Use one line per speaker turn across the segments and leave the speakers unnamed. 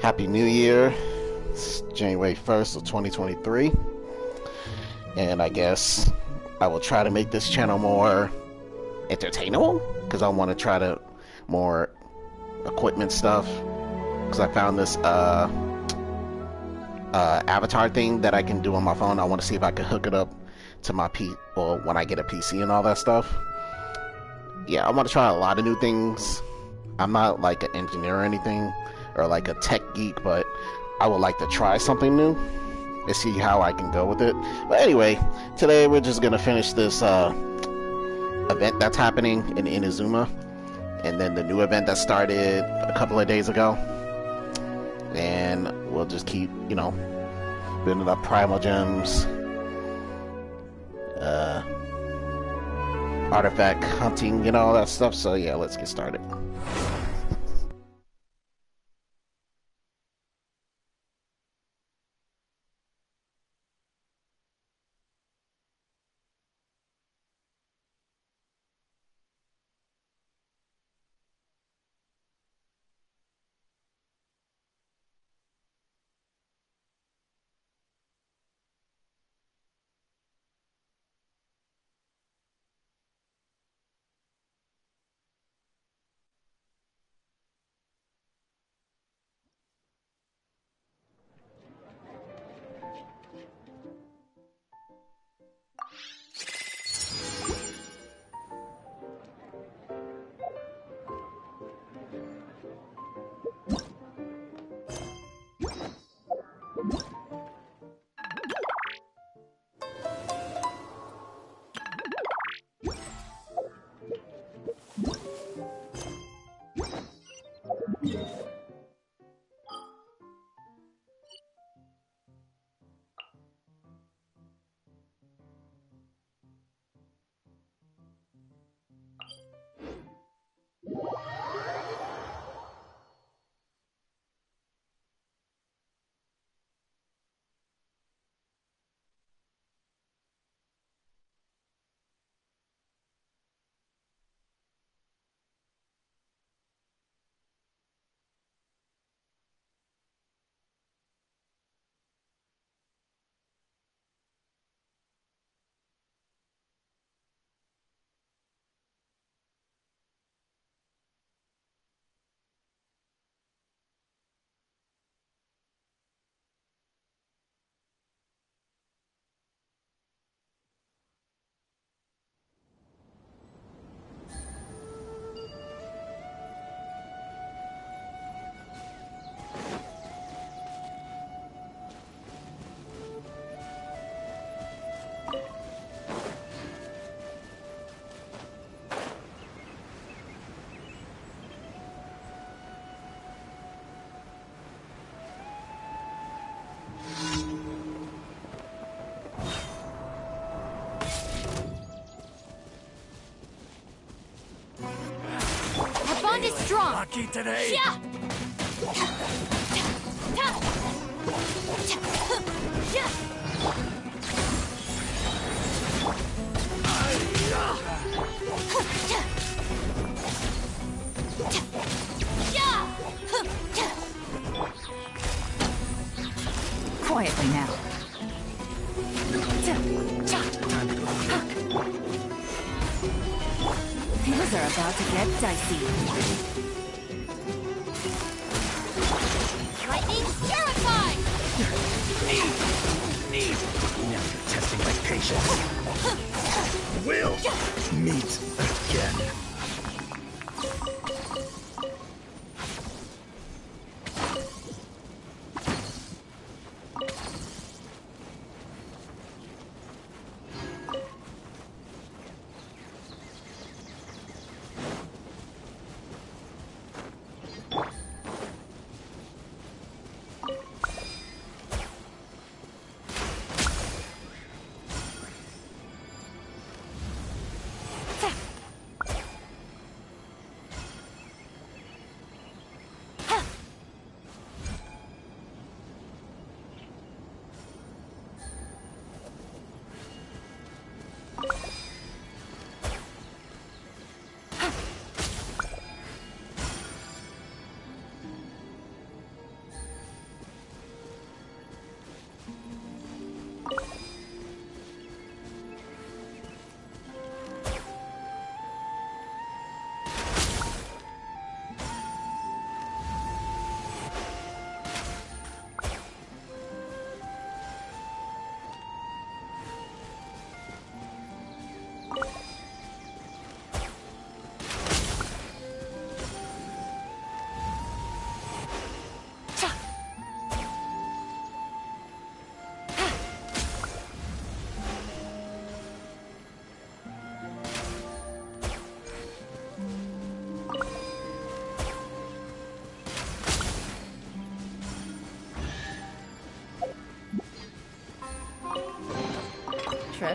Happy New Year. It's January 1st of 2023. And I guess I will try to make this channel more entertainable because I want to try to more equipment stuff because I found this avatar thing that I can do on my phone. I want to see if I can hook it up to my or when I get a PC and all that stuff. Yeah, I want to try a lot of new things. I'm not like an engineer or anything or like a tech geek, but I would like to try something new and see how I can go with it. But anyway, today we're just gonna finish this event that's happening in Inazuma, and then the new event that started a couple of days ago, and we'll just keep, you know, building up primal gems, artifact hunting, you know, all that stuff. So yeah, let's get started.
Is strong.
Lucky today.
Yeah.
Quietly now. Things are about to get dicey.
Lightning terrified.
Need. Now you're testing my patience. We'll meet again.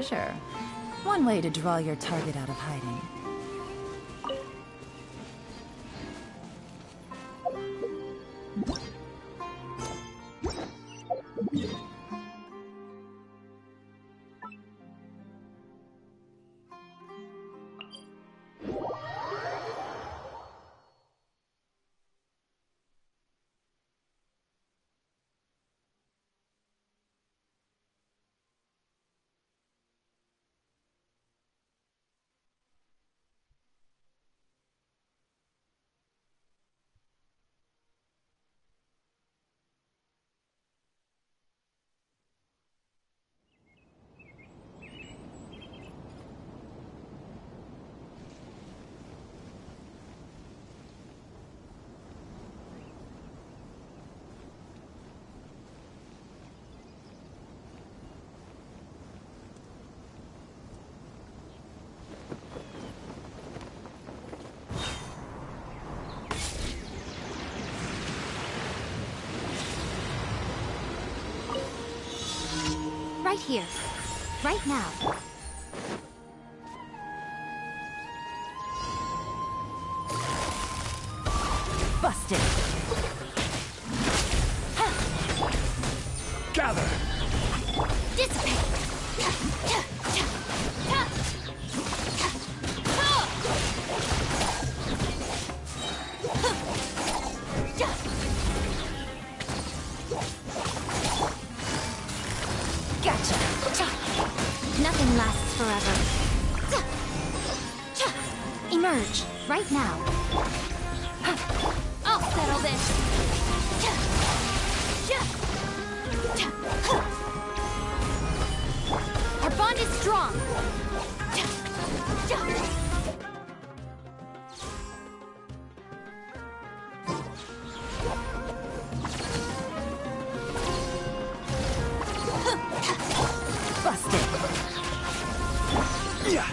treasure. One way to draw your target out of hiding.
Right here. Right now.
Busted!
Gather!
Dissipate!
Gotcha!
Nothing lasts forever. Emerge, right now. I'll settle this. Our bond is strong.
Busted!
Yeah.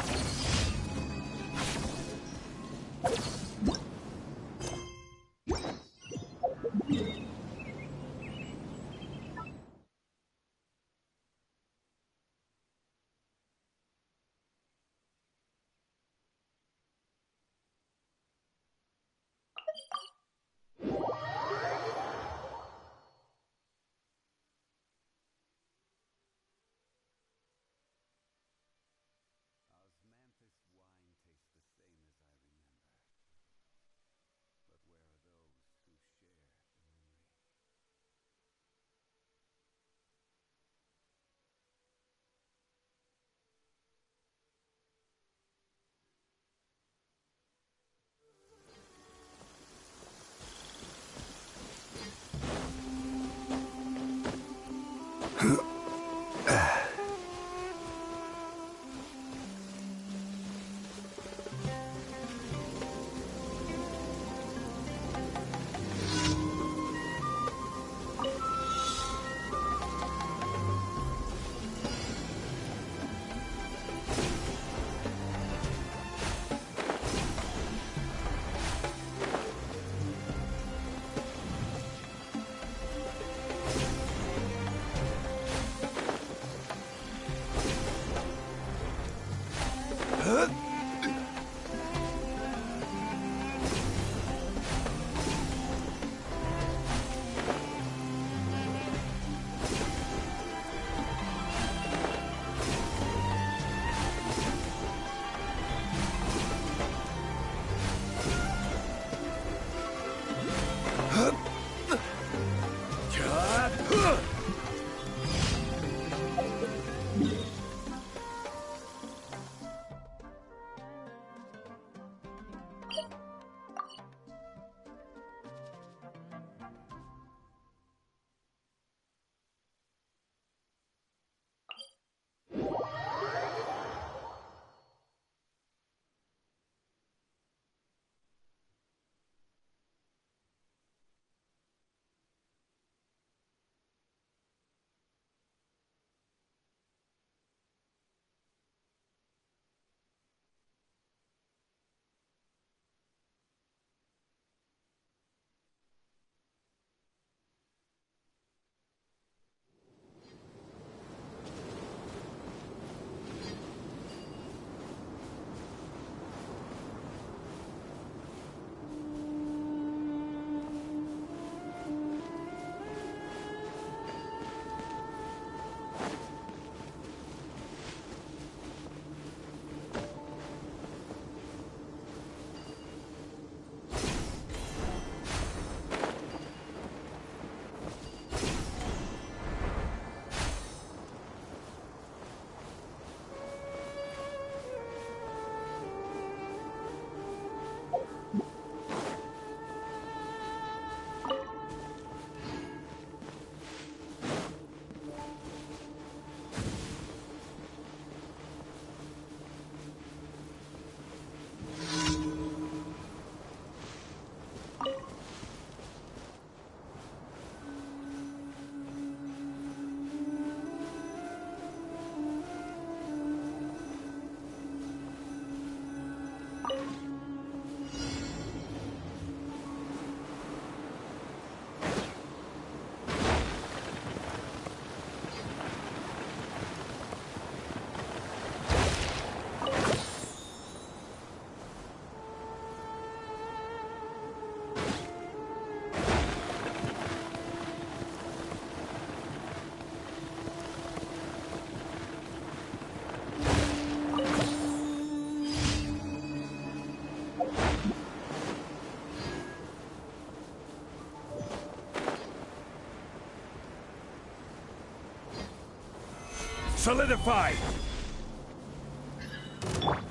Solidify!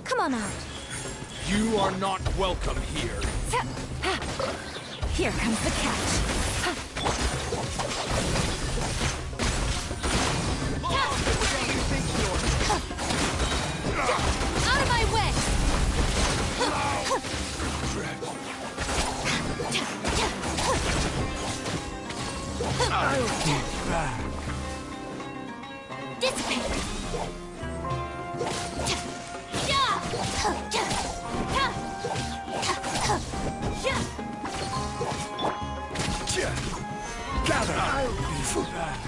Come on out.
You are not welcome here.
Here comes the catch.
Out of my way!
I'll get back.
Dissipate!
Gather! I'll be back.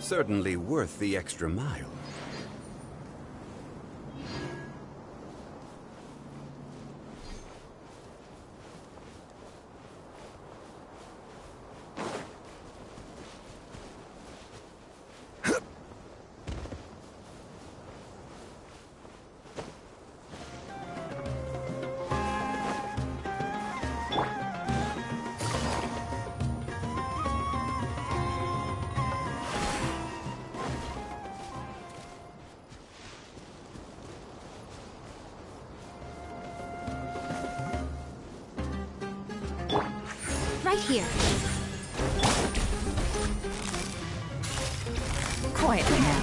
Certainly worth the extra mile.
Right here.
Quietly now.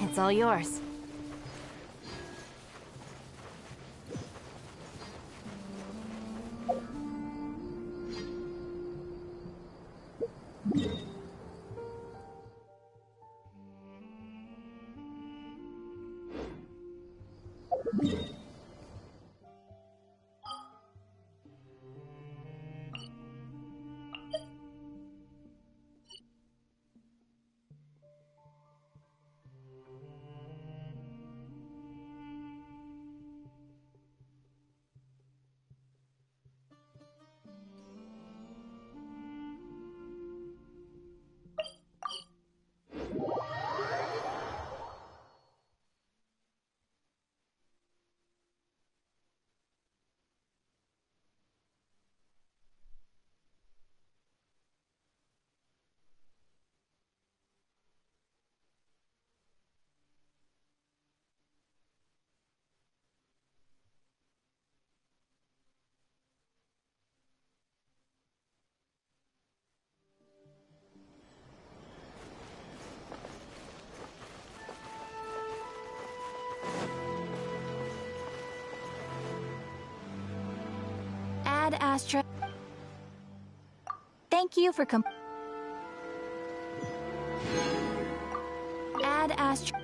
It's all yours.
Add Astra. Thank you for Add Astra.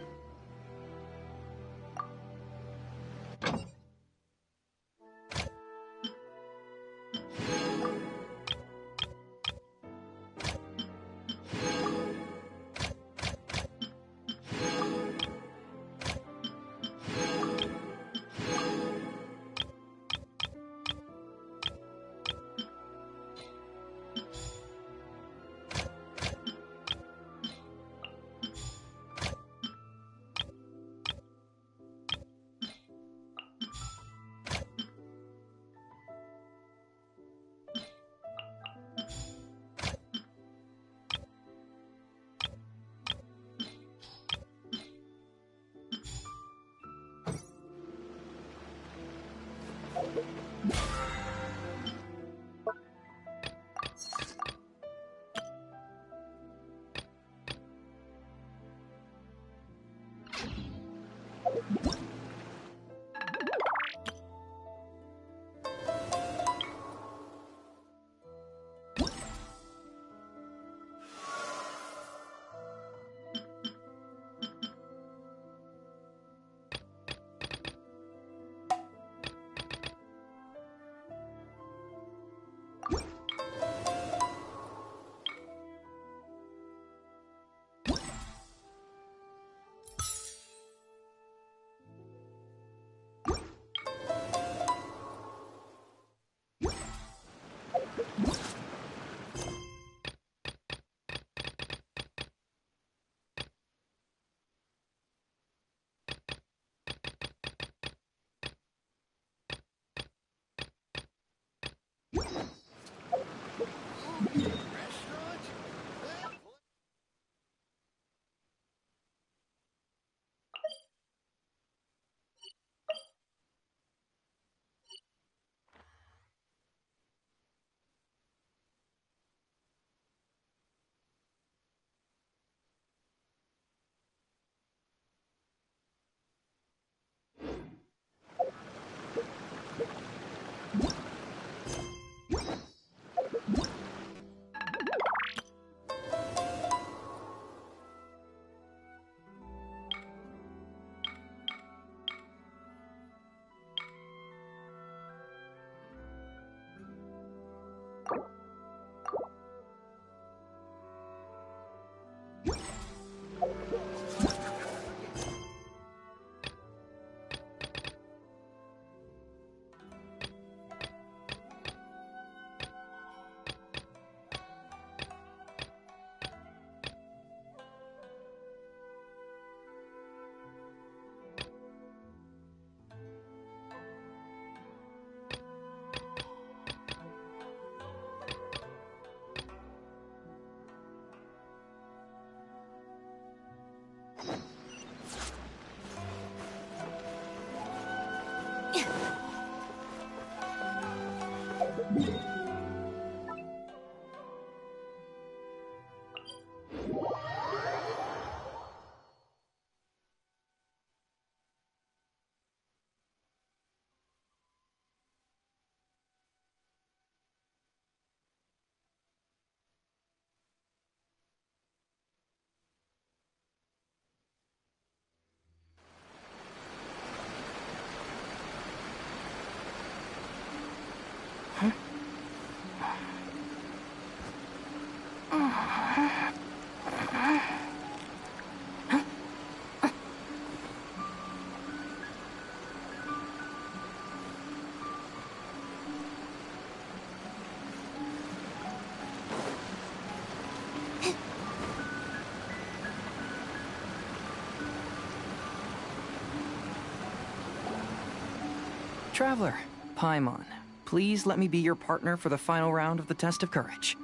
Traveler, Paimon, please let me be your partner for the final round of the test of courage.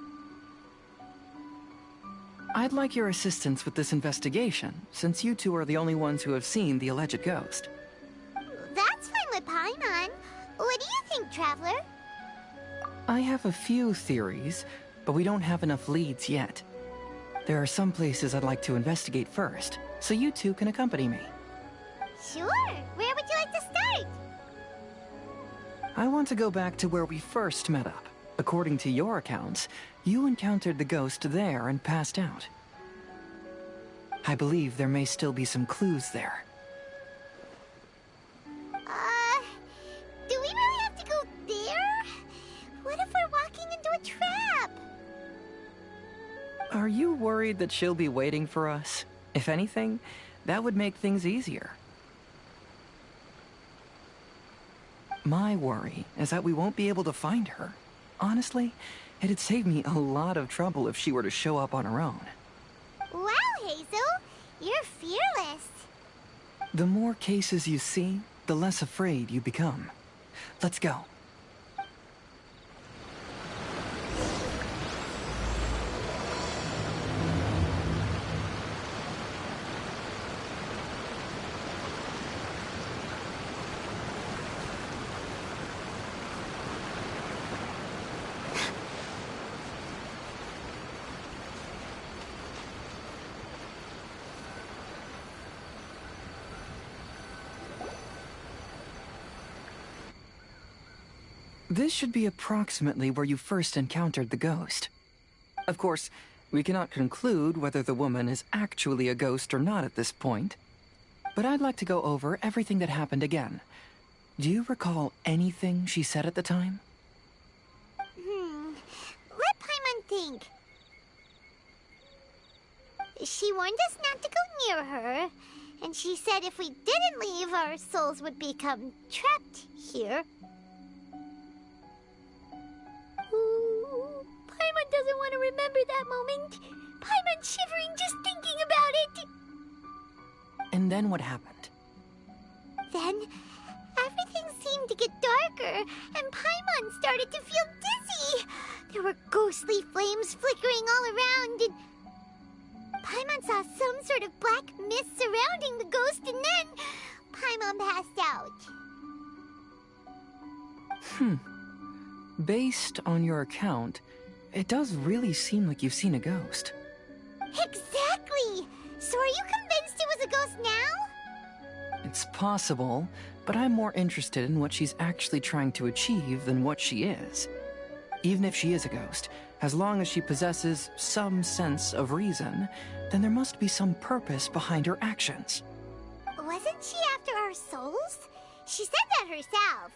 I'd like your assistance with this investigation, since you two are the only ones who have seen the alleged ghost.
That's fine with Paimon. What do you think, Traveler?
I have a few theories, but we don't have enough leads yet. There are some places I'd like to investigate first, so you two can accompany me.
Sure. Where would you like to start?
I want to go back to where we first met up. According to your accounts, you encountered the ghost there and passed out. I believe there may still be some clues there.
Do we really have to go there? What if we're walking into a trap?
Are you worried that she'll be waiting for us? If anything, that would make things easier. My worry is that we won't be able to find her. Honestly, it'd save me a lot of trouble if she were to show up on her own.
Wow, Hazel! You're fearless.
The more cases you see, the less afraid you become. Let's go. This should be approximately where you first encountered the ghost. Of course, we cannot conclude whether the woman is actually a ghost or not at this point. But I'd like to go over everything that happened again. Do you recall anything she said at the time?
Let Paimon think. She warned us not to go near her, and she said if we didn't leave, our souls would become trapped here. Ooh, Paimon doesn't want to remember that moment. Paimon's shivering just thinking about it.
And then what happened?
Then, everything seemed to get darker, and Paimon started to feel dizzy. There were ghostly flames flickering all around, and Paimon saw some sort of black mist surrounding the ghost, and then Paimon passed out.
Based on your account, it does really seem like you've seen a ghost.
Exactly! So are you convinced it was a ghost now?
It's possible, but I'm more interested in what she's actually trying to achieve than what she is. Even if she is a ghost, as long as she possesses some sense of reason, then there must be some purpose behind her actions.
Wasn't she after our souls? She said that herself.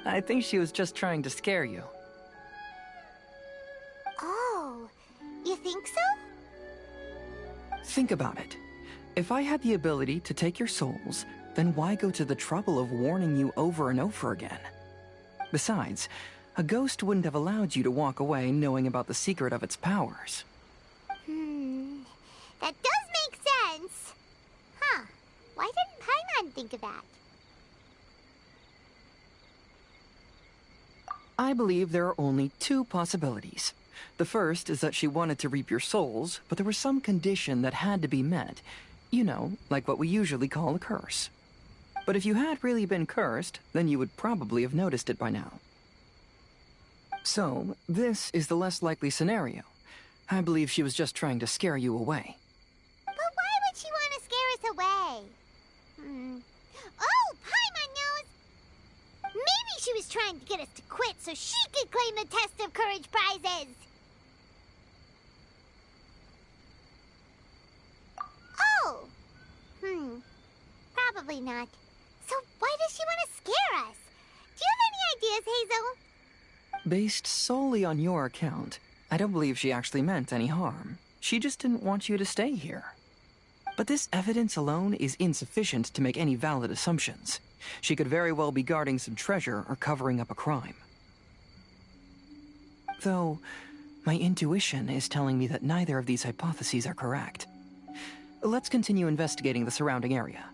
I think she was just trying to scare you.
Oh, you think so?
Think about it. If I had the ability to take your souls, then why go to the trouble of warning you over and over again? Besides, a ghost wouldn't have allowed you to walk away knowing about the secret of its powers.
That does make sense. Huh. Why didn't Paimon think of that?
I believe there are only two possibilities. The first is that she wanted to reap your souls, but there was some condition that had to be met. You know, like what we usually call a curse. But if you had really been cursed, then you would probably have noticed it by now. So, this is the less likely scenario. I believe she was just trying to scare you away.
But why would she want to scare us away? Oh, Paimon knows! Maybe she was trying to get us to quit so she could claim the Test of Courage prizes! Oh! Probably not. So why does she want to scare us? Do you have any ideas, Hazel?
Based solely on your account, I don't believe she actually meant any harm. She just didn't want you to stay here. But this evidence alone is insufficient to make any valid assumptions. She could very well be guarding some treasure or covering up a crime. Though, my intuition is telling me that neither of these hypotheses are correct. Let's continue investigating the surrounding area.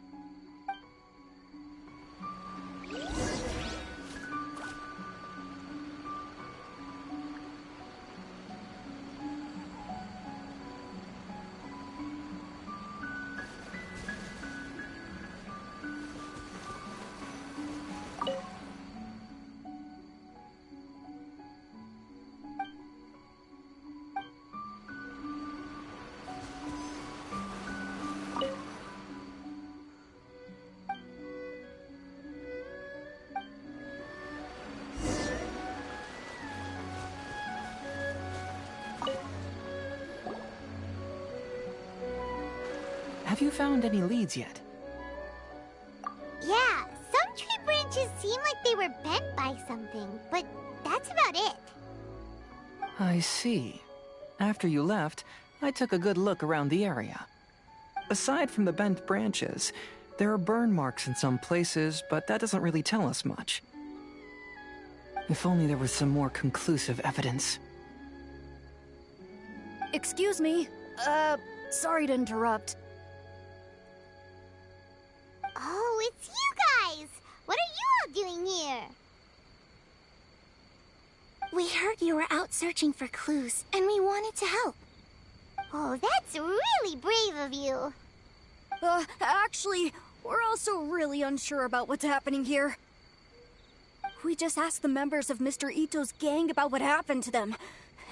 Have you found any leads yet?
Yeah, some tree branches seem like they were bent by something, but that's about it.
I see. After you left, I took a good look around the area. Aside from the bent branches, there are burn marks in some places, but that doesn't really tell us much. If only there was some more conclusive evidence.
Excuse me. Sorry to interrupt.
Oh, it's you guys! What are you all doing here? We heard you were out searching for clues, and we wanted to help. Oh, that's really brave of you.
Actually, we're also really unsure about what's happening here. We just asked the members of Mr. Ito's gang about what happened to them,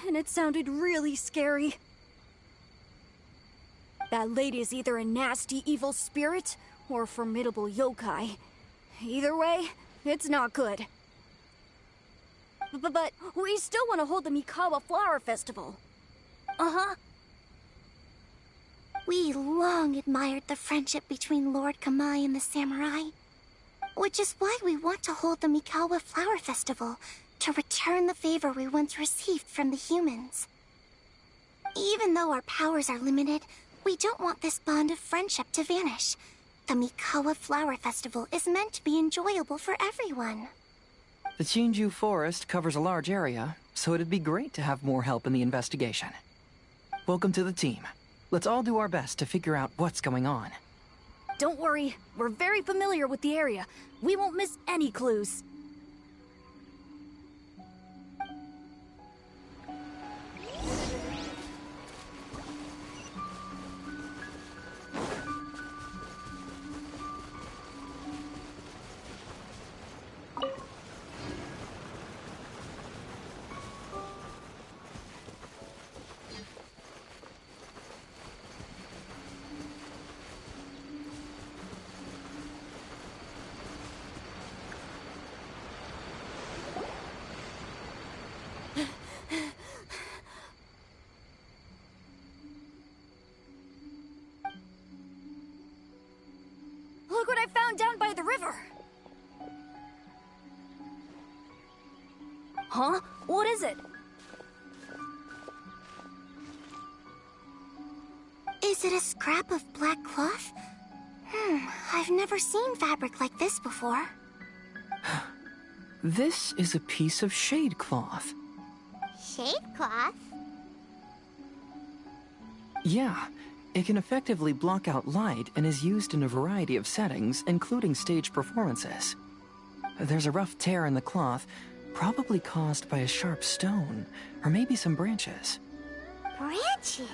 and it sounded really scary. That lady is either a nasty evil spirit or a formidable yokai. Either way, it's not good. But we still want to hold the Mikawa Flower Festival. Uh-huh.
We long admired the friendship between Lord Kamai and the samurai, which is why we want to hold the Mikawa Flower Festival, to return the favor we once received from the humans. Even though our powers are limited, we don't want this bond of friendship to vanish. The Mikawa Flower Festival is meant to be enjoyable for everyone.
The Chinju Forest covers a large area, so it'd be great to have more help in the investigation. Welcome to the team. Let's all do our best to figure out what's going on.
Don't worry, we're very familiar with the area. We won't miss any clues. Look what I found down by the river! Huh? What is it?
Is it a scrap of black cloth? I've never seen fabric like this before.
This is a piece of shade cloth.
Shade cloth?
Yeah, it can effectively block out light and is used in a variety of settings, including stage performances. There's a rough tear in the cloth, probably caused by a sharp stone, or maybe some branches.
Branches?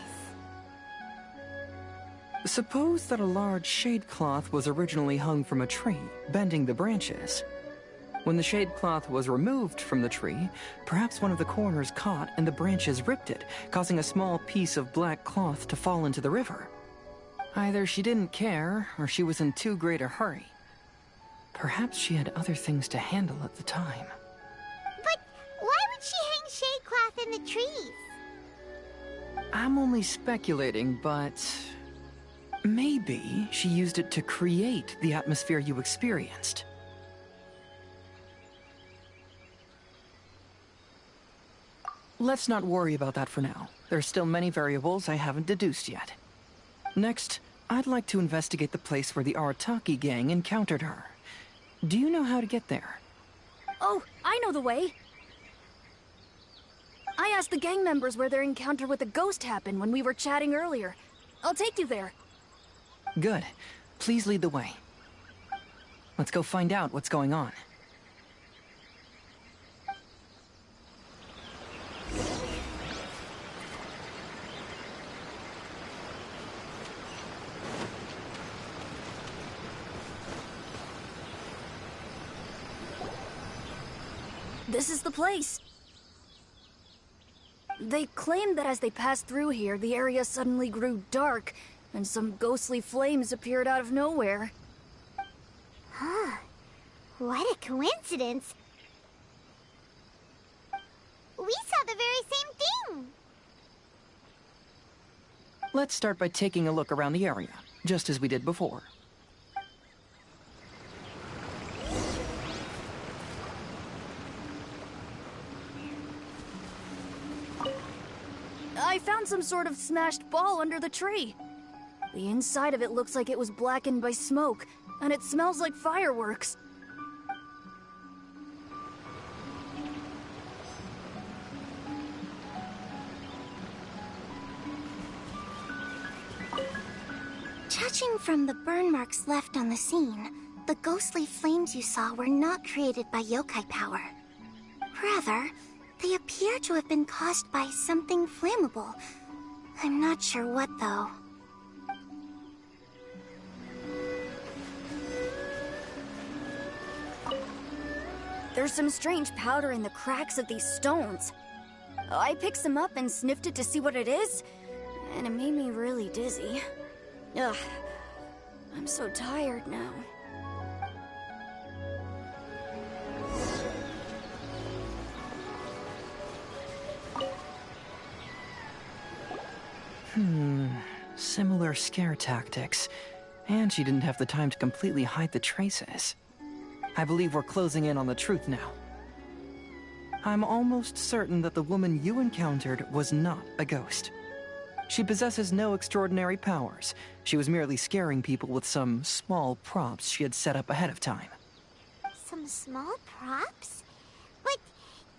Suppose that a large shade cloth was originally hung from a tree, bending the branches. When the shade cloth was removed from the tree, perhaps one of the corners caught and the branches ripped it, causing a small piece of black cloth to fall into the river. Either she didn't care, or she was in too great a hurry. Perhaps she had other things to handle at the time.
But why would she hang shade cloth in the trees?
I'm only speculating, but maybe she used it to create the atmosphere you experienced. Let's not worry about that for now. There's still many variables I haven't deduced yet. Next, I'd like to investigate the place where the Arataki gang encountered her. Do you know how to get there?
Oh, I know the way. I asked the gang members where their encounter with the ghost happened when we were chatting earlier. I'll take you there.
Good. Please lead the way. Let's go find out what's going on.
This is the place. They claimed that as they passed through here, the area suddenly grew dark, and some ghostly flames appeared out of nowhere.
Huh. What a coincidence. We saw the very same thing.
Let's start by taking a look around the area, just as we did before.
I found some sort of smashed ball under the tree. The inside of it looks like it was blackened by smoke, and it smells like fireworks.
Judging from the burn marks left on the scene, the ghostly flames you saw were not created by yokai power. Rather, they appear to have been caused by something flammable. I'm not sure what, though.
There's some strange powder in the cracks of these stones. I picked some up and sniffed it to see what it is, and it made me really dizzy. Ugh, I'm so tired now.
Similar scare tactics. And she didn't have the time to completely hide the traces. I believe we're closing in on the truth now. I'm almost certain that the woman you encountered was not a ghost. She possesses no extraordinary powers. She was merely scaring people with some small props she had set up ahead of time.
Some small props? But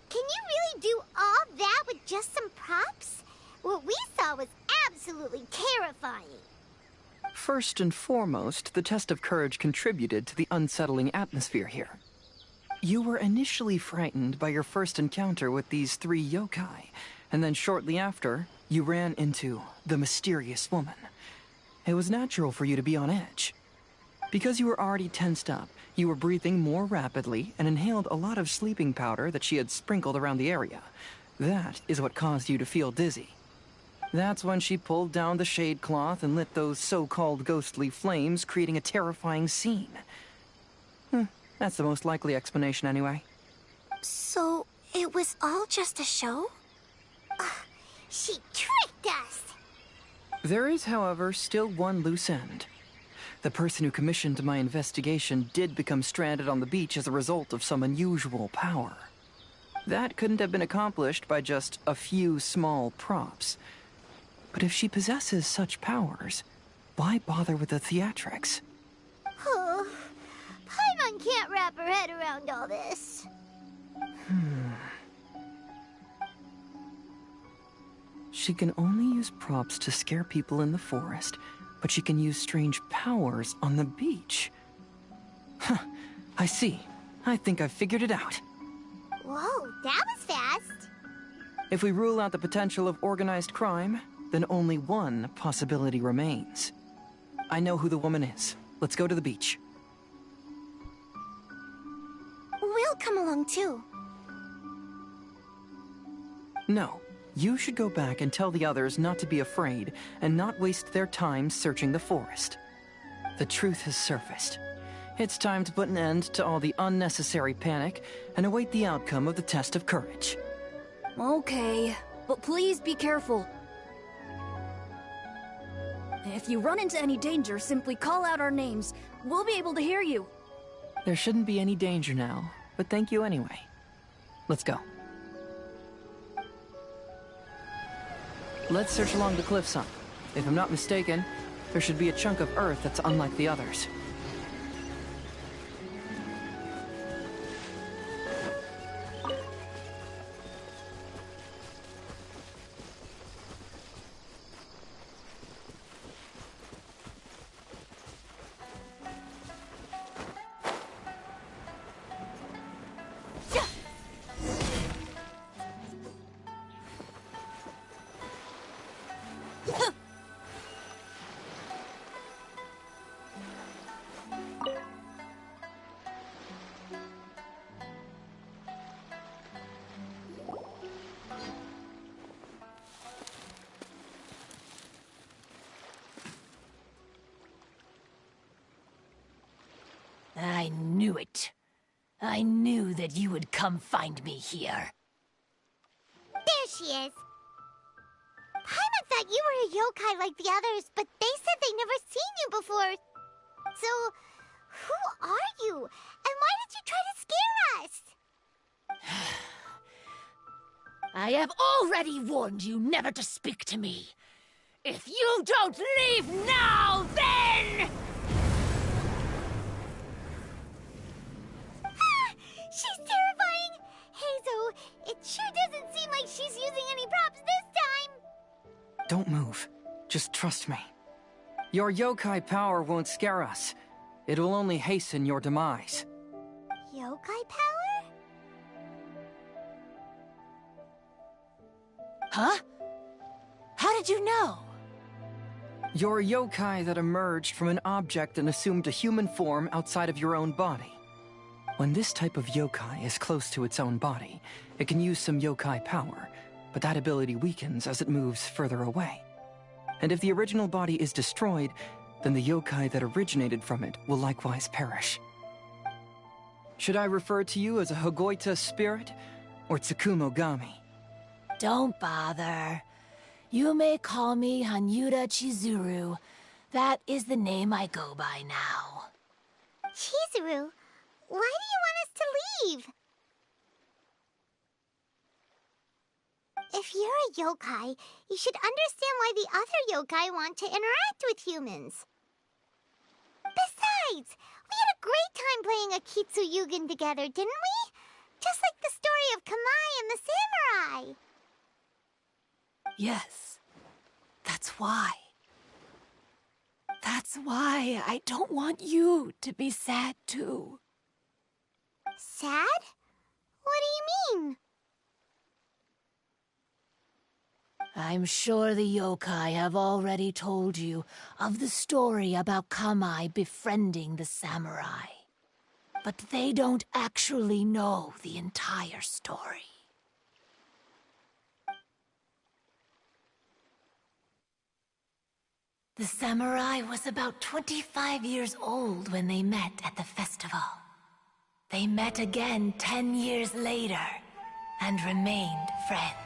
can you really do all that with just some props? What we saw was absolutely terrifying.
First and foremost, the test of courage contributed to the unsettling atmosphere here. You were initially frightened by your first encounter with these 3 yokai, and then shortly after, you ran into the mysterious woman. It was natural for you to be on edge. Because you were already tensed up, you were breathing more rapidly and inhaled a lot of sleeping powder that she had sprinkled around the area. That is what caused you to feel dizzy. That's when she pulled down the shade cloth and lit those so-called ghostly flames, creating a terrifying scene. That's the most likely explanation anyway.
So, it was all just a show? She tricked us!
There is, however, still one loose end. The person who commissioned my investigation did become stranded on the beach as a result of some unusual power. That couldn't have been accomplished by just a few small props. But if she possesses such powers, why bother with the theatrics?
Paimon can't wrap her head around all this.
She can only use props to scare people in the forest, but she can use strange powers on the beach. I see. I think I've figured it out.
Whoa, that was fast.
If we rule out the potential of organized crime, then only one possibility remains. I know who the woman is. Let's go to the beach.
We'll come along too.
No. You should go back and tell the others not to be afraid and not waste their time searching the forest. The truth has surfaced. It's time to put an end to all the unnecessary panic and await the outcome of the test of courage.
Okay, but please be careful. If you run into any danger, simply call out our names. We'll be able to hear you.
There shouldn't be any danger now, but thank you anyway. Let's go. Let's search along the cliffside. If I'm not mistaken, there should be a chunk of earth that's unlike the others.
I knew it. I knew that you would come find me here.
There she is. Paimon thought you were a yokai like the others, but they said they'd never seen you before. So, who are you? And why did you try to scare us?
I have already warned you never to speak to me. If you don't leave now, then...
She's terrifying! Hazel, it sure doesn't seem like she's using any props this time!
Don't move. Just trust me. Your yokai power won't scare us. It will only hasten your demise.
Yokai power?
Huh? How did you know?
You're a yokai that emerged from an object and assumed a human form outside of your own body. When this type of yokai is close to its own body, it can use some yokai power, but that ability weakens as it moves further away. And if the original body is destroyed, then the yokai that originated from it will likewise perish. Should I refer to you as a Hagoita spirit or Tsukumogami?
Don't bother. You may call me Hanyuda Chizuru. That is the name I go by now.
Chizuru, why do you want us to leave? If you're a yokai, you should understand why the other yokai want to interact with humans. Besides, we had a great time playing Akitsu Yugen together, didn't we? Just like the story of Kamai and the samurai.
Yes, that's why. That's why I don't want you to be sad too.
Sad? What do you mean?
I'm sure the yokai have already told you of the story about Kamai befriending the samurai. But they don't actually know the entire story. The samurai was about 25 years old when they met at the festival. They met again 10 years later and remained friends.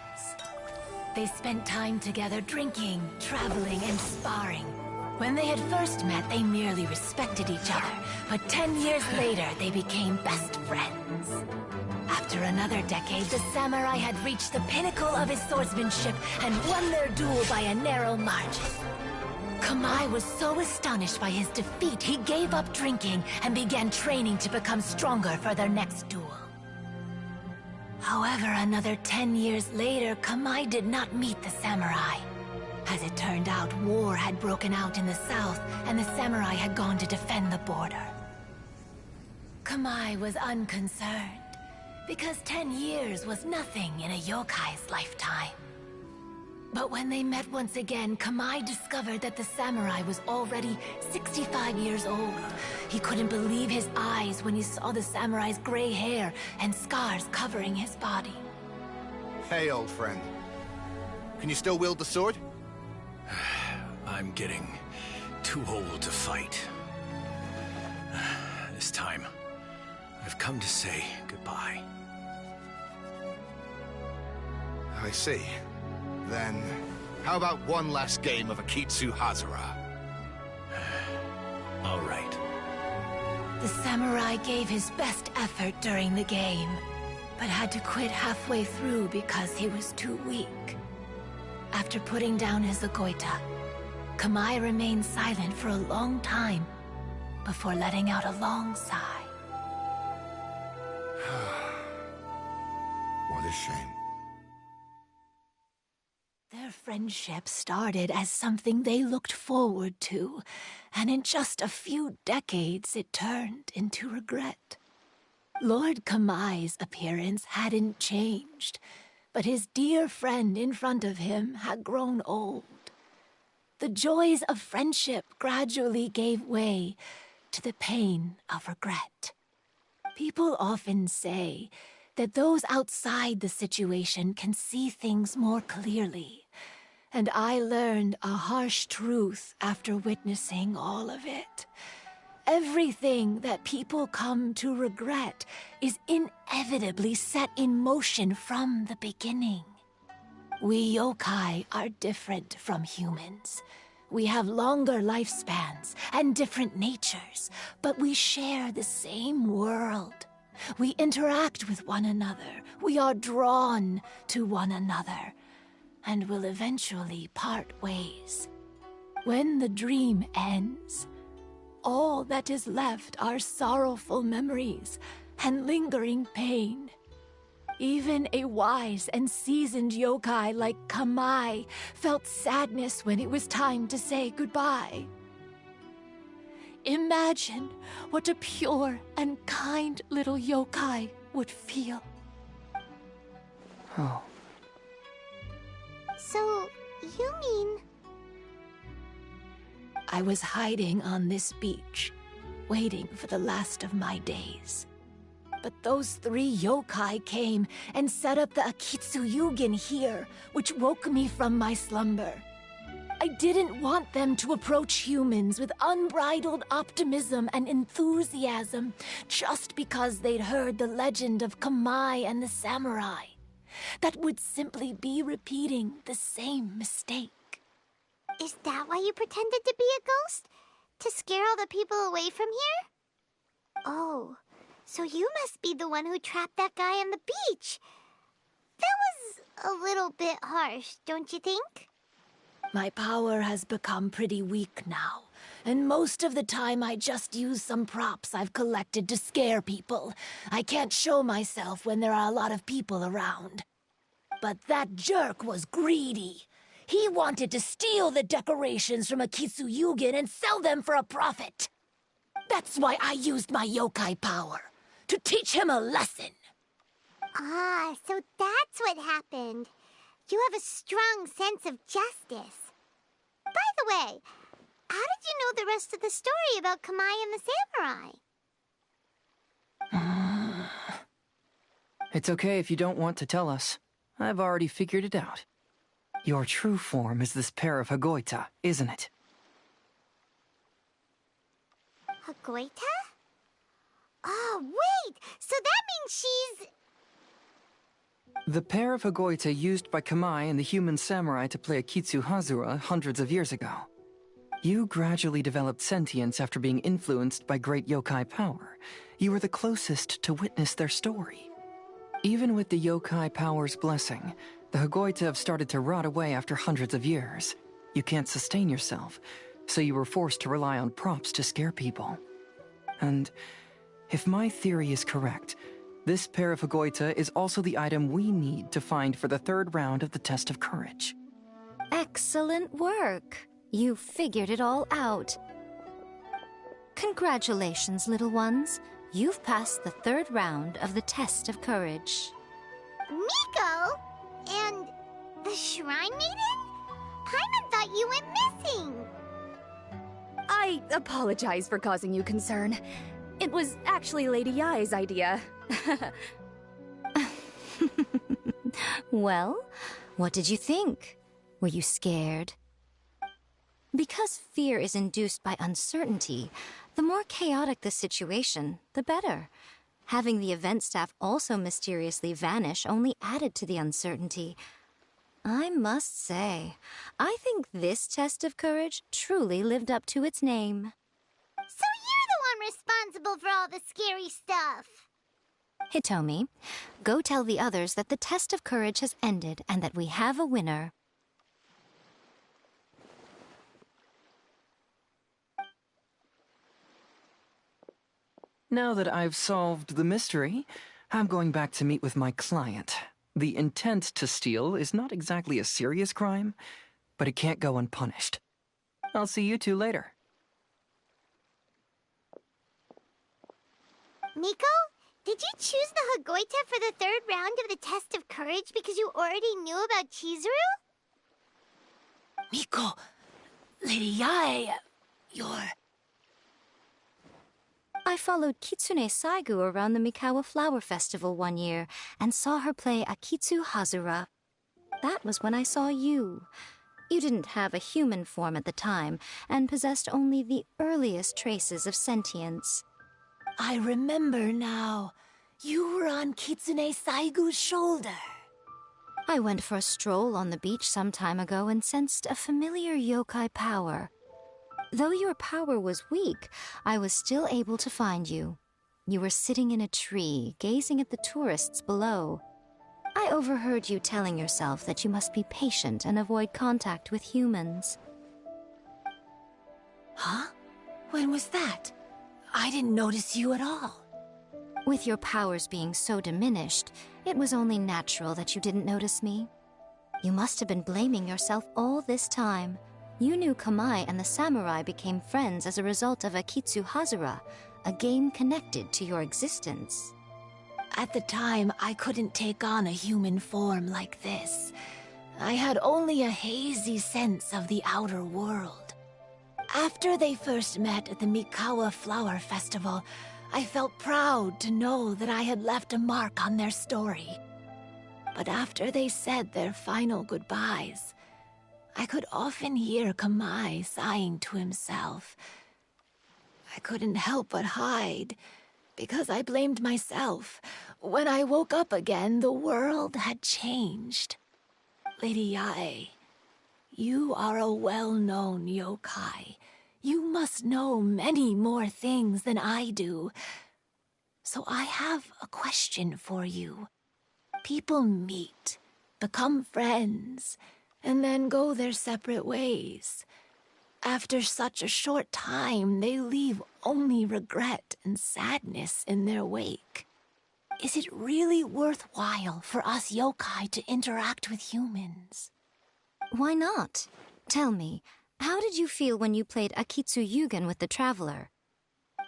They spent time together drinking, traveling, and sparring. When they had first met, they merely respected each other, but 10 years later, they became best friends. After another decade, the samurai had reached the pinnacle of his swordsmanship and won their duel by a narrow margin. Kamai was so astonished by his defeat, he gave up drinking and began training to become stronger for their next duel. However, another 10 years later, Kamai did not meet the samurai. As it turned out, war had broken out in the south, and the samurai had gone to defend the border. Kamai was unconcerned, because 10 years was nothing in a yokai's lifetime. But when they met once again, Kamai discovered that the samurai was already 65 years old. He couldn't believe his eyes when he saw the samurai's gray hair and scars covering his body.
Hey, old friend. Can you still wield the sword?
I'm getting too old to fight. This time, I've come to say goodbye.
I see. Then, how about one last game of Akitsu Hazara?
All right.
The samurai gave his best effort during the game, but had to quit halfway through because he was too weak. After putting down his agoita, Kamai remained silent for a long time before letting out a long sigh.
What a shame.
Their friendship started as something they looked forward to, and in just a few decades it turned into regret. Lord Kamai's appearance hadn't changed, but his dear friend in front of him had grown old. The joys of friendship gradually gave way to the pain of regret. People often say that those outside the situation can see things more clearly, and I learned a harsh truth after witnessing all of it. Everything that people come to regret is inevitably set in motion from the beginning. We yokai are different from humans. We have longer lifespans and different natures, but we share the same world. We interact with one another. We are drawn to one another, and will eventually part ways. When the dream ends, all that is left are sorrowful memories and lingering pain. Even a wise and seasoned yokai like Kamai felt sadness when it was time to say goodbye. Imagine what a pure and kind little yokai would feel.
Oh.
So, you mean...
I was hiding on this beach, waiting for the last of my days. But those 3 yokai came and set up the Akitsu Yugen here, which woke me from my slumber. I didn't want them to approach humans with unbridled optimism and enthusiasm just because they'd heard the legend of Kamai and the samurai. that would simply be repeating the same mistake.
Is that why you pretended to be a ghost? To scare all the people away from here? Oh, so you must be the one who trapped that guy on the beach. That was a little bit harsh, don't you think?
My power has become pretty weak now, and most of the time I just use some props I've collected to scare people. I can't show myself when there are a lot of people around. But that jerk was greedy. He wanted to steal the decorations from Akitsu Yugen and sell them for a profit. That's why I used my yokai power, to teach him a lesson.
Ah, so that's what happened. You have a strong sense of justice. By the way, how did you know the rest of the story about Kamai and the samurai?
It's okay if you don't want to tell us. I've already figured it out. Your true form is this pair of Hagoita, isn't it?
Hagoita? Oh, wait! So that means she's...
The pair of Hagoita used by Kamai and the human samurai to play Akitsu Hazura hundreds of years ago. You gradually developed sentience after being influenced by great yokai power. You were the closest to witness their story. Even with the yokai power's blessing, the Hagoita have started to rot away after hundreds of years. You can't sustain yourself, so you were forced to rely on props to scare people. And if my theory is correct, this pair of Hagoita is also the item we need to find for the third round of the test of courage.
Excellent work. You figured it all out. Congratulations, little ones. You've passed the third round of the test of courage.
Miko? And the Shrine Maiden? Paimon thought you went missing.
I apologize for causing you concern. It was actually Lady Yai's idea.
Well, what did you think? Were you scared? Because fear is induced by uncertainty, the more chaotic the situation, the better. Having the event staff also mysteriously vanish only added to the uncertainty. I must say, I think this test of courage truly lived up to its name.
So you're the one responsible for all the scary stuff.
Hitomi, go tell the others that the test of courage has ended and that we have a winner.
Now that I've solved the mystery, I'm going back to meet with my client. The intent to steal is not exactly a serious crime, but it can't go unpunished. I'll see you two later.
Miko, did you choose the Hagoita for the third round of the test of courage because you already knew about Chizuru?
Miko, Lady Yai, you're...
I followed Kitsune Saigu around the Mikawa Flower Festival one year and saw her play Akitsu Hazura. That was when I saw you. You didn't have a human form at the time and possessed only the earliest traces of sentience.
I remember now. You were on Kitsune Saigu's shoulder.
I went for a stroll on the beach some time ago and sensed a familiar yokai power. Though your power was weak, I was still able to find you. You were sitting in a tree, gazing at the tourists below. I overheard you telling yourself that you must be patient and avoid contact with humans.
Huh? When was that? I didn't notice you at all.
With your powers being so diminished, it was only natural that you didn't notice me. You must have been blaming yourself all this time. You knew Kamai and the samurai became friends as a result of Akitsu Hazura, a game connected to your existence.
At the time, I couldn't take on a human form like this. I had only a hazy sense of the outer world. After they first met at the Mikawa Flower Festival, I felt proud to know that I had left a mark on their story. But after they said their final goodbyes, I could often hear Kamai sighing to himself. I couldn't help but hide, because I blamed myself, when I woke up again, the world had changed. Lady Yae, you are a well-known yokai. You must know many more things than I do. So I have a question for you. People meet, become friends, and then go their separate ways. After such a short time, they leave only regret and sadness in their wake. Is it really worthwhile for us yokai to interact with humans?
Why not? Tell me, how did you feel when you played Akitsu Yugen with the Traveler?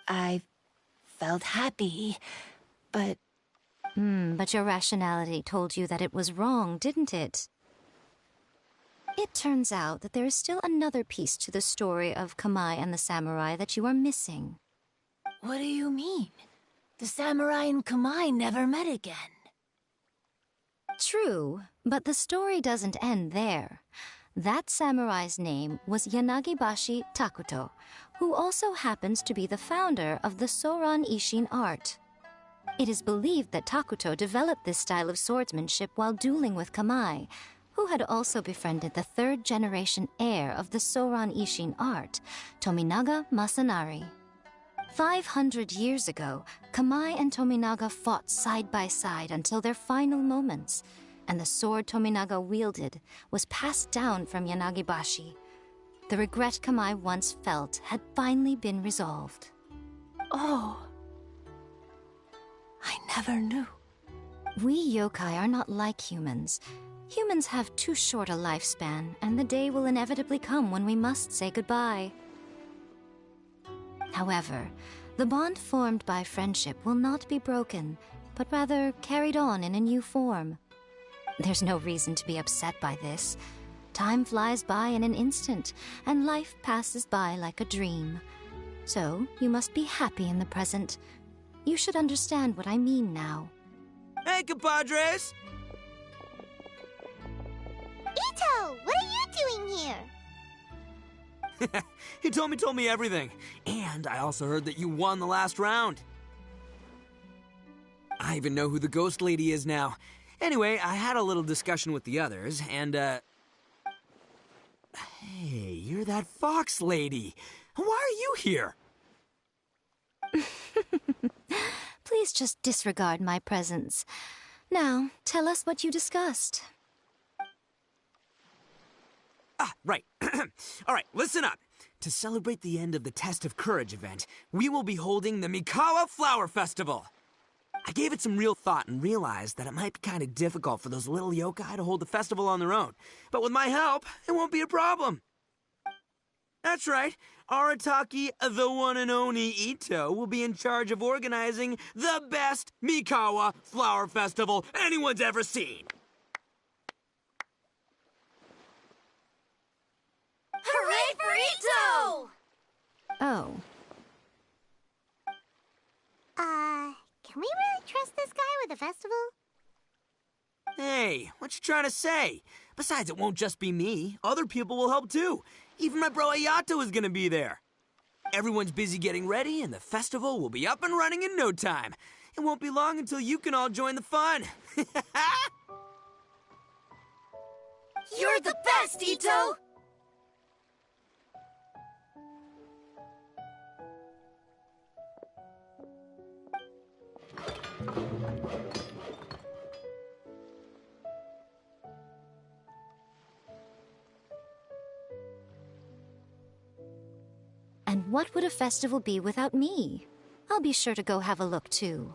I felt happy, but...
But your rationality told you that it was wrong, didn't it? It turns out that there is still another piece to the story of Kamai and the samurai that you are missing.
What do you mean? The samurai and Kamai never met again.
True, but the story doesn't end there. That samurai's name was Yanagibashi Takuto, who also happens to be the founder of the Soran Ishin art. It is believed that Takuto developed this style of swordsmanship while dueling with Kamai, who had also befriended the third-generation heir of the Soran Ishin art, Tominaga Masanari. 500 years ago, Kamai and Tominaga fought side by side until their final moments, and the sword Tominaga wielded was passed down from Yanagibashi. The regret Kamai once felt had finally been resolved.
Oh, I never knew.
We yokai are not like humans. Humans have too short a lifespan, and the day will inevitably come when we must say goodbye. However, the bond formed by friendship will not be broken, but rather carried on in a new form. There's no reason to be upset by this. Time flies by in an instant, and life passes by like a dream. So, you must be happy in the present. You should understand what I mean now.
Hey, compadres!
Ito, what are you doing here?
He told me everything. And I also heard that you won the last round. I even know who the ghost lady is now. Anyway, I had a little discussion with the others, and, Hey, you're that fox lady. Why are you here?
Please just disregard my presence. Now, tell us what you discussed.
Ah, right. All right, listen up. To celebrate the end of the Test of Courage event, we will be holding the Mikawa Flower Festival. I gave it some real thought and realized that it might be kind of difficult for those little yokai to hold the festival on their own. But with my help, it won't be a problem. That's right. Arataki, the one and only Ito, will be in charge of organizing the best Mikawa Flower Festival anyone's ever seen.
Hooray for Ito!
Oh.
Can we really trust this guy with a festival?
Hey, what you trying to say? Besides, it won't just be me. Other people will help too. Even my bro Ayato is gonna be there. Everyone's busy getting ready, and the festival will be up and running in no time. It won't be long until you can all join the fun.
You're the best, Ito!
And what would a festival be without me? I'll be sure to go have a look, too.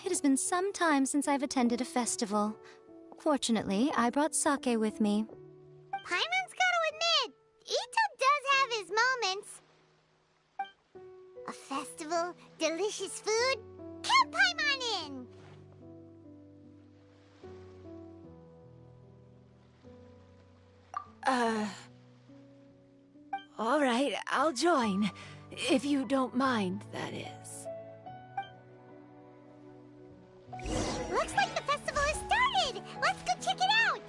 It has been some time since I've attended a festival. Fortunately, I brought sake with me.
Paimon's gotta admit, Ito does have his moments. A festival, delicious food, count Paimon in!
All right, I'll join. If you don't mind, that is.
Looks like the festival has started! Let's go check it out!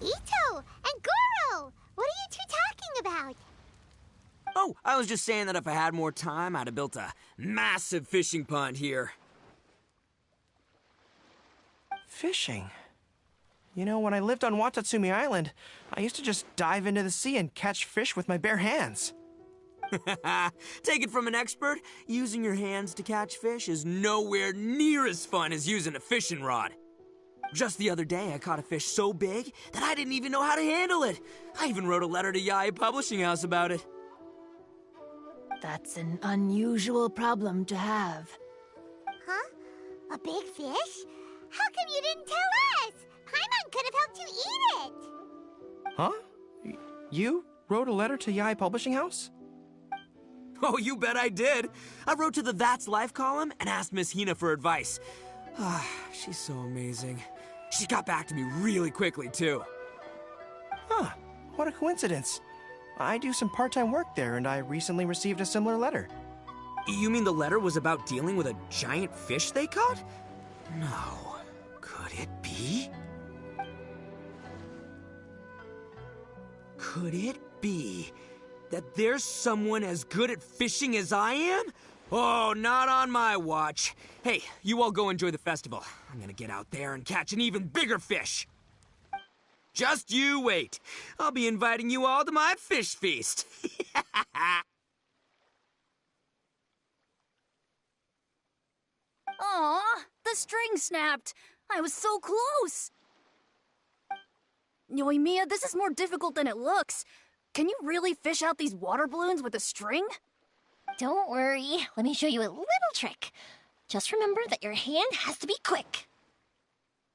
Ito and Goro! What are you two talking about?
Oh, I was just saying that if I had more time, I'd have built a massive fishing pond here.
Fishing? You know, when I lived on Watatsumi Island, I used to just dive into the sea and catch fish with my bare hands.
Take it from an expert, using your hands to catch fish is nowhere near as fun as using a fishing rod. Just the other day, I caught a fish so big that I didn't even know how to handle it. I even wrote a letter to Yae Publishing House about it.
That's an unusual problem to have.
Huh? A big fish? How come you didn't tell us? Paimon could have helped you eat it!
Huh? You wrote a letter to Yae Publishing House?
Oh, you bet I did. I wrote to the That's Life column and asked Miss Hina for advice. She's so amazing. She got back to me really quickly, too.
Huh. What a coincidence. I do some part-time work there, and I recently received a similar letter.
You mean the letter was about dealing with a giant fish they caught? No. Could it be? Could it be that there's someone as good at fishing as I am? Oh, not on my watch. Hey, you all go enjoy the festival. I'm gonna get out there and catch an even bigger fish. Just you wait. I'll be inviting you all to my fish feast.
Aw, the string snapped. I was so close. Yoimiya, this is more difficult than it looks. Can you really fish out these water balloons with a string?
Don't worry. Let me show you a little trick. Just remember that your hand has to be quick.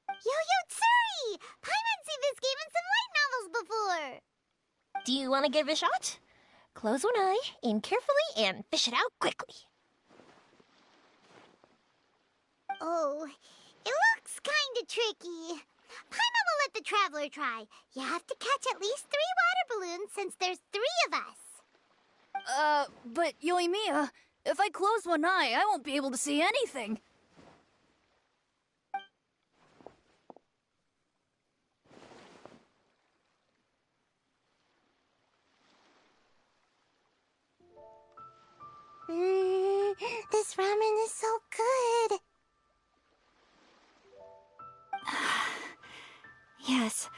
Yo-Yo Tsuri! Paimon's seen this game in some light novels before!
Do you want to give it a shot? Close one eye, aim carefully, and fish it out quickly.
Oh, it looks kinda tricky. Paimon will let the traveler try. You have to catch at least 3 water balloons since there's 3 of us.
But Yoimiya, if I close one eye, I won't be able to see anything.
This ramen is so good.
Yes,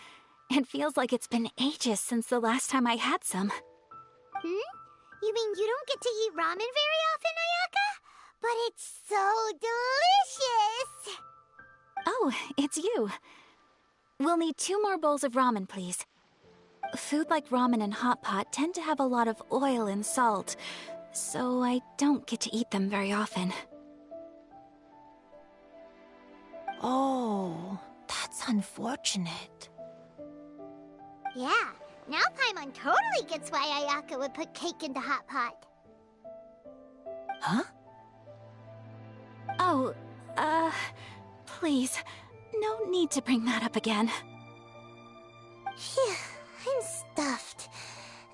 it feels like it's been ages since the last time I had some.
You mean you don't get to eat ramen very often, Ayaka? But it's so delicious!
Oh, it's you. We'll need 2 more bowls of ramen, please. Food like ramen and hot pot tend to have a lot of oil and salt, so I don't get to eat them very often.
Oh, that's unfortunate.
Yeah, now Paimon totally gets why Ayaka would put cake into hot pot.
Huh?
Oh, please, no need to bring that up again.
Phew, I'm stuffed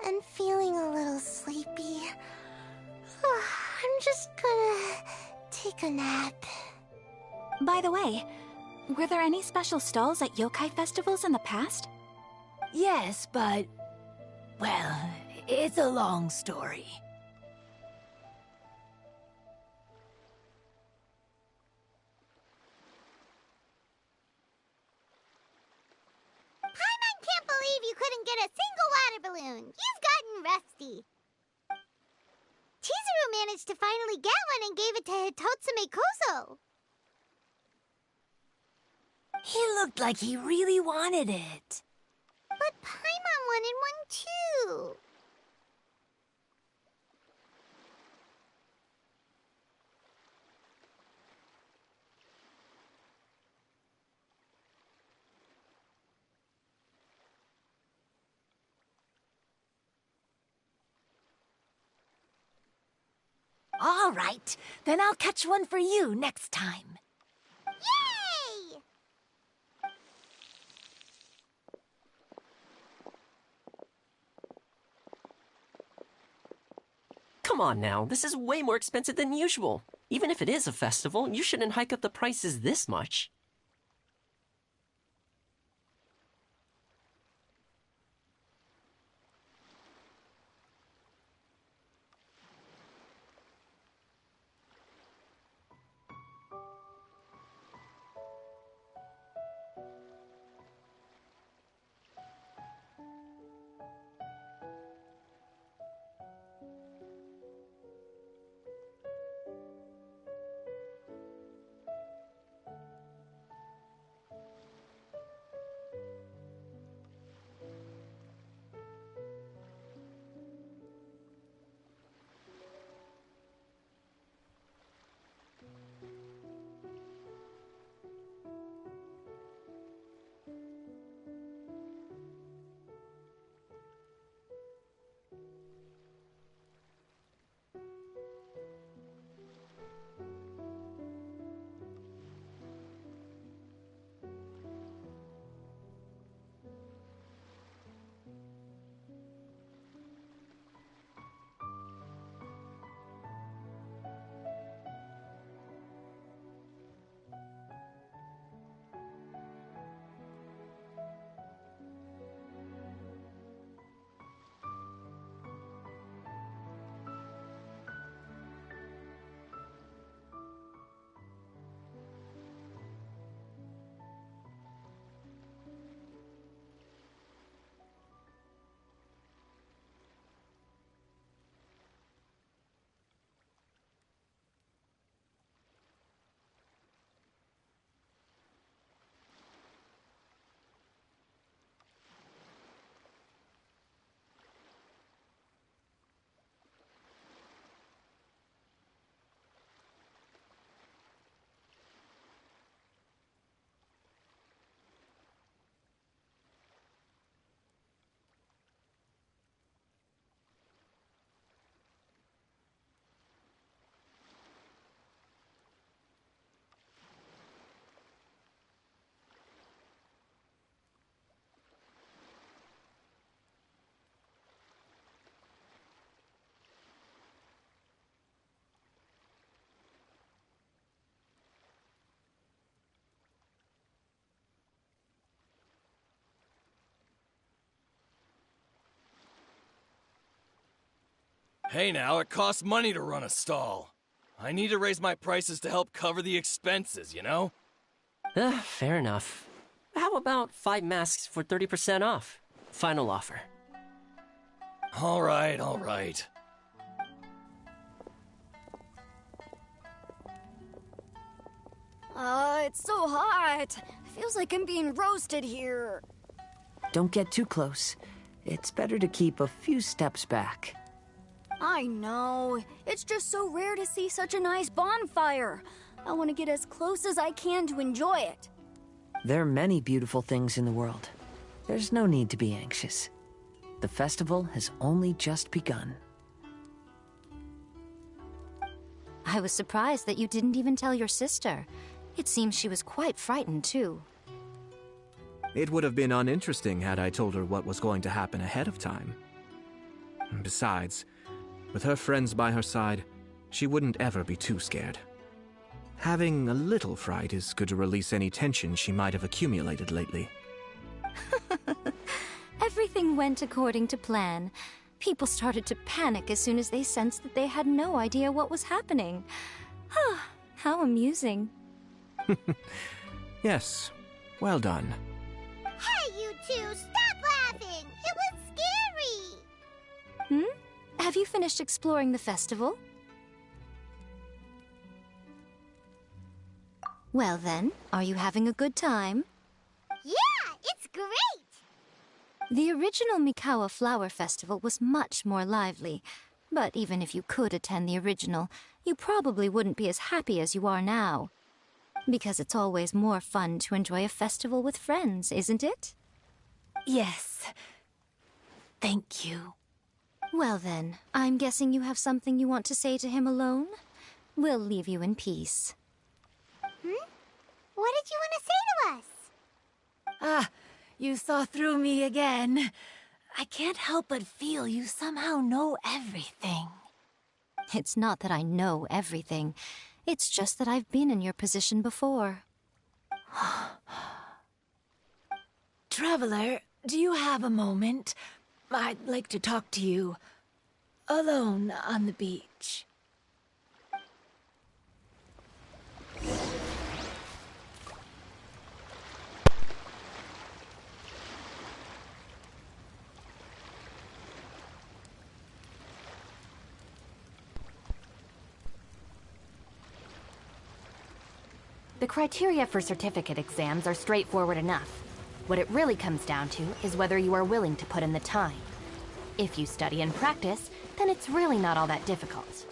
and feeling a little sleepy. I'm just gonna take a nap.
By the way, were there any special stalls at yokai festivals in the past?
Yes, but... well, it's a long story.
Paimon can't believe you couldn't get a single water balloon. You've gotten rusty. Chizuru managed to finally get one and gave it to Hitotsume Kozo.
He looked like he really wanted it.
But Paimon wanted one too.
All right, then I'll catch one for you next time.
Yay!
Come on now, this is way more expensive than usual. Even if it is a festival, you shouldn't hike up the prices this much.
Hey now, it costs money to run a stall. I need to raise my prices to help cover the expenses, you know?
Fair enough. How about 5 masks for 30% off? Final offer.
All right, all right.
It's so hot. Feels like I'm being roasted here.
Don't get too close. It's better to keep a few steps back.
I know. It's just so rare to see such a nice bonfire. I want to get as close as I can to enjoy it.
There are many beautiful things in the world. There's no need to be anxious. The festival has only just begun.
I was surprised that you didn't even tell your sister. It seems she was quite frightened, too.
It would have been uninteresting had I told her what was going to happen ahead of time. Besides, with her friends by her side, she wouldn't ever be too scared. Having a little fright is good to release any tension she might have accumulated lately.
Everything went according to plan. People started to panic as soon as they sensed that they had no idea what was happening. How amusing.
Yes, well done.
Hey, you two, stop laughing! It was scary!
Have you finished exploring the festival? Well then, are you having a good time?
Yeah, it's great!
The original Mikawa Flower Festival was much more lively, but even if you could attend the original, you probably wouldn't be as happy as you are now. Because it's always more fun to enjoy a festival with friends, isn't it?
Yes. Thank you.
Well then, I'm guessing you have something you want to say to him alone? We'll leave you in peace.
What did you want to say to us?
Ah, you saw through me again. I can't help but feel you somehow know everything.
It's not that I know everything. It's just that I've been in your position before.
Traveler, do you have a moment? I'd like to talk to you. Alone on the beach.
The criteria for certificate exams are straightforward enough. What it really comes down to is whether you are willing to put in the time. If you study and practice, then it's really not all that difficult.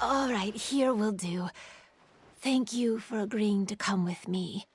All right, here will do. Thank you for agreeing to come with me.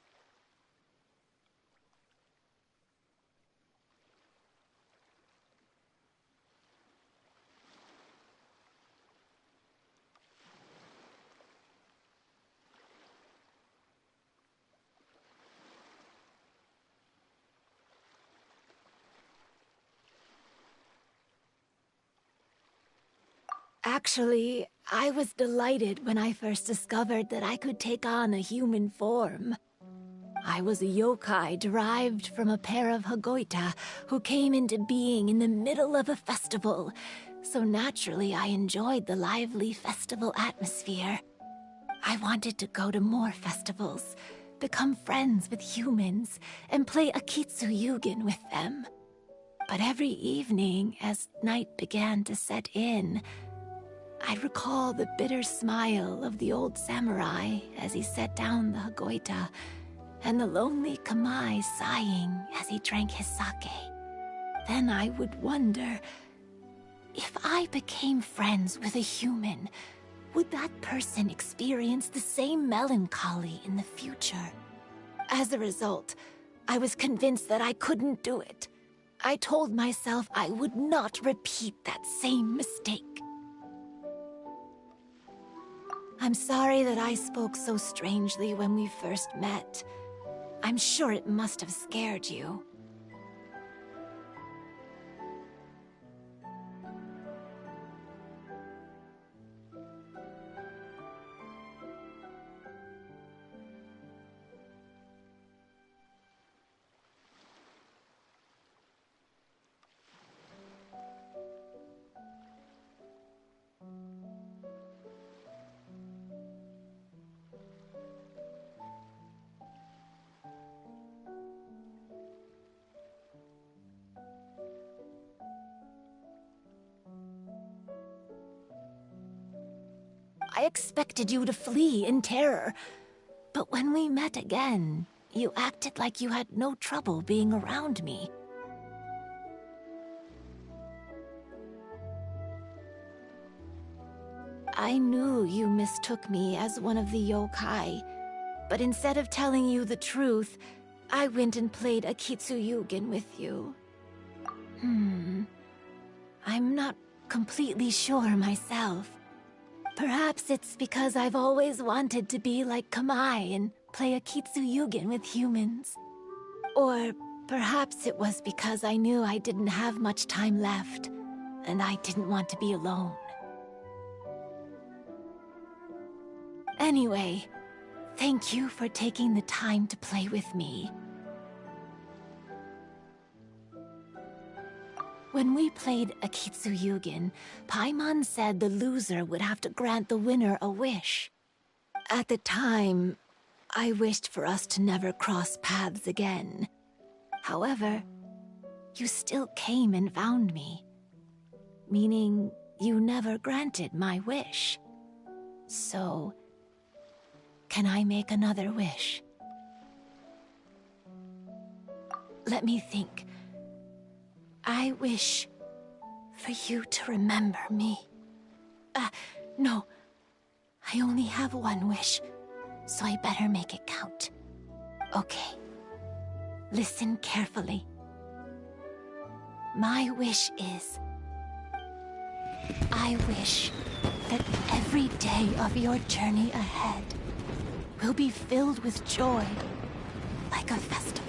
Actually, I was delighted when I first discovered that I could take on a human form. I was a yokai derived from a pair of Hagoita who came into being in the middle of a festival, so naturally I enjoyed the lively festival atmosphere. I wanted to go to more festivals, become friends with humans, and play Akitsu Yugen with them. But every evening, as night began to set in, I'd recall the bitter smile of the old samurai as he set down the Hagoita and the lonely Kamai sighing as he drank his sake. Then I would wonder, if I became friends with a human, would that person experience the same melancholy in the future? As a result, I was convinced that I couldn't do it. I told myself I would not repeat that same mistake. I'm sorry that I spoke so strangely when we first met. I'm sure it must have scared you. I expected you to flee in terror. But when we met again, you acted like you had no trouble being around me. I knew you mistook me as one of the yokai, but instead of telling you the truth, I went and played a Kitsuyugen with you. I'm not completely sure myself. Perhaps it's because I've always wanted to be like Kamai and play a Kitsuyugen with humans. Or perhaps it was because I knew I didn't have much time left, and I didn't want to be alone. Anyway, thank you for taking the time to play with me. When we played a Kitsuyugen, Paimon said the loser would have to grant the winner a wish. At the time, I wished for us to never cross paths again. However, you still came and found me, meaning you never granted my wish. So, can I make another wish? Let me think. I wish for you to remember me. No. I only have one wish, so I better make it count. Okay. Listen carefully. My wish is... I wish that every day of your journey ahead will be filled with joy, like a festival.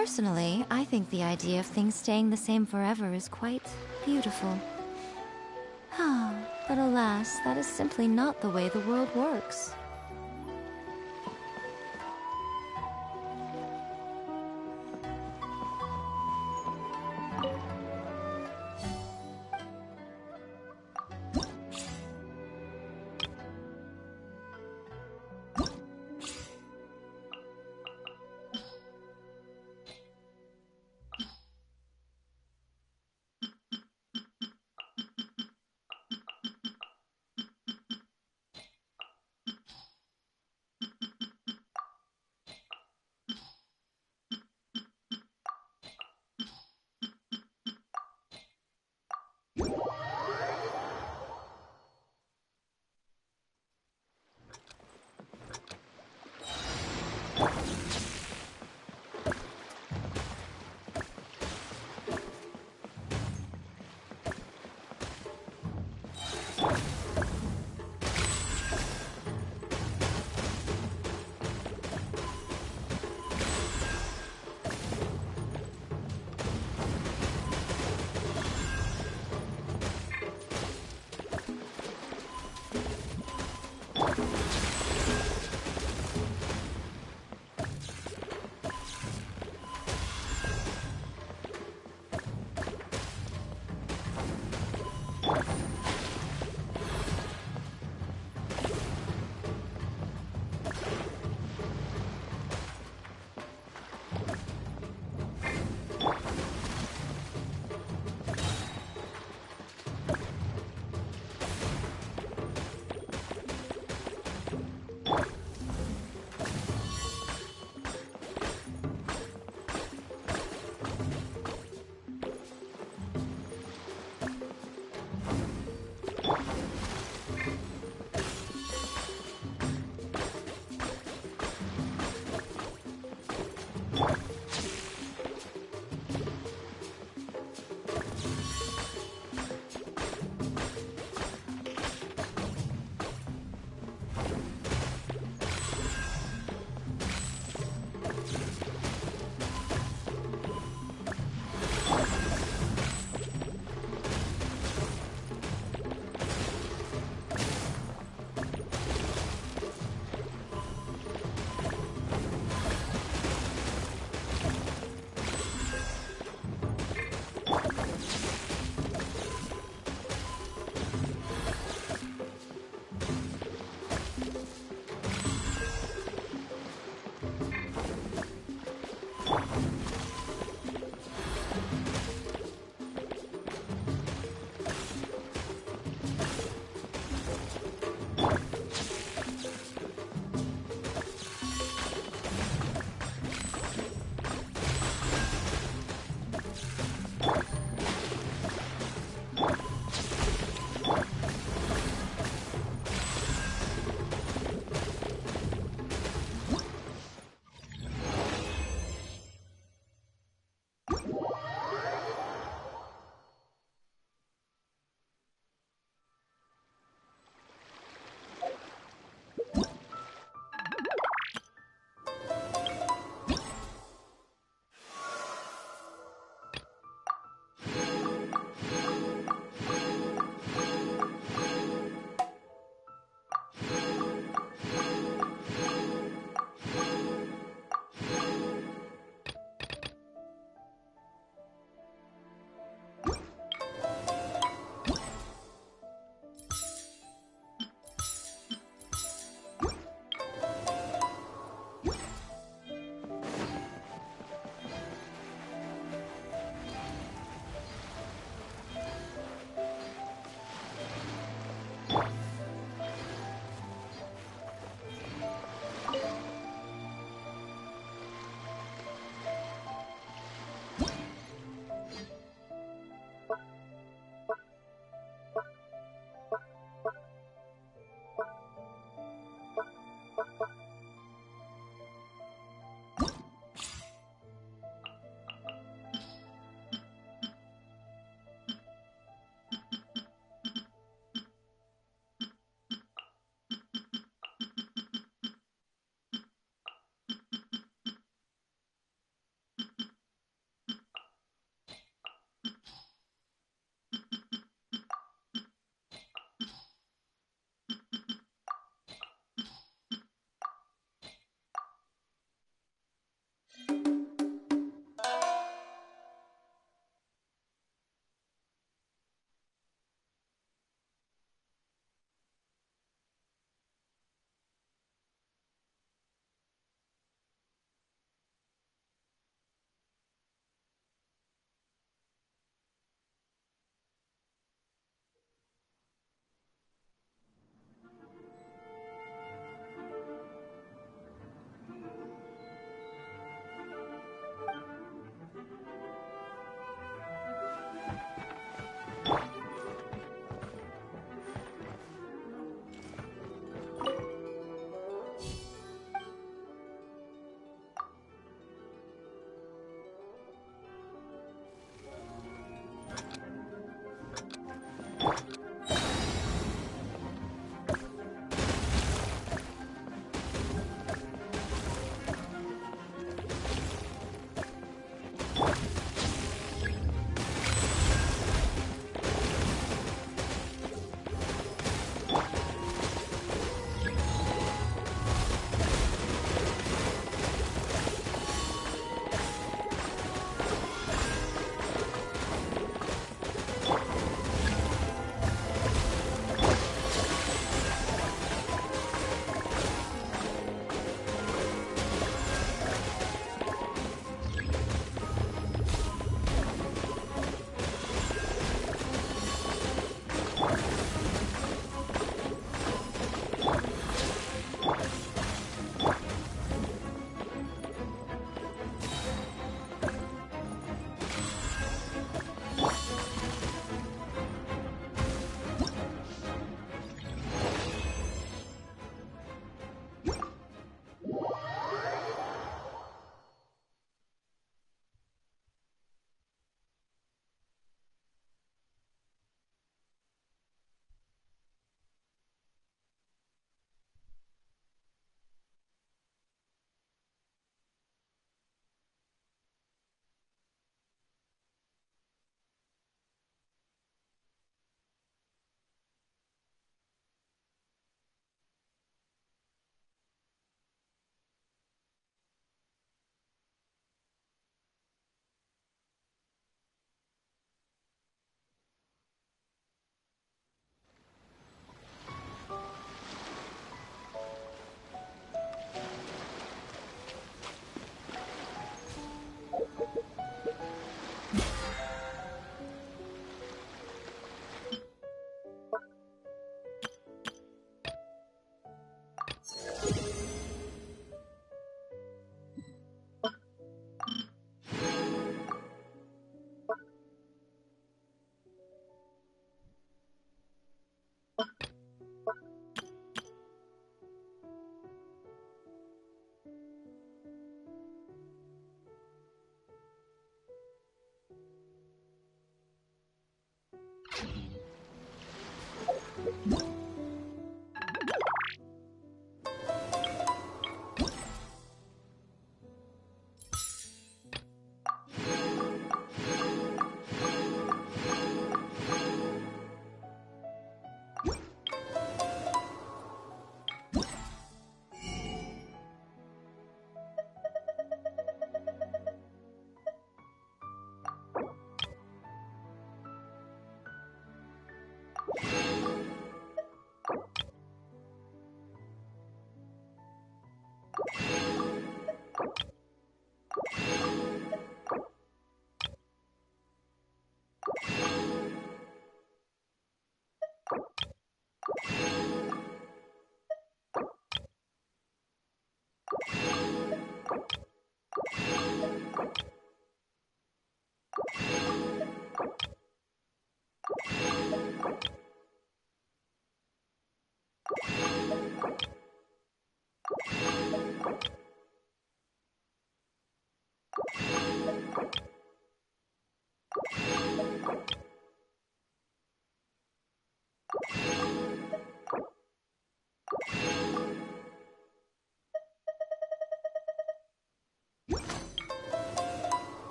Personally, I think the idea of things staying the same forever is quite beautiful. But alas, that is simply not the way the world works.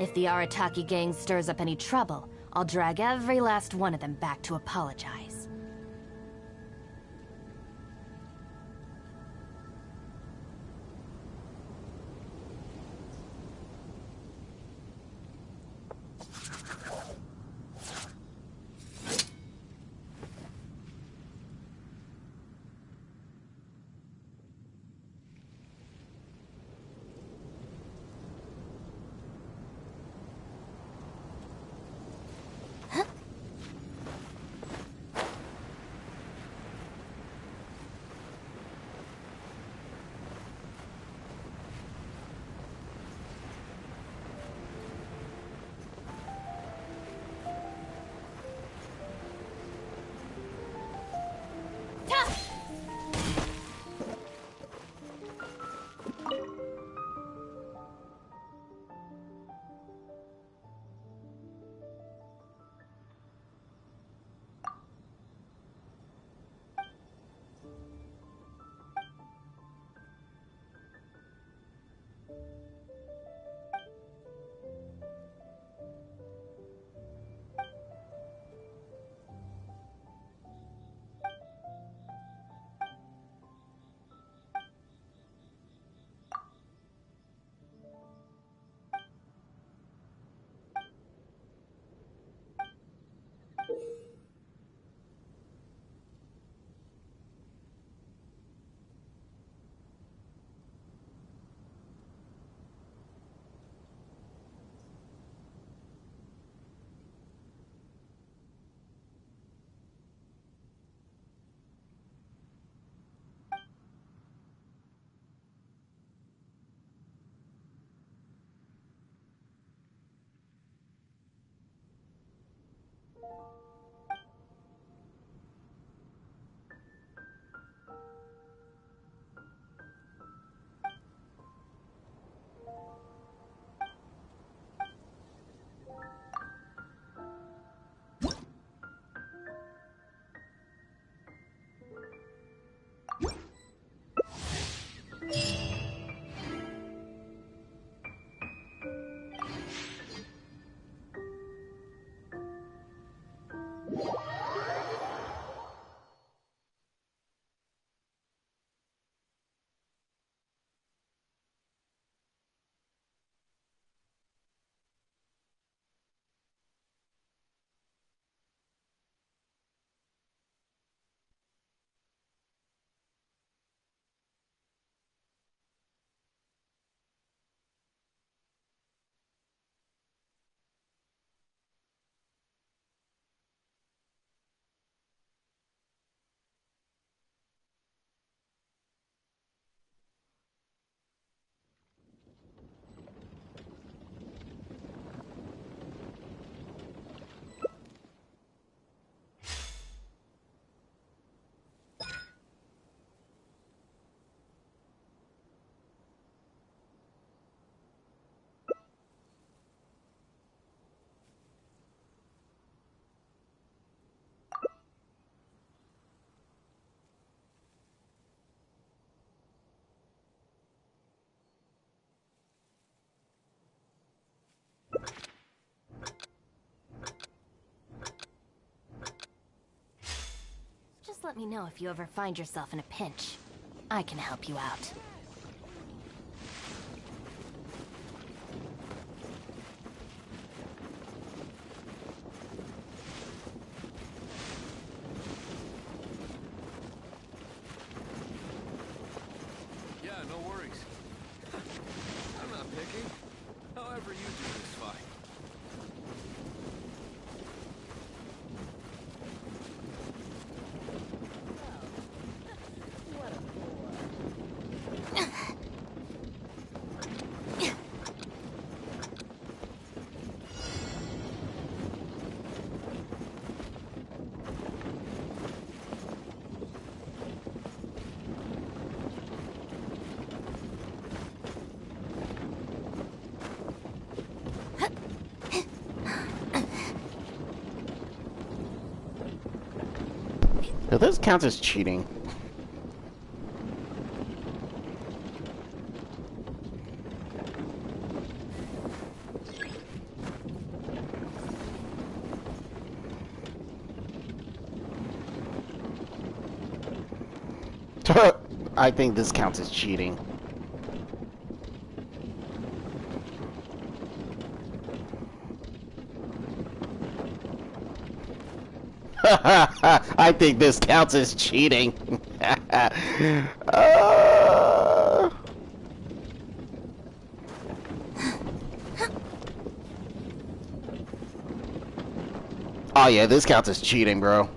If the Arataki gang stirs up any trouble, I'll drag every last one of them back to apologize. Just let me know if you ever find yourself in a pinch. I can help you out.
Yeah, no worries. I'm not picky. However you do is fine.
If this counts as cheating. I think this counts as cheating. I think this counts as cheating. Oh yeah, this counts as cheating, bro.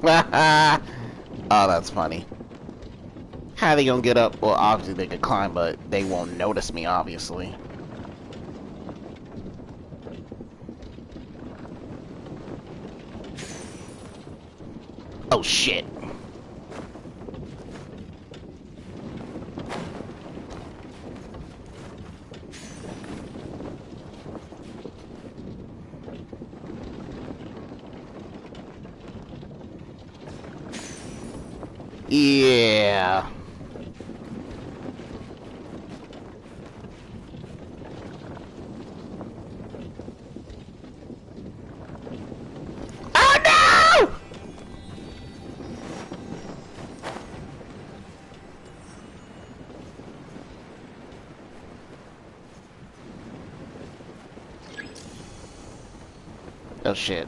Oh, that's funny. How are they gonna get up? Well, obviously they could climb, but they won't notice me, obviously. Oh shit. Yeah. Oh no! Oh shit.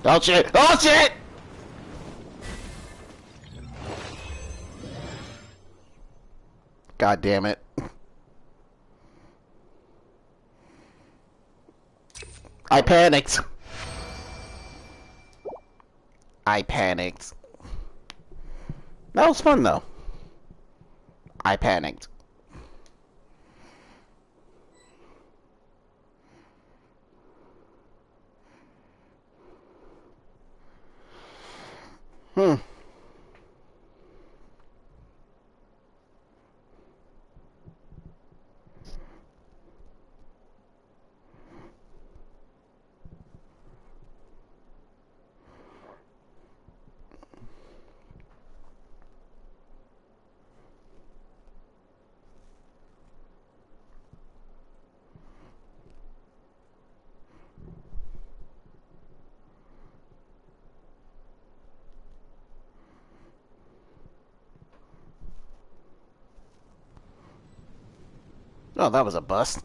Oh shit! Oh shit! God damn it. I panicked. I panicked. That was fun though. I panicked. Hmm. Oh, that was a bust.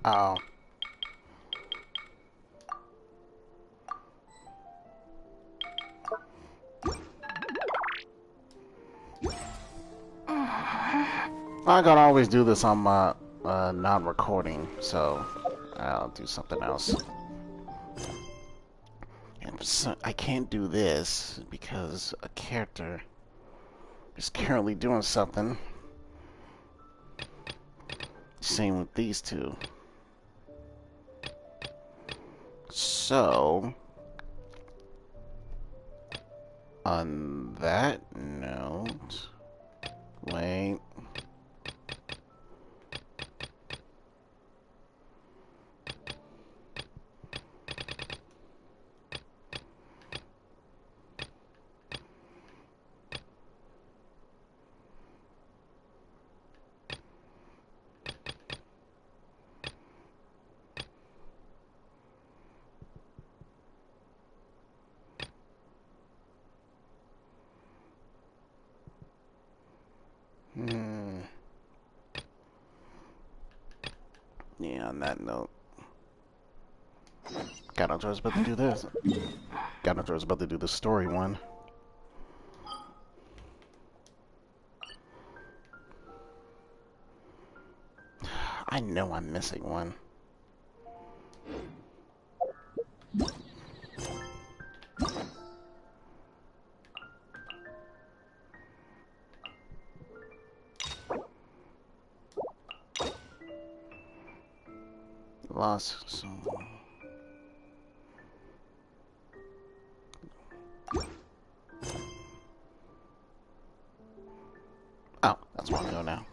Oh. I gotta always do this on my non-recording, so I'll do something else. And so I can't do this because a character is currently doing something. Same with these two. So On that note, wait. Yeah, on that note. God knows I was about to do this. God knows I was about to do the story one. I know I'm missing one. Lost some. Oh, that's where I'm going now.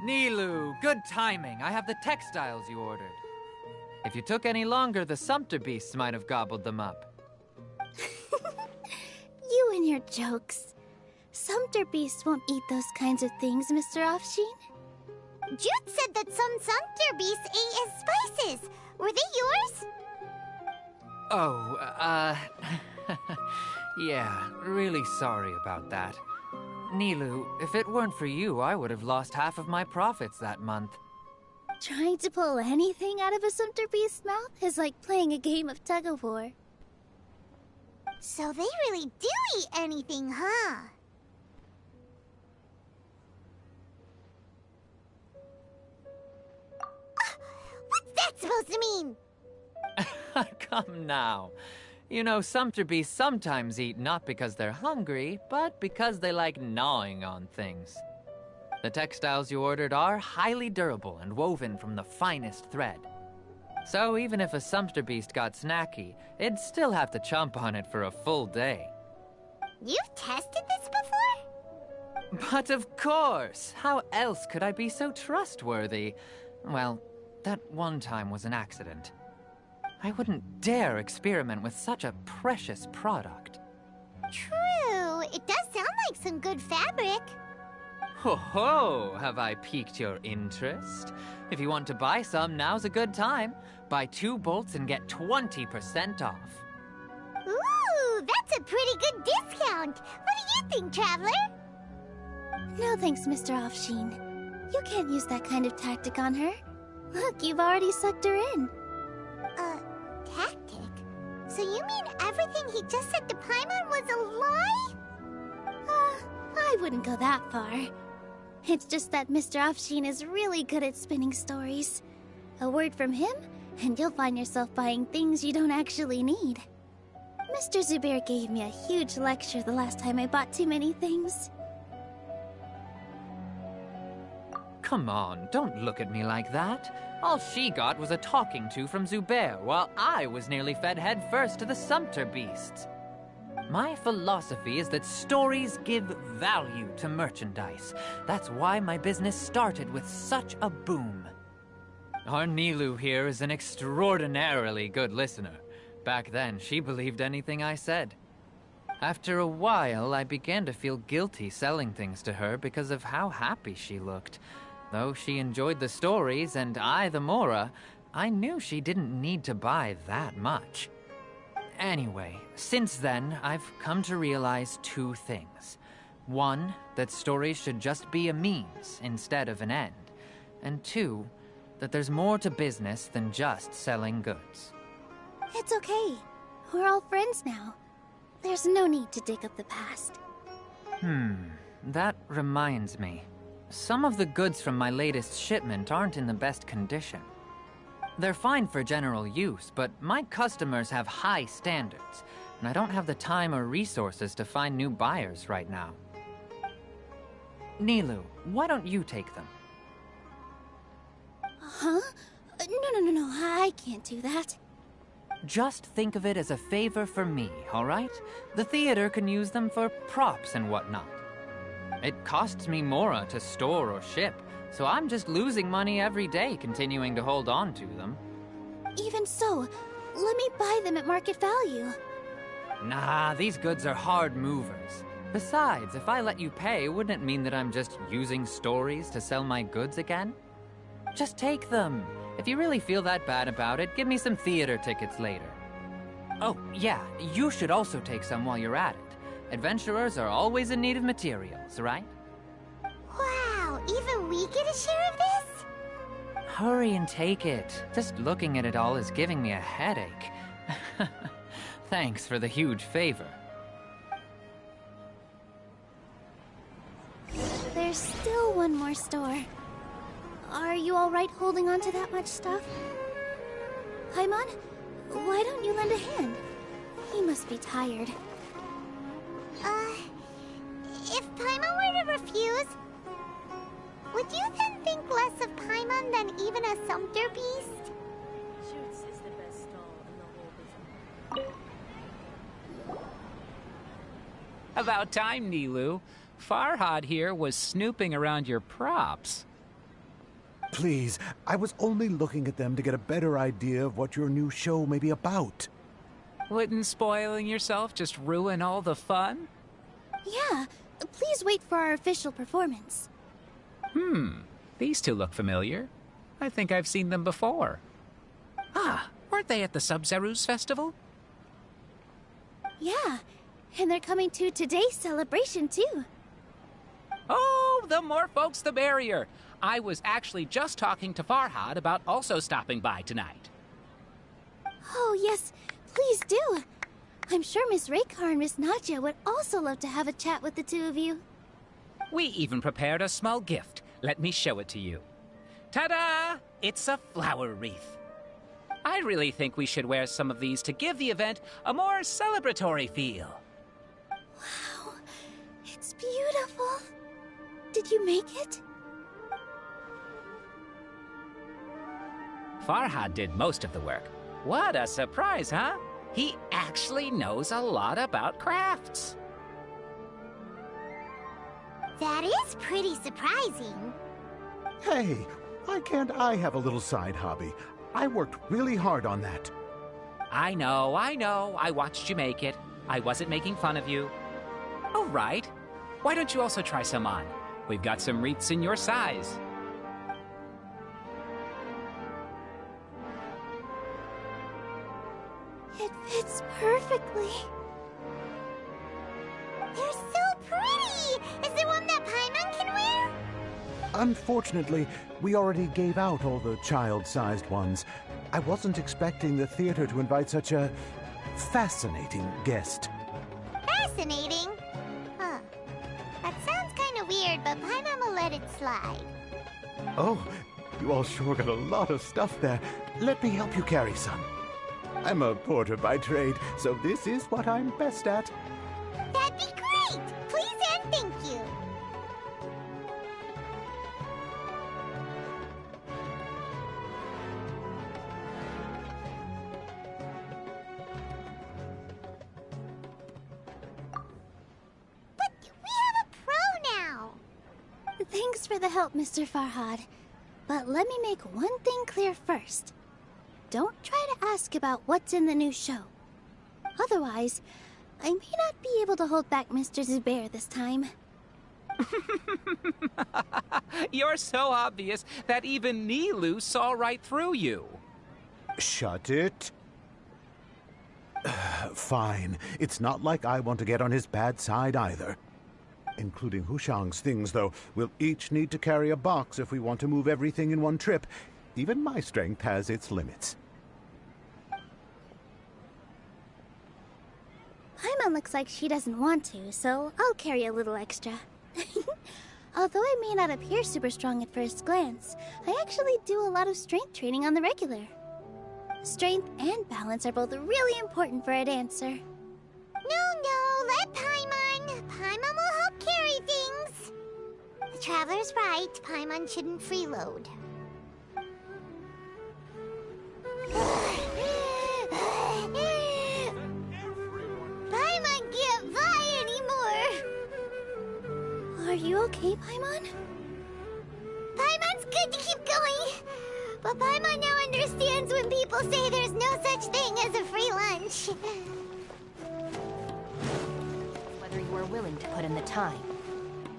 Nilu, good timing. I have the textiles you ordered. If you took any longer, the Sumpter beasts might have gobbled them up.
You and your jokes. Sumpter beasts won't eat those kinds of things, Mr. Offsheen. Jude said that some Sumpter beasts ate as spices. Were they yours?
Oh, yeah, really sorry about that. Nilu, if it weren't for you, I would have lost half of my profits that month.
Trying to pull anything out of a Sumpter beast's mouth is like playing a game of tug-of-war. So they really do eat anything, huh? What's that supposed to mean?
Come now. You know, Sumpter beasts sometimes eat not because they're hungry, but because they like gnawing on things. The textiles you ordered are highly durable and woven from the finest thread. So even if a Sumpter beast got snacky, it'd still have to chomp on it for a full day.
You've tested this before?
But of course! How else could I be so trustworthy? Well, that one time was an accident. I wouldn't dare experiment with such a precious product.
True. It does sound like some good fabric.
Ho ho! Have I piqued your interest? If you want to buy some, now's a good time. Buy 2 bolts and get 20% off.
Ooh, that's a pretty good discount. What do you think, Traveler? No thanks, Mr. Offsheen. You can't use that kind of tactic on her. Look, you've already sucked her in. Tactic? So you mean everything he just said to Paimon was a lie? I wouldn't go that far. It's just that Mr. Offsheen is really good at spinning stories. A word from him, and you'll find yourself buying things you don't actually need. Mr. Zubair gave me a huge lecture the last time I bought too many things.
come on, don't look at me like that. All she got was a talking to from Zubair, while I was nearly fed headfirst to the sumpter beasts. My philosophy is that stories give value to merchandise. That's why my business started with such a boom. Our Nilu here is an extraordinarily good listener. Back then, she believed anything I said. After a while, I began to feel guilty selling things to her because of how happy she looked. Though she enjoyed the stories and I the Mora, I knew she didn't need to buy that much. Anyway, since then, I've come to realize two things. One, that stories should just be a means instead of an end. And two, that there's more to business than just selling goods.
It's okay. We're all friends now. There's no need to dig up the past.
That reminds me. Some of the goods from my latest shipment aren't in the best condition. They're fine for general use, but my customers have high standards, and I don't have the time or resources to find new buyers right now. Nilu, why don't you take them?
Huh? No, I can't do that.
Just think of it as a favor for me, all right? The theater can use them for props and whatnot. It costs me Mora to store or ship, so I'm just losing money every day continuing to hold on to them.
Even so, let me buy them at market value.
Nah, these goods are hard movers. Besides, if I let you pay, wouldn't it mean that I'm just using stories to sell my goods again? Just take them. If you really feel that bad about it, give me some theater tickets later. Oh, yeah, you should also take some while you're at it. Adventurers are always in need of materials, right?
Wow, even we get a share of this?
Hurry and take it. Just looking at it all is giving me a headache. Thanks for the huge favor.
There's still one more store. Are you alright holding on to that much stuff? Paimon, why don't you lend a hand? He must be tired.
If Paimon were to refuse, would you then think less of Paimon than even a sumpter beast?
Shoots is the best stall in the whole business.
About time, Nilu. Farhad here was snooping around your props.
Please, I was only looking at them to get a better idea of what your new show may be about.
Wouldn't spoiling yourself just ruin all the fun?
Yeah, please wait for our official performance.
These two look familiar. I think I've seen them before. Ah, weren't they at the Sub-Zerus festival?
Yeah, and they're coming to today's celebration too.
Oh, the more folks the merrier. I was actually just talking to Farhad about also stopping by tonight.
Oh yes, please do. I'm sure Miss Raykar and Miss Nadja would also love to have a chat with the two of you.
We even prepared a small gift. Let me show it to you. Ta-da! It's a flower wreath. I really think we should wear some of these to give the event a more celebratory feel.
Wow, it's beautiful. Did you make it?
Farhad did most of the work. What a surprise, huh? He actually knows a lot about crafts.
That is pretty surprising.
Hey, why can't I have a little side hobby? I worked really hard on that.
I know. I watched you make it. I wasn't making fun of you. Oh, right. Why don't you also try some on? We've got some wreaths in your size.
It fits perfectly.
They're so pretty! Is there one that Paimon can wear?
Unfortunately, we already gave out all the child-sized ones. I wasn't expecting the theater to invite such a fascinating guest.
Fascinating? Huh. That sounds kind of weird, but Paimon will let it slide.
Oh, you all sure got a lot of stuff there. Let me help you carry some. I'm a porter by trade, so this is what I'm best at.
That'd be great! Please and thank you. Thanks for the help, Mr. Farhad. But let me make one thing clear first. Don't try to ask about what's in the new show. Otherwise, I may not be able to hold back Mr. Zubair this time.
You're so obvious that even Nilu saw right through you.
Shut it. Fine. It's not like I want to get on his bad side either. Including Hushang's things, though. We'll each need to carry a box if we want to move everything in one trip. Even my strength has its limits.
Paimon looks like she doesn't want to, so I'll carry a little extra. Although I may not appear super strong at first glance, I actually do a lot of strength training on the regular. Strength and balance are both really important for a dancer.
No, let Paimon. Paimon will help carry things. The Traveler's right. Paimon shouldn't freeload. Paimon can't fly anymore.
Are you okay, Paimon?
Paimon's good to keep going. But Paimon now understands when people say there's no such thing as a free lunch.
Whether you are willing to put in the time.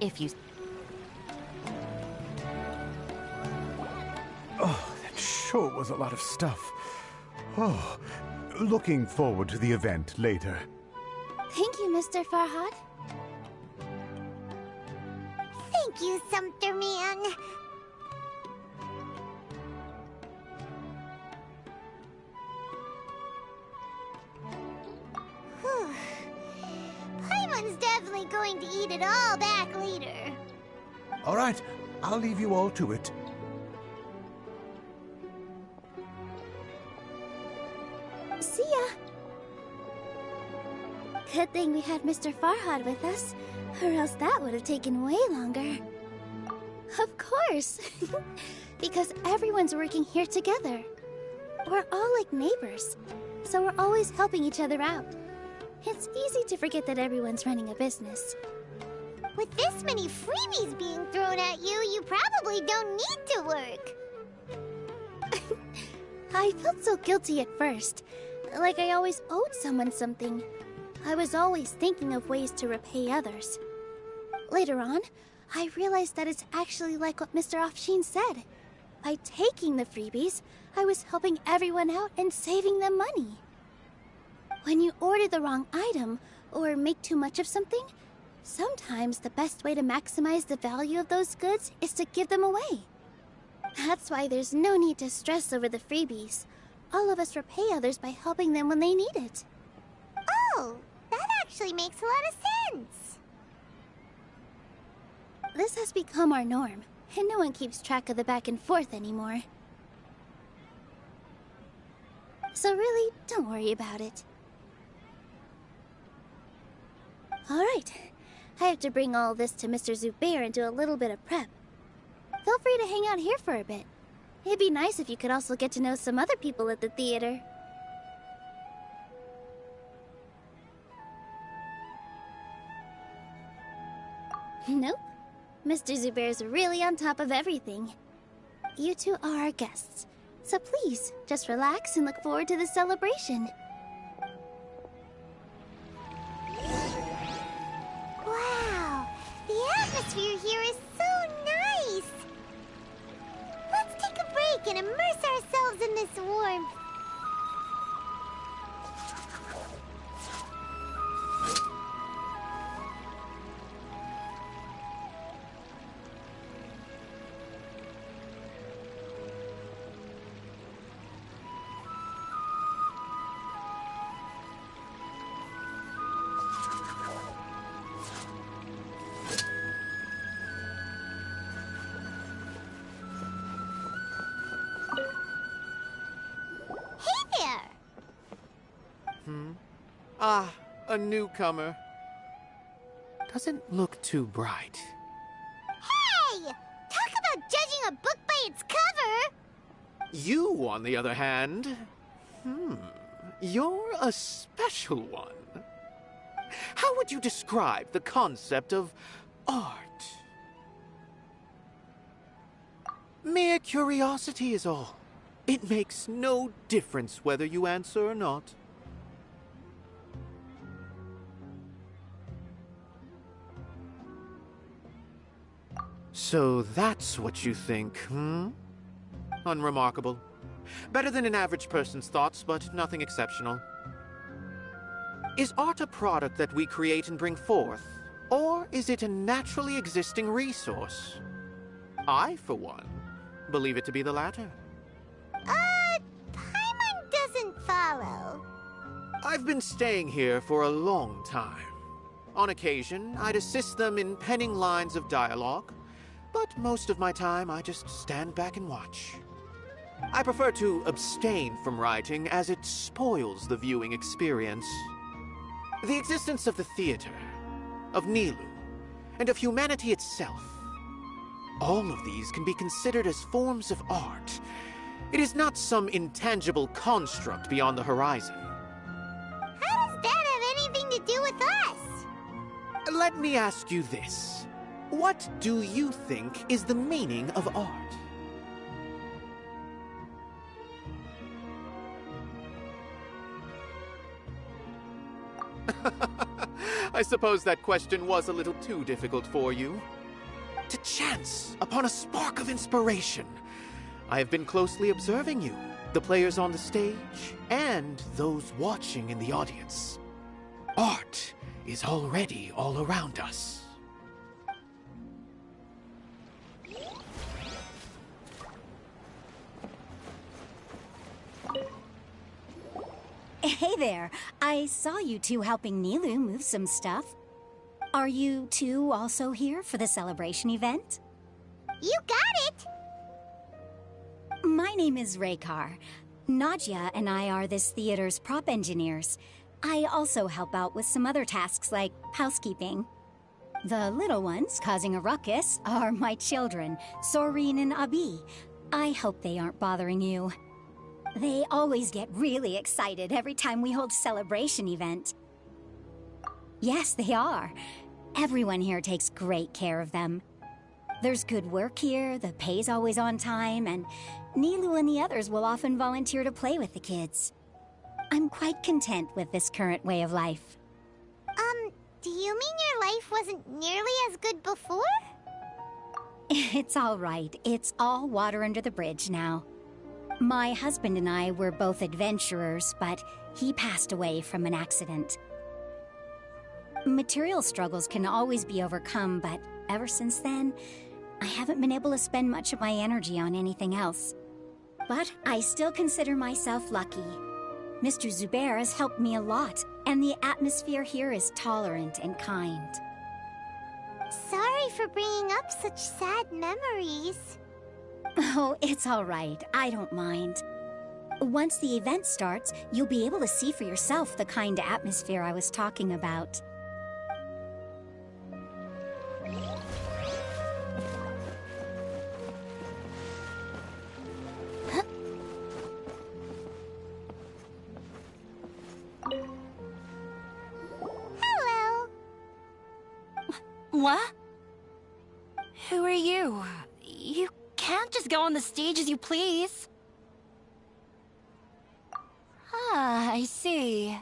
If you...
Oh, that sure was a lot of stuff. Oh, looking forward to the event later.
Thank you, Mr. Farhad.
Thank you, Sumpter Man. Whew. Paimon's definitely going to eat it all back later.
All right, I'll leave you all to it.
See ya. Good thing we had Mr. Farhad with us, or else that would have taken way longer. Of course. Because everyone's working here together. We're all like neighbors, so we're always helping each other out. It's easy to forget that everyone's running a business.
With this many freebies being thrown at you, you probably don't need to work.
I felt so guilty at first, like I always owed someone something. I was always thinking of ways to repay others. Later on, I realized that it's actually like what Mr. Afshin said. By taking the freebies, I was helping everyone out and saving them money. When you order the wrong item, or make too much of something, sometimes the best way to maximize the value of those goods is to give them away. That's why there's no need to stress over the freebies. All of us repay others by helping them when they need it.
Oh, that actually makes a lot of sense.
This has become our norm, and no one keeps track of the back and forth anymore. So really, don't worry about it. Alright, I have to bring all this to Mr. Zubair and do a little bit of prep. Feel free to hang out here for a bit. It'd be nice if you could also get to know some other people at the theater. Nope. Mr. Zubair's really on top of everything. You two are our guests, so please, just relax and look forward to the celebration.
Wow, the atmosphere here is so nice. Let's take a break and immerse ourselves in this warmth.
Ah, a newcomer. Doesn't look too bright.
Hey! Talk about judging a book by its cover!
You, on the other hand, you're a special one. How would you describe the concept of art? Mere curiosity is all. It makes no difference whether you answer or not. So that's what you think, hmm? Unremarkable. Better than an average person's thoughts, but nothing exceptional. Is art a product that we create and bring forth, or is it a naturally existing resource? I, for one, believe it to be the latter.
Paimon doesn't follow.
I've been staying here for a long time. On occasion, I'd assist them in penning lines of dialogue, but most of my time I just stand back and watch. I prefer to abstain from writing as it spoils the viewing experience. The existence of the theater, of Nilu, and of humanity itself, all of these can be considered as forms of art. It is not some intangible construct beyond the horizon.
How does that have anything to do with us?
Let me ask you this. What do you think is the meaning of art? I suppose that question was a little too difficult for you. To chance upon a spark of inspiration. I have been closely observing you, the players on the stage, and those watching in the audience. Art is already all around us.
Hey there. I saw you two helping Nilu move some stuff. Are you two also here for the celebration event?
You got it!
My name is Raykar. Nadia and I are this theater's prop engineers. I also help out with some other tasks like housekeeping. The little ones causing a ruckus are my children, Soreen and Abi. I hope they aren't bothering you. They always get really excited every time we hold a celebration event. Yes, they are. Everyone here takes great care of them. There's good work here, the pay's always on time, and Nilu and the others will often volunteer to play with the kids. I'm quite content with this current way of life.
Do you mean your life wasn't nearly as good before?
It's all right. It's all water under the bridge now. My husband and I were both adventurers, but he passed away from an accident. Material struggles can always be overcome, but ever since then, I haven't been able to spend much of my energy on anything else. But I still consider myself lucky. Mr. Zubair has helped me a lot, and the atmosphere here is tolerant and kind.
Sorry for bringing up such sad memories.
Oh, it's all right. I don't mind. Once the event starts, you'll be able to see for yourself the kind of atmosphere I was talking about.
Hello.
What? Who are you? You can't just go on the stage as you please. Ah, I see.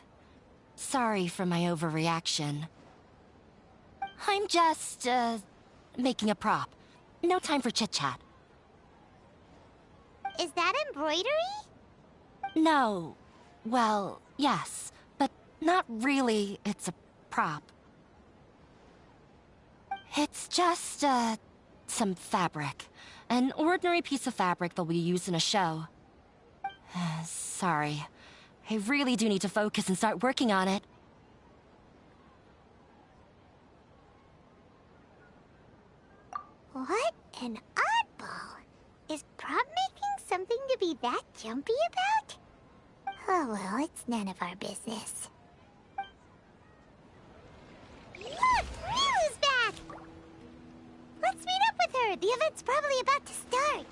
Sorry for my overreaction. I'm just, making a prop. No time for chit-chat.
Is that embroidery?
No. Well, yes, but not really. It's a prop. It's just, some fabric. An ordinary piece of fabric that'll be used in a show. Sorry. I really do need to focus and start working on it.
What an oddball. Is prop making something to be that jumpy about? Oh well, it's none of our business. Look! Ryu's back! Let's meet up with her! The event's probably about to start!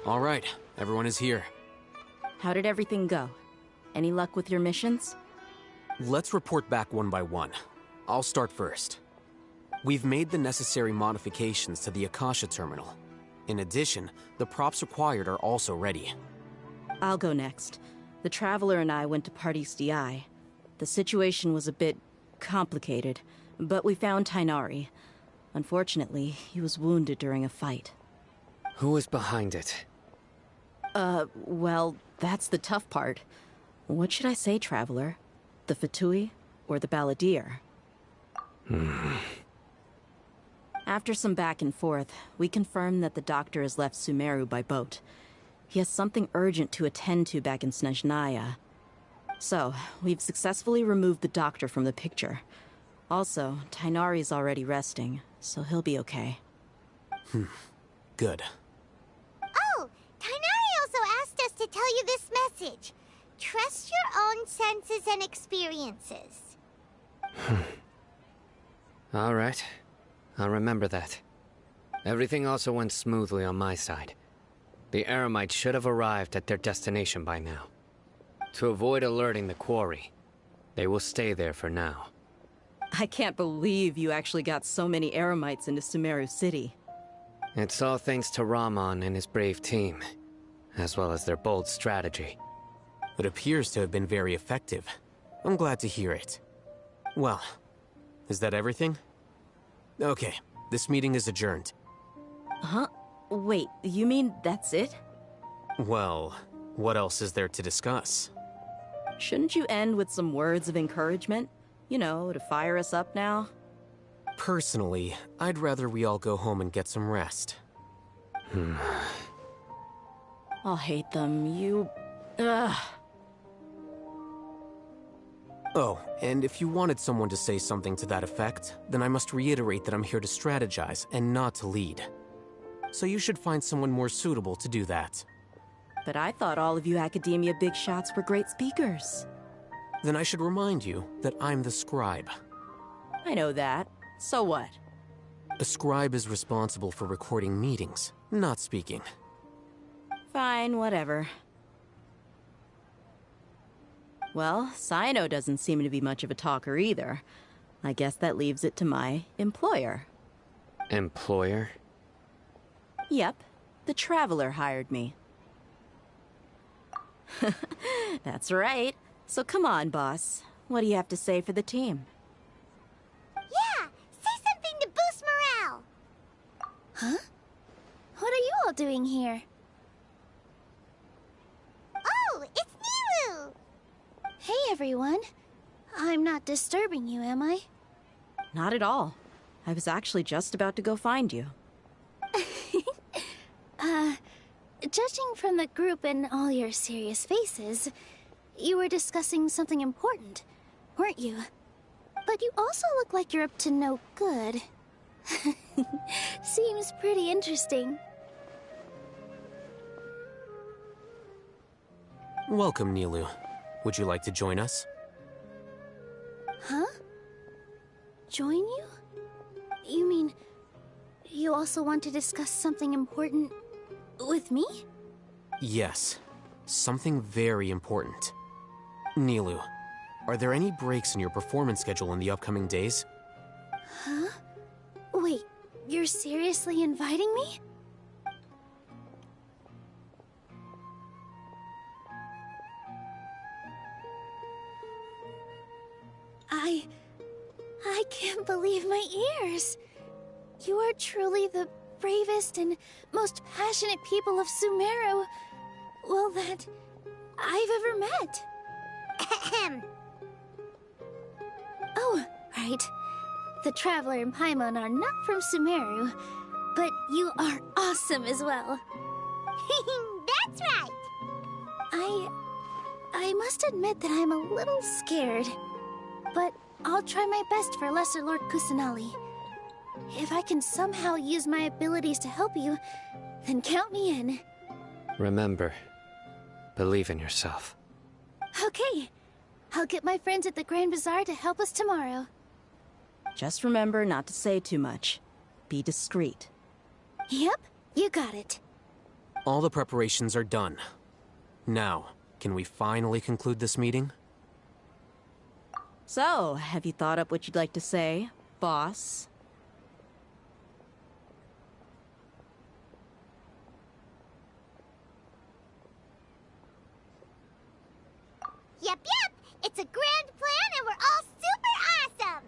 All right, everyone is here.
How did everything go? Any luck with your missions?
Let's report back one by one. I'll start first. We've made the necessary modifications to the Akasha terminal. In addition, the props required are also ready.
I'll go next. The Traveler and I went to Party's DI. The situation was a bit complicated, but we found Tainari. Unfortunately, he was wounded during a fight.
Who was behind it?
Well, that's the tough part. What should I say, Traveler? The Fatui or the Balladeer? After some back and forth, we confirmed that the doctor has left Sumeru by boat. He has something urgent to attend to back in Snezhnaya. So, we've successfully removed the doctor from the picture. Also, Tainari's already resting, so he'll be okay.
Good.
Oh, Tainari also asked us to tell you this message. Trust your own senses and experiences.
All right. I'll remember that. Everything also went smoothly on my side. The Eremites should have arrived at their destination by now. To avoid alerting the quarry, they will stay there for now.
I can't believe you actually got so many Eremites into Sumeru City.
It's all thanks to Rahman and his brave team, as well as their bold strategy.
It appears to have been very effective. I'm glad to hear it. Well, is that everything? Okay, this meeting is adjourned.
Huh? Wait, you mean that's it?
Well, what else is there to discuss?
Shouldn't you end with some words of encouragement? You know, to fire us up now?
Personally, I'd rather we all go home and get some rest.
I'll hate them, you... Ugh.
Oh, and if you wanted someone to say something to that effect, then I must reiterate that I'm here to strategize and not to lead. So you should find someone more suitable to do that.
But I thought all of you academia big shots were great speakers.
Then I should remind you that I'm the scribe.
I know that. So what?
A scribe is responsible for recording meetings, not speaking.
Fine, whatever. Well, Cyno doesn't seem to be much of a talker either. I guess that leaves it to my employer.
Employer?
Yep, the Traveler hired me. That's right. So come on, boss. What do you have to say for the team?
Yeah, say something to boost morale.
Huh? What are you all doing here?
Oh, it's Nilu!
Hey, everyone. I'm not disturbing you, am I?
Not at all. I was actually just about to go find you.
Judging from the group and all your serious faces, you were discussing something important, weren't you? But you also look like you're up to no good. Seems pretty interesting.
Welcome, Nilu. Would you like to join us?
Huh? Join you? You mean, you also want to discuss something important with me?
Yes. Something very important. Nilu, are there any breaks in your performance schedule in the upcoming days?
Huh? Wait, you're seriously inviting me? I can't believe my ears. You are truly the bravest and most passionate people of Sumeru, well, that I've ever met.
Ahem.
Oh, right. The Traveler and Paimon are not from Sumeru, but you are awesome as well.
That's right.
I must admit that I'm a little scared, but I'll try my best for Lesser Lord Kusanali. If I can somehow use my abilities to help you, then count me in.
Remember, believe in yourself.
Okay. I'll get my friends at the Grand Bazaar to help us tomorrow.
Just remember not to say too much. Be discreet.
Yep, you got it.
All the preparations are done. Now, can we finally conclude this meeting?
So, have you thought up what you'd like to say, boss?
Yep, yep! It's a grand plan and we're all super awesome!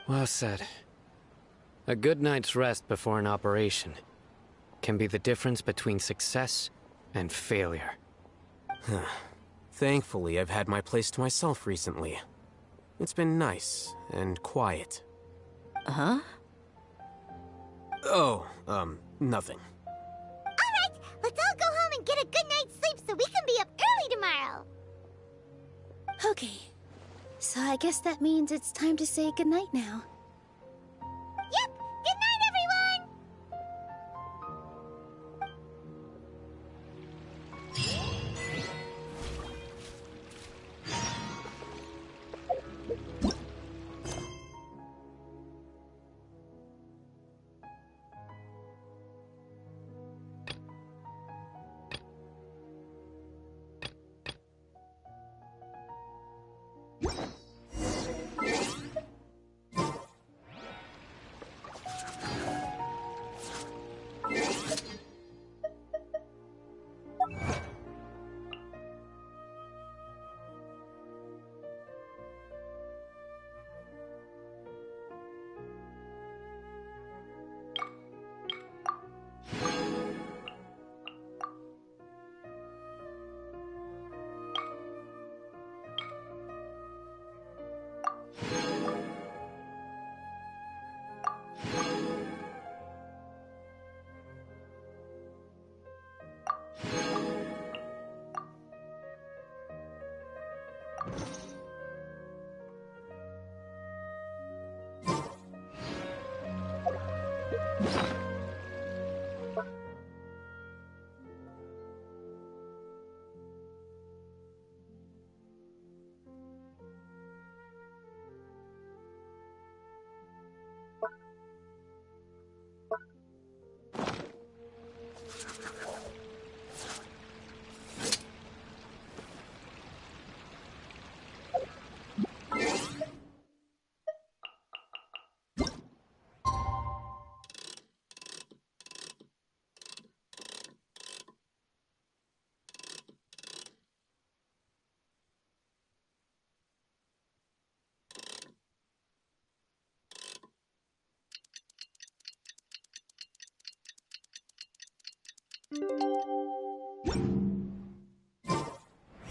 Well said. A good night's rest before an operation can be the difference between success and failure.
Thankfully, I've had my place to myself recently. It's been nice and quiet.
Huh?
Oh, nothing.
Alright, let's all go home and get a good night's sleep so we can be up early tomorrow!
Okay. So I guess that means it's time to say goodnight now.
Yep! Good night, everyone!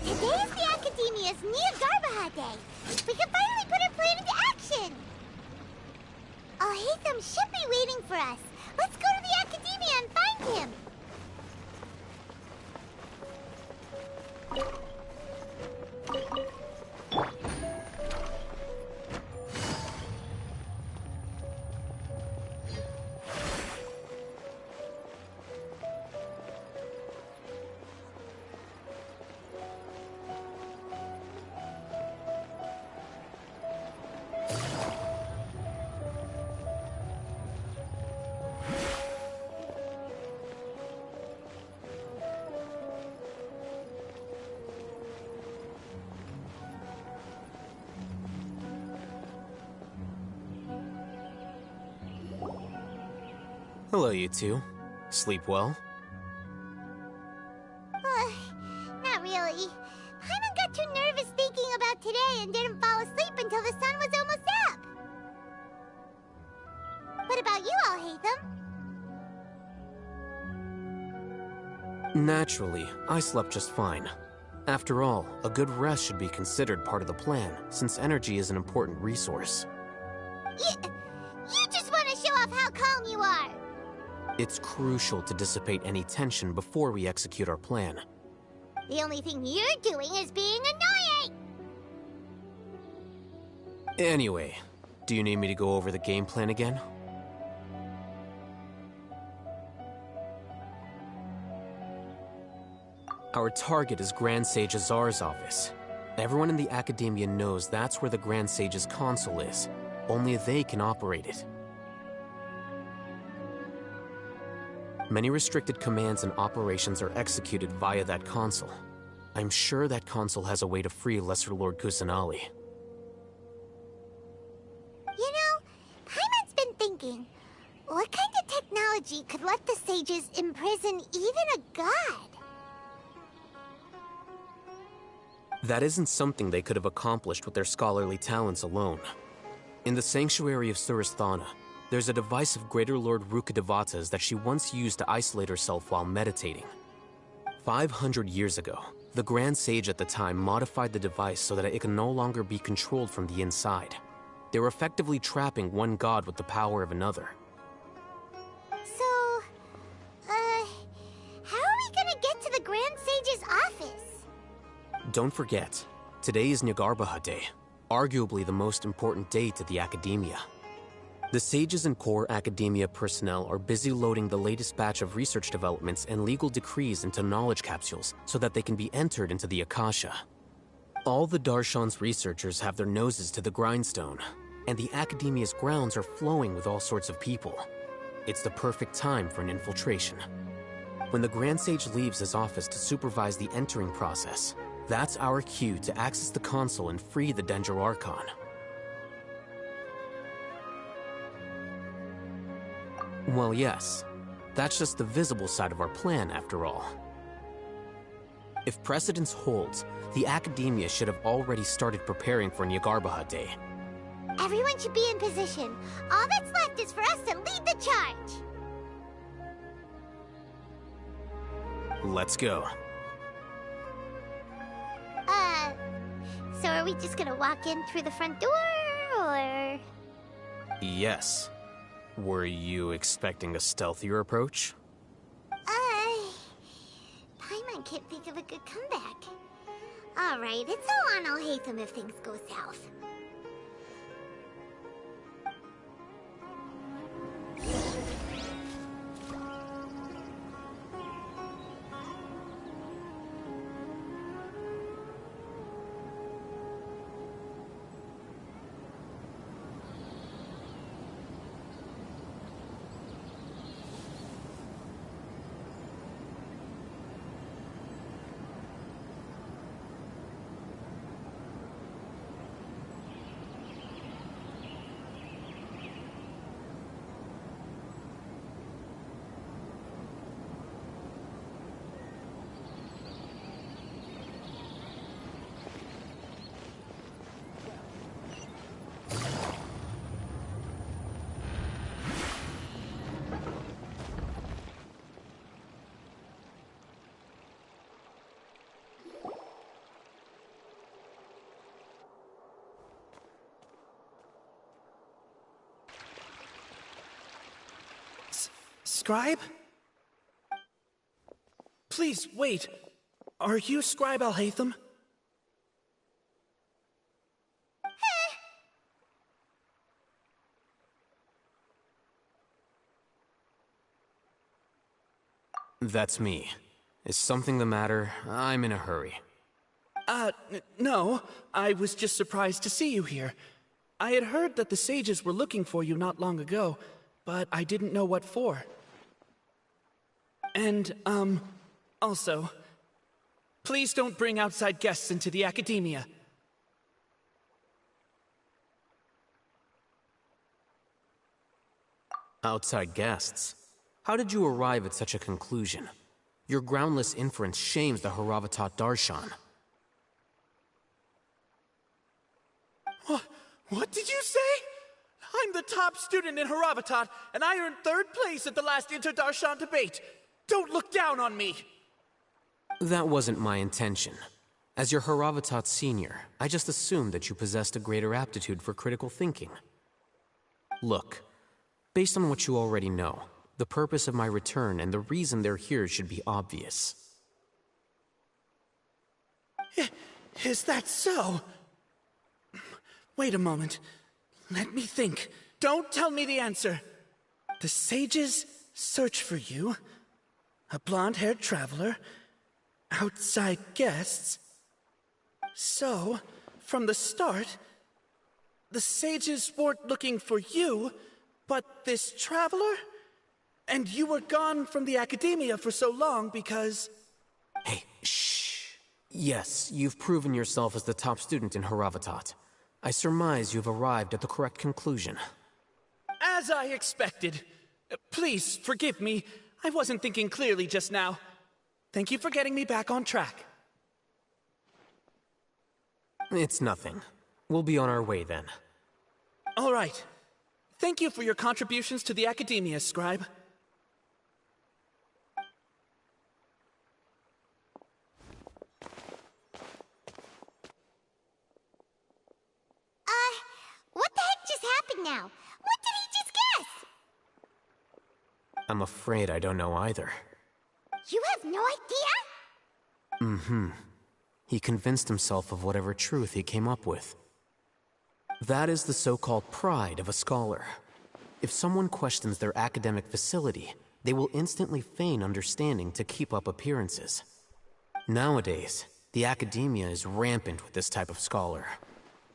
Today's the Academia's Nia Garbaha Day. We can finally put our plan into action. Alhaitham should be waiting for us. Let's go to the Academia and find him.
Hello, you two. Sleep well?
Not really. Paimon got too nervous thinking about today and didn't fall asleep until the sun was almost up. What about you, Alhaitham?
Naturally, I slept just fine. After all, a good rest should be considered part of the plan, since energy is an important resource.
You just want to show off how calm you are.
It's crucial to dissipate any tension before we execute our plan.
The only thing you're doing is being annoying.
Anyway, do you need me to go over the game plan again? Our target is Grand Sage Azar's office. Everyone in the Academia knows that's where the Grand Sage's console is. Only they can operate it. Many restricted commands and operations are executed via that console. I'm sure that console has a way to free Lesser Lord Kusanali.
You know, Paimon's been thinking, what kind of technology could let the sages imprison even a god?
That isn't something they could have accomplished with their scholarly talents alone. In the Sanctuary of Suristhana, there's a device of Greater Lord Rukkhadevata's that she once used to isolate herself while meditating. 500 years ago, the Grand Sage at the time modified the device so that it can no longer be controlled from the inside. They were effectively trapping one god with the power of another.
So, how are we gonna get to the Grand Sage's office?
Don't forget, today is Nyargarbaha Day, arguably the most important day to the Academia. The sages and core Academia personnel are busy loading the latest batch of research developments and legal decrees into knowledge capsules so that they can be entered into the Akasha. All the Darshan's researchers have their noses to the grindstone, and the Academia's grounds are flowing with all sorts of people. It's the perfect time for an infiltration. When the Grand Sage leaves his office to supervise the entering process, that's our cue to access the console and free the Dendro Archon. Well, yes. That's just the visible side of our plan, after all. If precedence holds, the Academia should have already started preparing for Nyargarbaha Day.
Everyone should be in position. All that's left is for us to lead the charge.
Let's go.
So are we just gonna walk in through the front door, or...?
Yes. Were you expecting a stealthier approach?
Paimon can't think of a good comeback. Alright, it's all on Alhaitham if things go south.
Scribe? Please, wait. Are you Scribe Alhaitham?
That's me. Is something the matter? I'm in a hurry.
No. I was just surprised to see you here. I had heard that the sages were looking for you not long ago, but I didn't know what for. And, also, please don't bring outside guests into the Academia.
Outside guests? How did you arrive at such a conclusion? Your groundless inference shames the Haravatat Darshan.
What did you say? I'm the top student in Haravatat, and I earned 3rd place at the last Inter-Darshan debate. Don't look down on me!
That wasn't my intention. As your Haravatat senior, I just assumed that you possessed a greater aptitude for critical thinking. Look, based on what you already know, the purpose of my return and the reason they're here should be obvious.
Is that so? Wait a moment. Let me think. Don't tell me the answer. The sages search for you, a blonde-haired traveler, Outside guests? So, from the start, the sages weren't looking for you, but this traveler? And you were gone from the academia for so long because...
Hey, shh. Yes, you've proven yourself as the top student in Haravatat. I surmise you've arrived at the correct conclusion.
As I expected. Please, forgive me. I wasn't thinking clearly just now. Thank you for getting me back on track.
It's nothing. We'll be on our way then.
All right. Thank you for your contributions to the academia, Scribe.
What the heck just happened now? What did he just guess?
I'm afraid I don't know either.
You have no idea?
Mm-hmm. He convinced himself of whatever truth he came up with. That is the so-called pride of a scholar. If someone questions their academic facility, they will instantly feign understanding to keep up appearances. Nowadays, the academia is rampant with this type of scholar.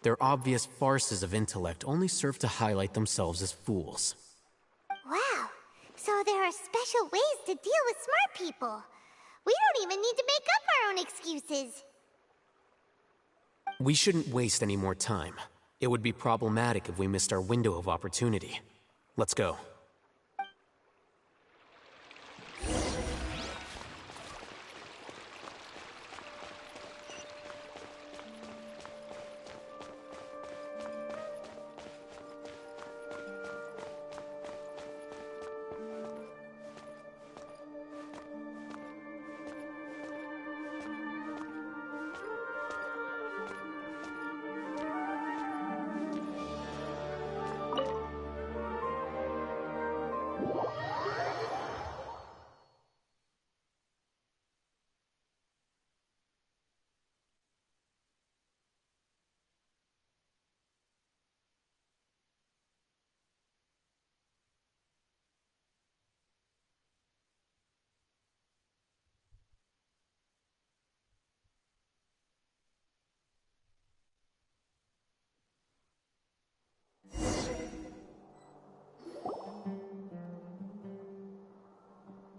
Their obvious farces of intellect only serve to highlight themselves as fools.
Wow, so there are special ways to deal with smart people. We don't even need to make up our own excuses.
We shouldn't waste any more time. It would be problematic if we missed our window of opportunity. Let's go.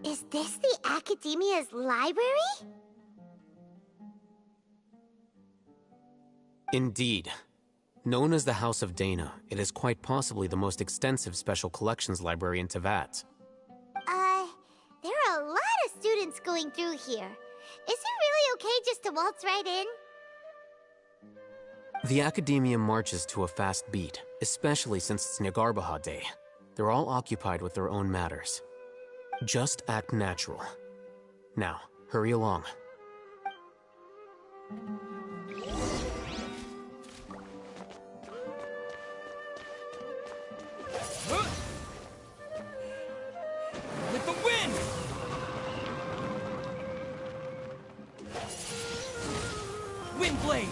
Is this the Academia's library?
Indeed. Known as the House of Dana, it is quite possibly the most extensive special collections library in Teyvat.
There are a lot of students going through here. Is it really okay just to waltz right in?
The Academia marches to a fast beat, especially since it's Nagarbaha Day. They're all occupied with their own matters. Just act natural. Now, hurry along.
With the wind! Wind blade!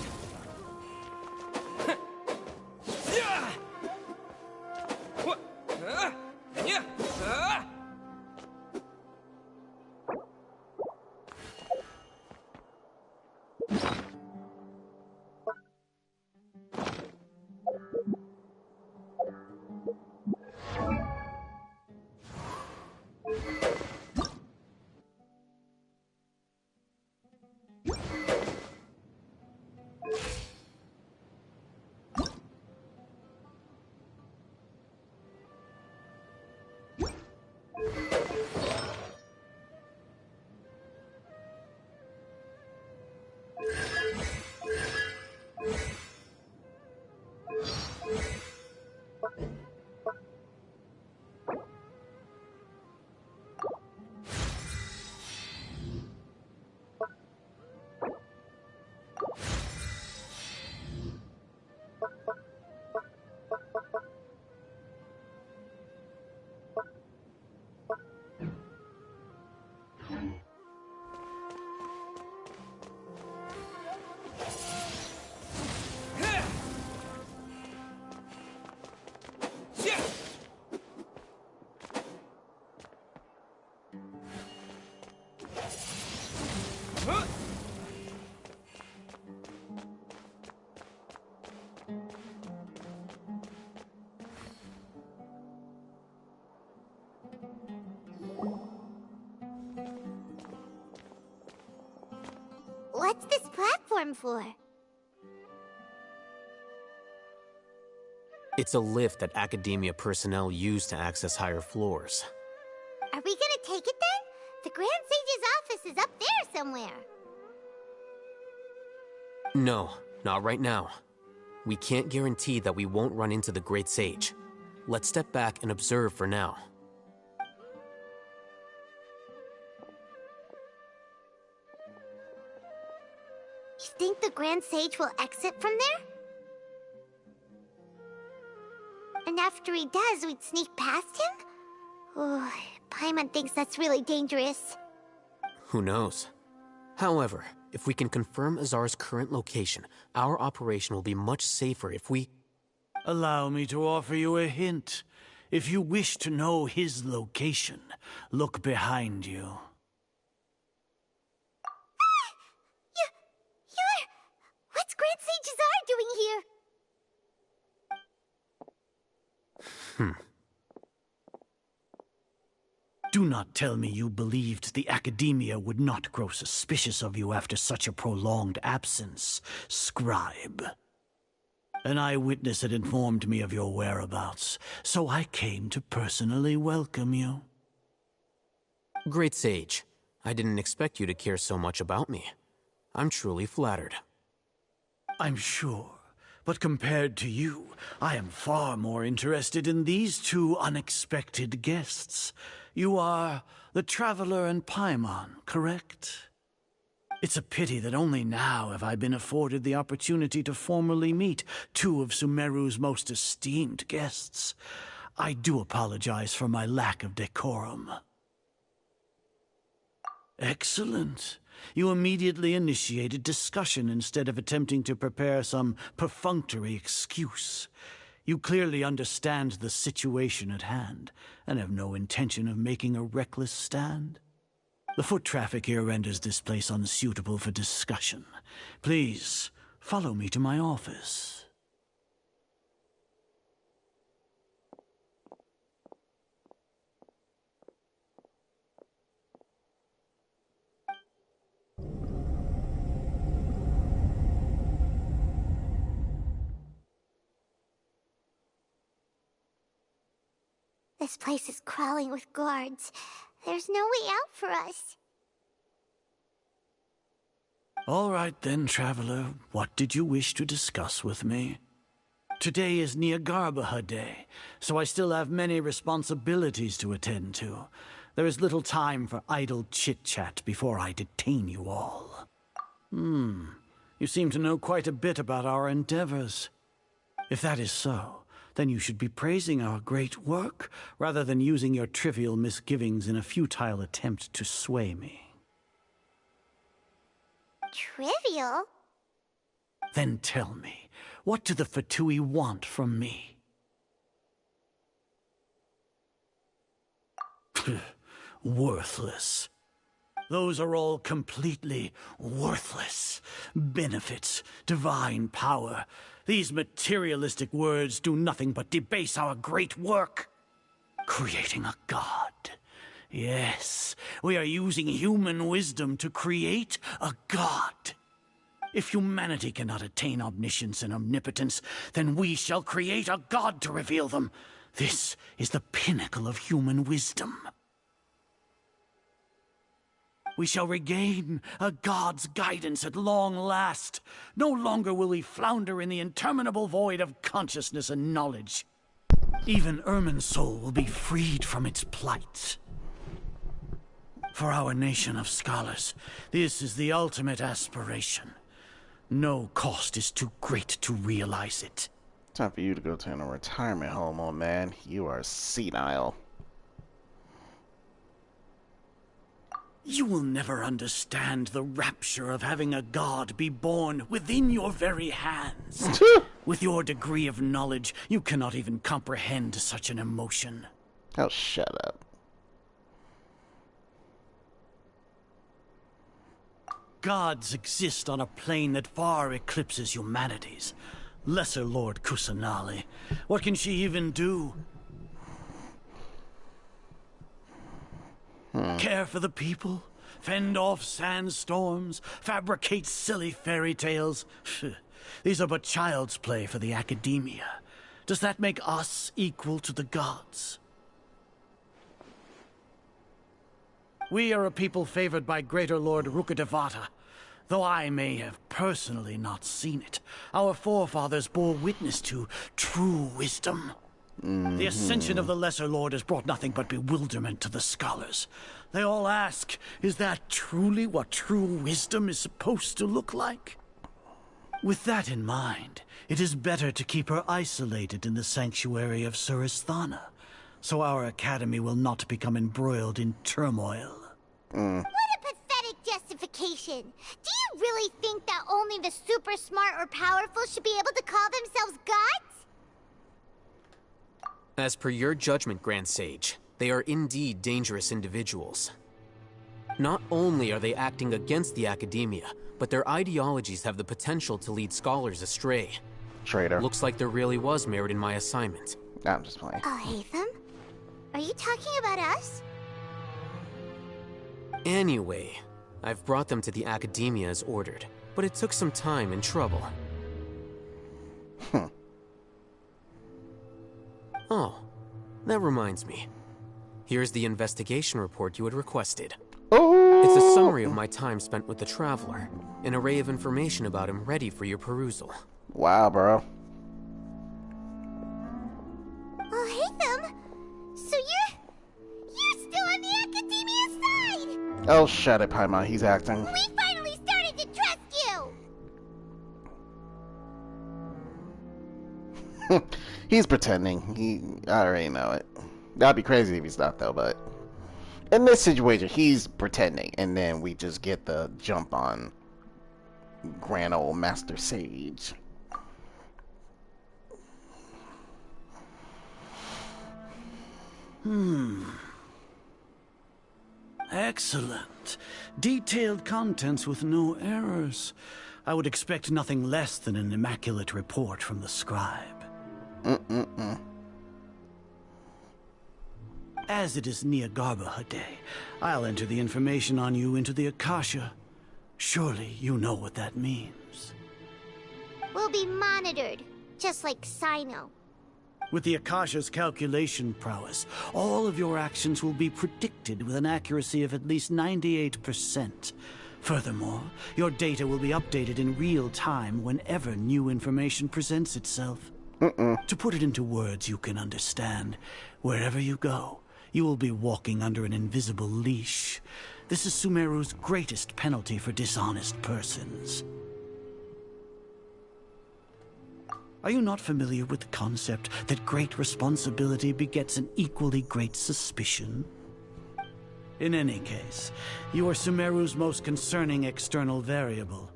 What's this platform for?
It's a lift that Academia personnel use to access higher floors.
Are we gonna take it then? The Grand Sage's office is up there somewhere.
No, not right now. We can't guarantee that we won't run into the Great Sage. Let's step back and observe for now.
You think the Grand Sage will exit from there? And after he does, we'd sneak past him? Oh, Paimon thinks that's really dangerous.
Who knows? However, if we can confirm Azar's current location, our operation will be much safer if we...
Allow me to offer you a hint. If you wish to know his location, look behind you.
What's Grand Sage Azar doing here?
Do not tell me you believed the Academia would not grow suspicious of you after such a prolonged absence, scribe. An eyewitness had informed me of your whereabouts, so I came to personally welcome you.
Great Sage, I didn't expect you to care so much about me. I'm truly flattered.
I'm sure, but compared to you, I am far more interested in these two unexpected guests. You are the Traveler and Paimon, correct? It's a pity that only now have I been afforded the opportunity to formally meet two of Sumeru's most esteemed guests. I do apologize for my lack of decorum. Excellent. You immediately initiated discussion instead of attempting to prepare some perfunctory excuse. You clearly understand the situation at hand, and have no intention of making a reckless stand. The foot traffic here renders this place unsuitable for discussion. Please, follow me to my office.
This place is crawling with guards. There's no way out for us.
All right then, Traveler. What did you wish to discuss with me? Today is Nyargarbaha Day, so I still have many responsibilities to attend to. There is little time for idle chit-chat before I detain you all. You seem to know quite a bit about our endeavors. If that is so, then you should be praising our great work, rather than using your trivial misgivings in a futile attempt to sway me.
Trivial?
Then tell me, what do the Fatui want from me? Worthless. Those are all completely worthless. Benefits, divine power. These materialistic words do nothing but debase our great work. Creating a god. Yes, we are using human wisdom to create a god. If humanity cannot attain omniscience and omnipotence, then we shall create a god to reveal them. This is the pinnacle of human wisdom. We shall regain a god's guidance at long last. No longer will we flounder in the interminable void of consciousness and knowledge. Even Irminsul will be freed from its plight. For our nation of scholars, this is the ultimate aspiration. No cost is too great to realize it.
Time for you to go to a retirement home, old man. You are senile.
You will never understand the rapture of having a god be born within your very hands. With your degree of knowledge, you cannot even comprehend such an emotion.
Oh, shut up.
Gods exist on a plane that far eclipses humanity's. Lesser Lord Kusanali. What can she even do? Care for the people? fend off sandstorms, fabricate silly fairy tales. These are but child's play for the academia. Does that make us equal to the gods? We are a people favored by Greater Lord Rukkhadevata. Though I may have personally not seen it, our forefathers bore witness to true wisdom. The ascension of the Lesser Lord has brought nothing but bewilderment to the scholars. They all ask, is that truly what true wisdom is supposed to look like? With that in mind, it is better to keep her isolated in the sanctuary of Suristhana, so our academy will not become embroiled in turmoil.
What a pathetic justification. Do you really think that only the super smart or powerful should be able to call themselves gods?
As per your judgment, Grand Sage, they are indeed dangerous individuals. Not only are they acting against the academia, but their ideologies have the potential to lead scholars astray.
Traitor.
Looks like there really was merit in my assignment.
I'm just playing.
Oh, Hatham? Are you talking about us?
Anyway, I've brought them to the academia as ordered, but it took some time and trouble. Oh, that reminds me. Here's the investigation report you had requested.
Oh!
It's a summary of my time spent with the Traveler, an array of information about him ready for your perusal.
Wow, bro.
Oh, Hatham! So you're still on the academia side!
Oh, shut it, Paimon. He's acting.
We finally started to trust you!
He's pretending. I already know it. That'd be crazy if he's not, though, but... In this situation, he's pretending, and then we just get the jump on Grand Old Master Sage.
Excellent. Detailed contents with no errors. I would expect nothing less than an immaculate report from the scribe. As it is Niagarbaha Day, I'll enter the information on you into the Akasha. Surely you know what that means.
We'll be monitored, just like Sino.
With the Akasha's calculation prowess, all of your actions will be predicted with an accuracy of at least 98%. Furthermore, your data will be updated in real time whenever new information presents itself. To put it into words you can understand, wherever you go, you will be walking under an invisible leash. This is Sumeru's greatest penalty for dishonest persons. Are you not familiar with the concept that great responsibility begets an equally great suspicion? In any case, you are Sumeru's most concerning external variable.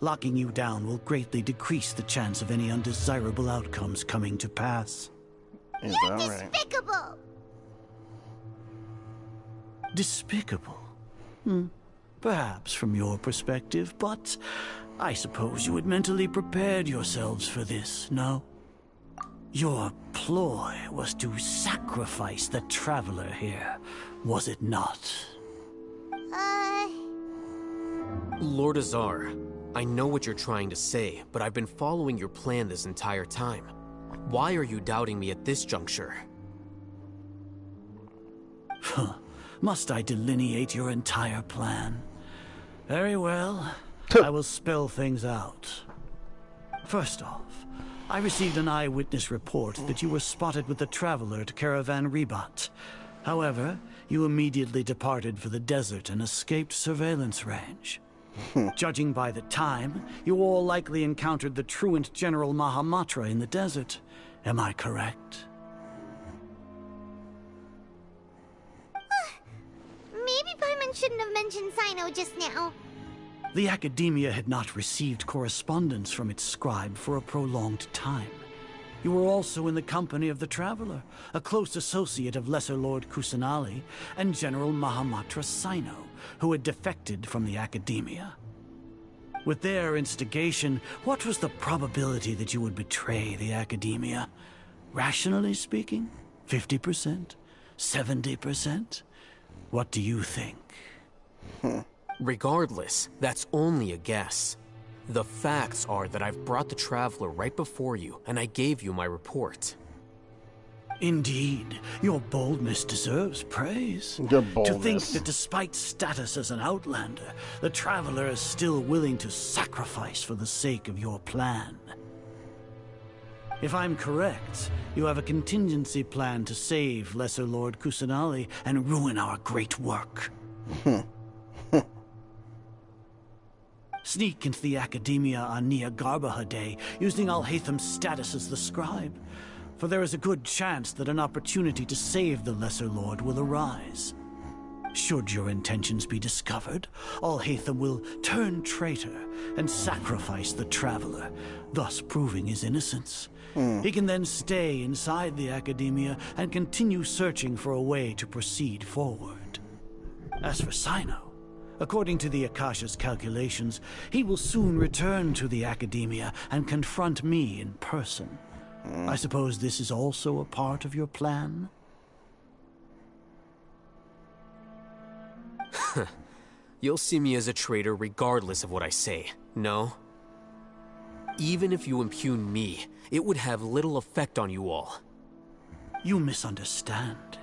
Locking you down will greatly decrease the chance of any undesirable outcomes coming to pass.
Is
You're
that right?
despicable!
Despicable? Perhaps from your perspective, but I suppose you had mentally prepared yourselves for this, no? Your ploy was to sacrifice the Traveler here, was it not?
Lord Azar, I know what you're trying to say, but I've been following your plan this entire time. Why are you doubting me at this juncture?
Must I delineate your entire plan? Very well. I will spell things out. First off, I received an eyewitness report that you were spotted with the Traveler at Caravan Ribat. However, you immediately departed for the desert and escaped surveillance range. Judging by the time, you all likely encountered the truant General Mahamatra in the desert. Am I correct?
Maybe Paimon shouldn't have mentioned Sino just now.
The Academia had not received correspondence from its scribe for a prolonged time. You were also in the company of the Traveler, a close associate of Lesser Lord Kusanali and General Mahamatra Sino, who had defected from the Academia. With their instigation, what was the probability that you would betray the Academia? Rationally speaking, 50%? 70%? What do you think?
Regardless, that's only a guess. The facts are that I've brought the Traveler right before you, and I gave you my report.
Indeed, your boldness deserves praise.
Your
To think
boldness.
that despite status as an outlander, the Traveler is still willing to sacrifice for the sake of your plan. If I'm correct, you have a contingency plan to save Lesser Lord Kusanali and ruin our great work. Sneak into the Academia on Nia Garbaha Day, using Alhaitham's status as the scribe, for there is a good chance that an opportunity to save the Lesser Lord will arise. Should your intentions be discovered, Alhaitham will turn traitor and sacrifice the Traveler, thus proving his innocence. He can then stay inside the Academia and continue searching for a way to proceed forward. As for Sino, according to the Akasha's calculations, he will soon return to the Academia and confront me in person. I suppose this is also a part of your plan?
You'll see me as a traitor regardless of what I say, no? Even if you impugn me, it would have little effect on you all.
You misunderstand.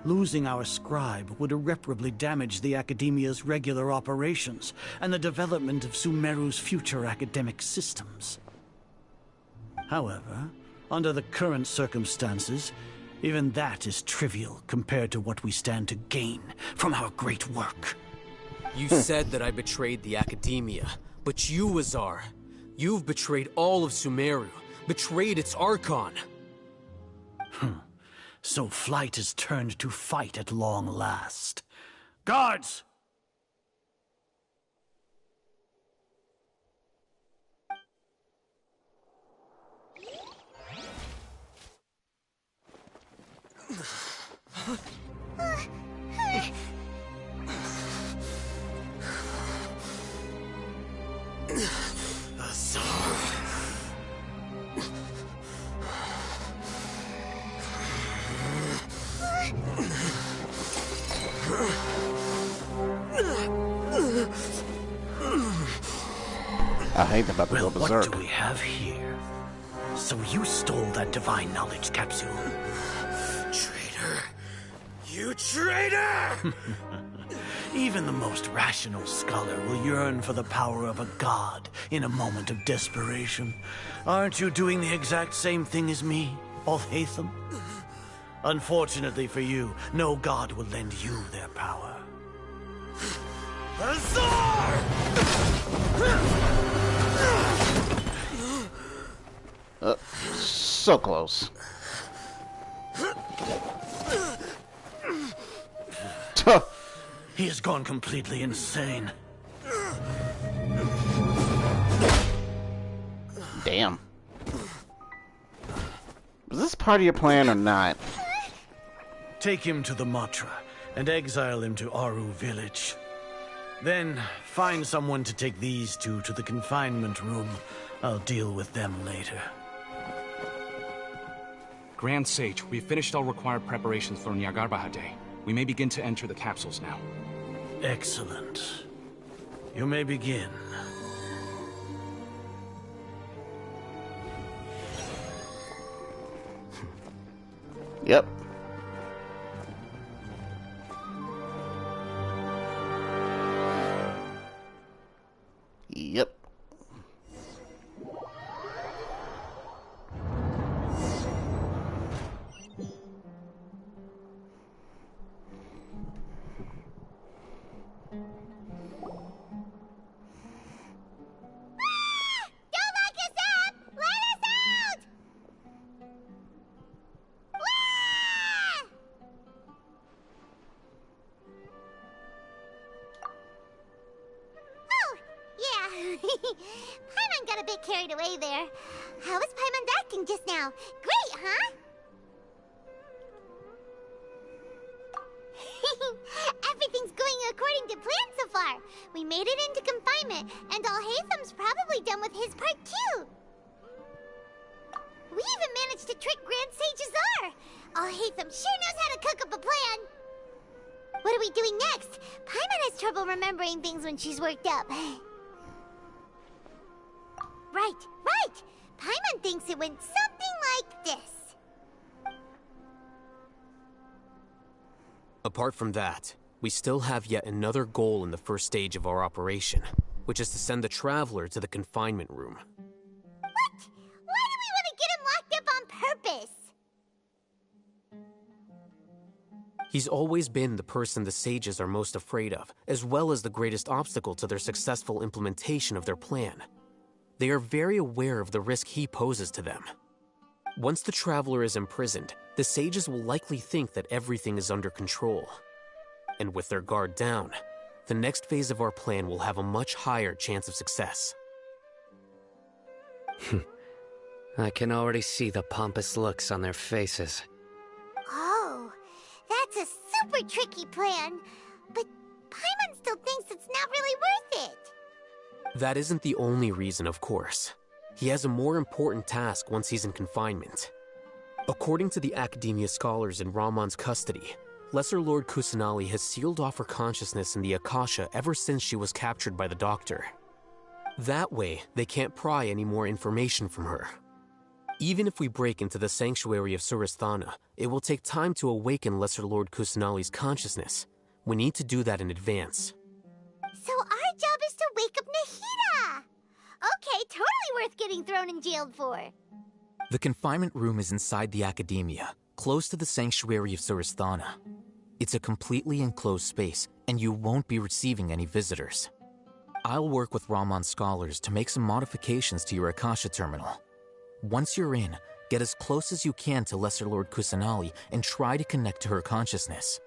Losing our scribe would irreparably damage the Academia's regular operations and the development of Sumeru's future academic systems. However, under the current circumstances, even that is trivial compared to what we stand to gain from our great work.
You said that I betrayed the Academia, but you, Azar, you've betrayed all of Sumeru, betrayed its Archon.
So flight is turned to fight at long last. Guards!
I hate about to go
Well,
berserk.
what do we have here? So you stole that divine knowledge capsule?
Traitor! You traitor!
Even the most rational scholar will yearn for the power of a god in a moment of desperation. Aren't you doing the exact same thing as me, Alhaitham? Unfortunately for you, no god will lend you their power. Azar!
So close.
He has gone completely insane.
Damn. Was this part of your plan or not?
Take him to the Matra and exile him to Aru village. Then find someone to take these two to the confinement room. I'll deal with them later.
Grand Sage, we've finished all required preparations for Nyagarbha Day. We may begin to enter the capsules now.
Excellent. You may begin.
Yep. Yep.
Don't lock us up! Let us out! Oh, yeah. Paimon got a bit carried away there. How was Paimon acting just now? Great, huh? Everything's going according to plan so far. We made it into confinement, and Alhaitham's probably done with his part too. We even managed to trick Grand Sage Azar. Alhaitham sure knows how to cook up a plan. What are we doing next? Paimon has trouble remembering things when she's worked up. Right. Paimon thinks it went something like this.
Apart from that, we still have yet another goal in the first stage of our operation, which is to send the Traveler to the confinement room.
What? Why do we want to get him locked up on purpose?
He's always been the person the sages are most afraid of, as well as the greatest obstacle to their successful implementation of their plan. They are very aware of the risk he poses to them. Once the Traveler is imprisoned, the sages will likely think that everything is under control. And with their guard down, the next phase of our plan will have a much higher chance of success.
I can already see the pompous looks on their faces.
Oh, that's a super tricky plan. But Paimon still thinks it's not really worth it.
That isn't the only reason, of course. He has a more important task once he's in confinement. According to the Academia scholars in Ramon's custody, Lesser Lord Kusanali has sealed off her consciousness in the Akasha ever since she was captured by the Doctor. That way, they can't pry any more information from her. Even if we break into the sanctuary of Surasthana, it will take time to awaken Lesser Lord Kusanali's consciousness. We need to do that in advance.
So our job is to wake up Nahida! Okay, totally worth getting thrown in jail for.
The confinement room is inside the Academia, close to the sanctuary of Surasthana. It's a completely enclosed space, and you won't be receiving any visitors. I'll work with Ramon's scholars to make some modifications to your Akasha terminal. Once you're in, get as close as you can to Lesser Lord Kusanali and try to connect to her consciousness.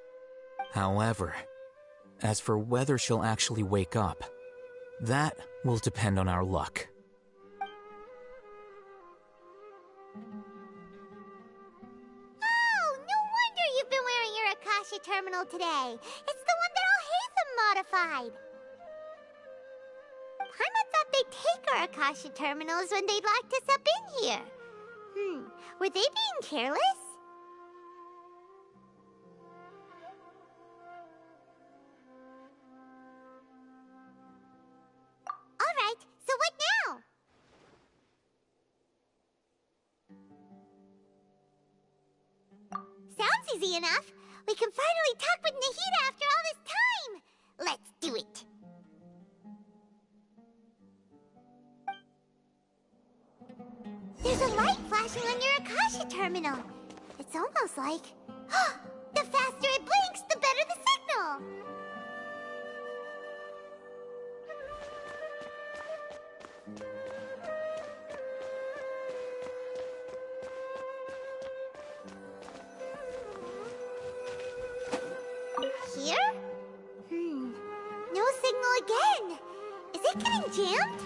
However, as for whether she'll actually wake up, that will depend on our luck.
Oh, no wonder you've been wearing your Akasha terminal today. It's the one that Al-Haytham modified. Paimon thought they'd take our Akasha terminals when they locked us up in here. Were they being careless? Alright, so what now? Sounds easy enough. We can finally talk with Nahida after all this time. Let's do it. There's a light flashing on your Akasha terminal. It's almost like... the faster it blinks, the better the signal! Here? No signal again. Is it getting jammed?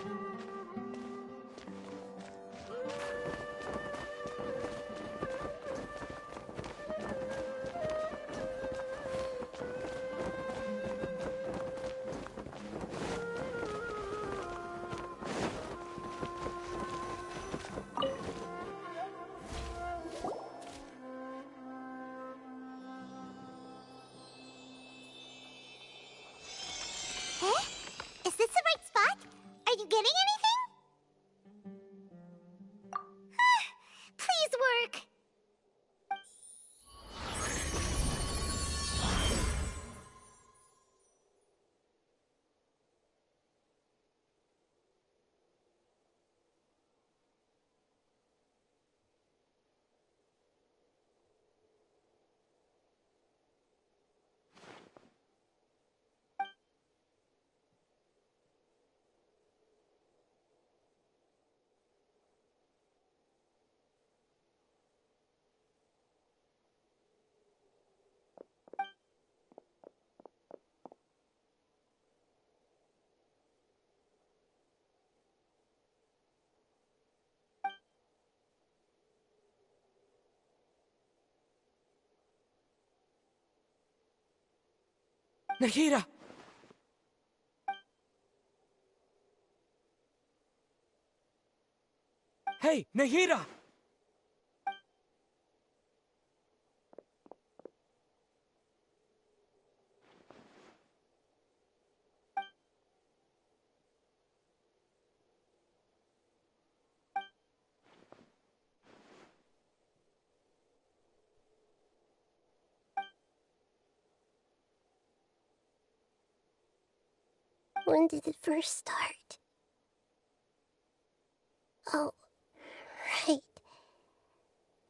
Is this the right spot? Are you getting anything? Please work.
Nahida! Hey, Nahida!
When did it first start? Oh, right.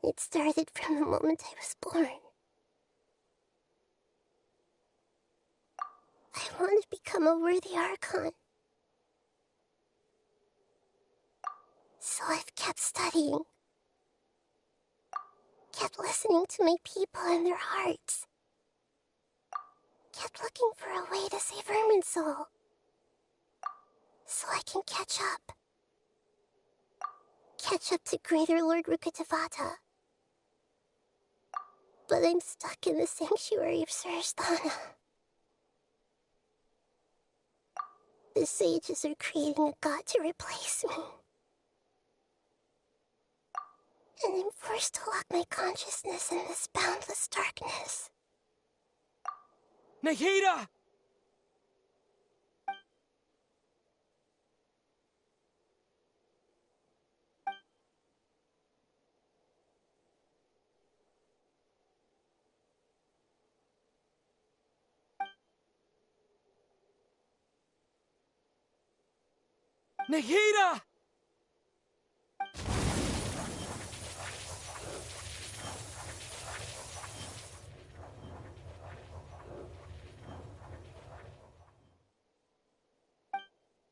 It started from the moment I was born. I want to become a worthy Archon. So I've kept studying. Kept listening to my people and their hearts. Kept looking for a way to save Irminsul. So I can catch up. Catch up to Greater Lord Rukkhadevata. But I'm stuck in the sanctuary of Surasthana. The sages are creating a god to replace me. And I'm forced to lock my consciousness in this boundless darkness.
Nahida! Nahida!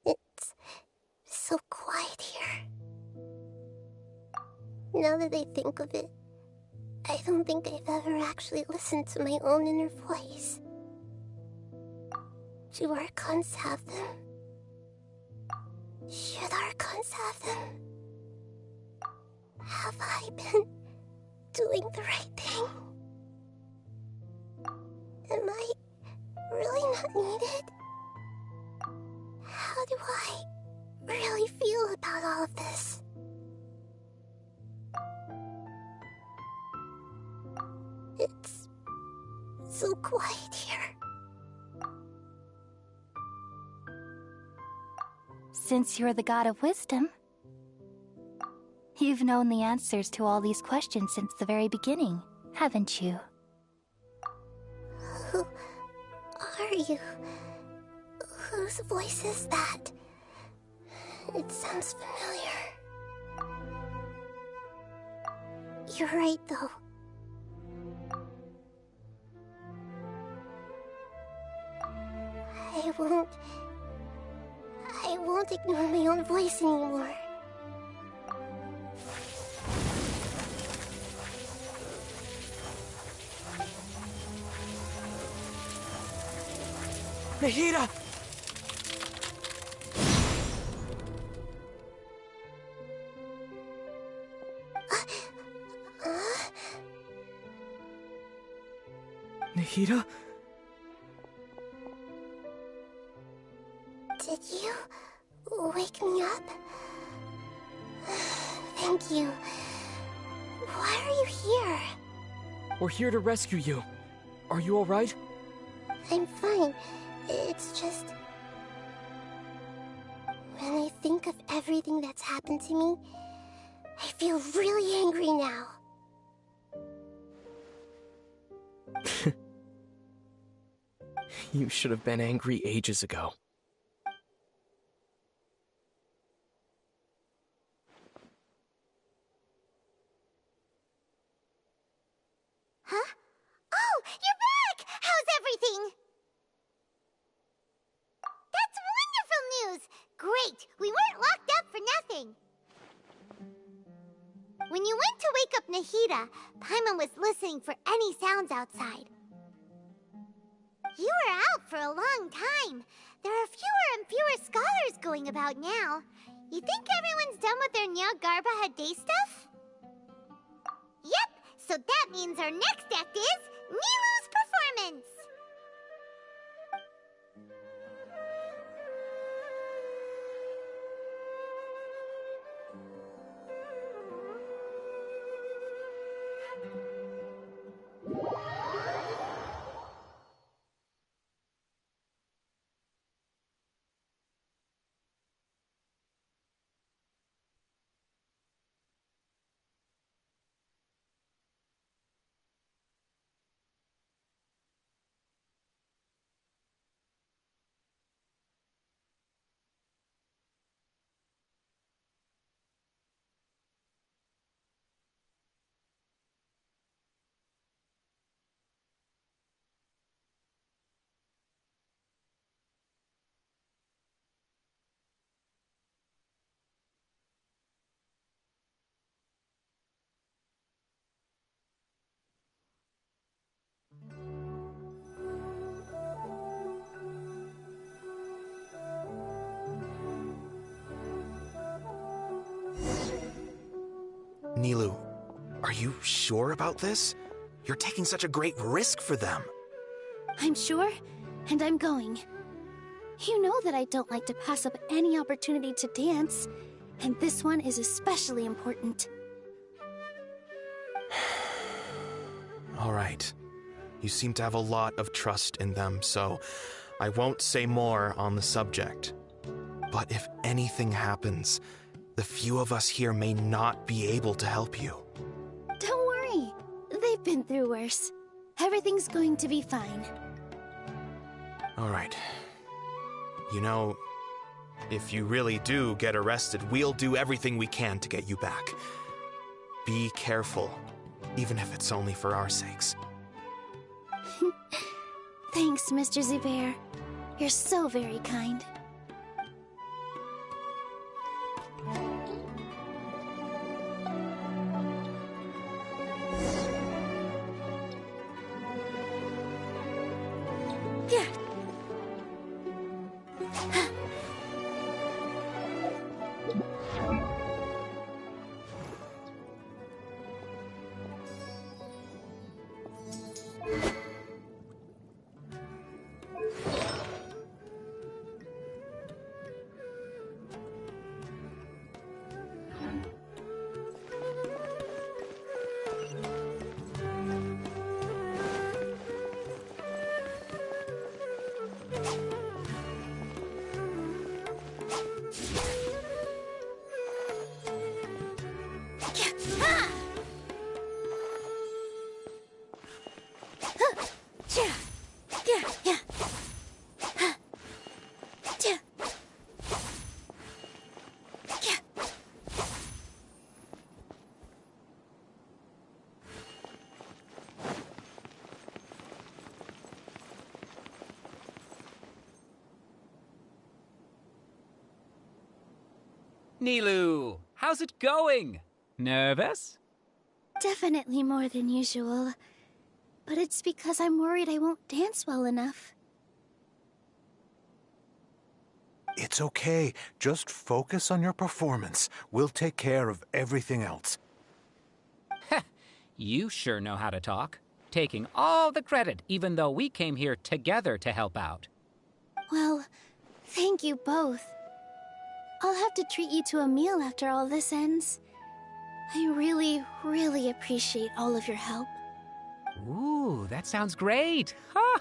It's so quiet here. Now that I think of it, I don't think I've ever actually listened to my own inner voice. Do Archons have them? Should Archons have them? Have I been doing the right thing? Am I really not needed? How do I really feel about all of this? It's so quiet here.
Since you're the god of wisdom, you've known the answers to all these questions since the very beginning, haven't you?
Who are you? Whose voice is that? It sounds familiar. You're right, though. I won't ignore my own voice anymore.
Nahida! Nahida?
Did you wake me up? Thank you. Why are you here?
We're here to rescue you. Are you alright?
I'm fine. It's just... when I think of everything that's happened to me, I feel really angry now.
You should have been angry ages ago.
Huh? Oh, you're back! How's everything? That's wonderful news! Great! We weren't locked up for nothing! When you went to wake up Nahida, Paimon was listening for any sounds outside. You were out for a long time. There are fewer and fewer scholars going about now. You think everyone's done with their Nyagarbha day stuff? Yep, so that means our next act is Nilou's performance!
Nilu, are you sure about this? You're taking such a great risk for them.
I'm sure, and I'm going. You know that I don't like to pass up any opportunity to dance, and this one is especially important.
All right. You seem to have a lot of trust in them, so I won't say more on the subject. But if anything happens, the few of us here may not be able to help you.
Don't worry. They've been through worse. Everything's going to be fine.
All right. You know, if you really do get arrested, we'll do everything we can to get you back. Be careful, even if it's only for our sakes.
Thanks, Mr. Zubair. You're so very kind. Yeah.
Nilu, how's it going? Nervous?
Definitely more than usual. But it's because I'm worried I won't dance well enough.
It's okay. Just focus on your performance. We'll take care of everything else.
You sure know how to talk. Taking all the credit, even though we came here together to help out.
Well, thank you both. I'll have to treat you to a meal after all this ends. I really, really appreciate all of your help.
Ooh, that sounds great. Huh?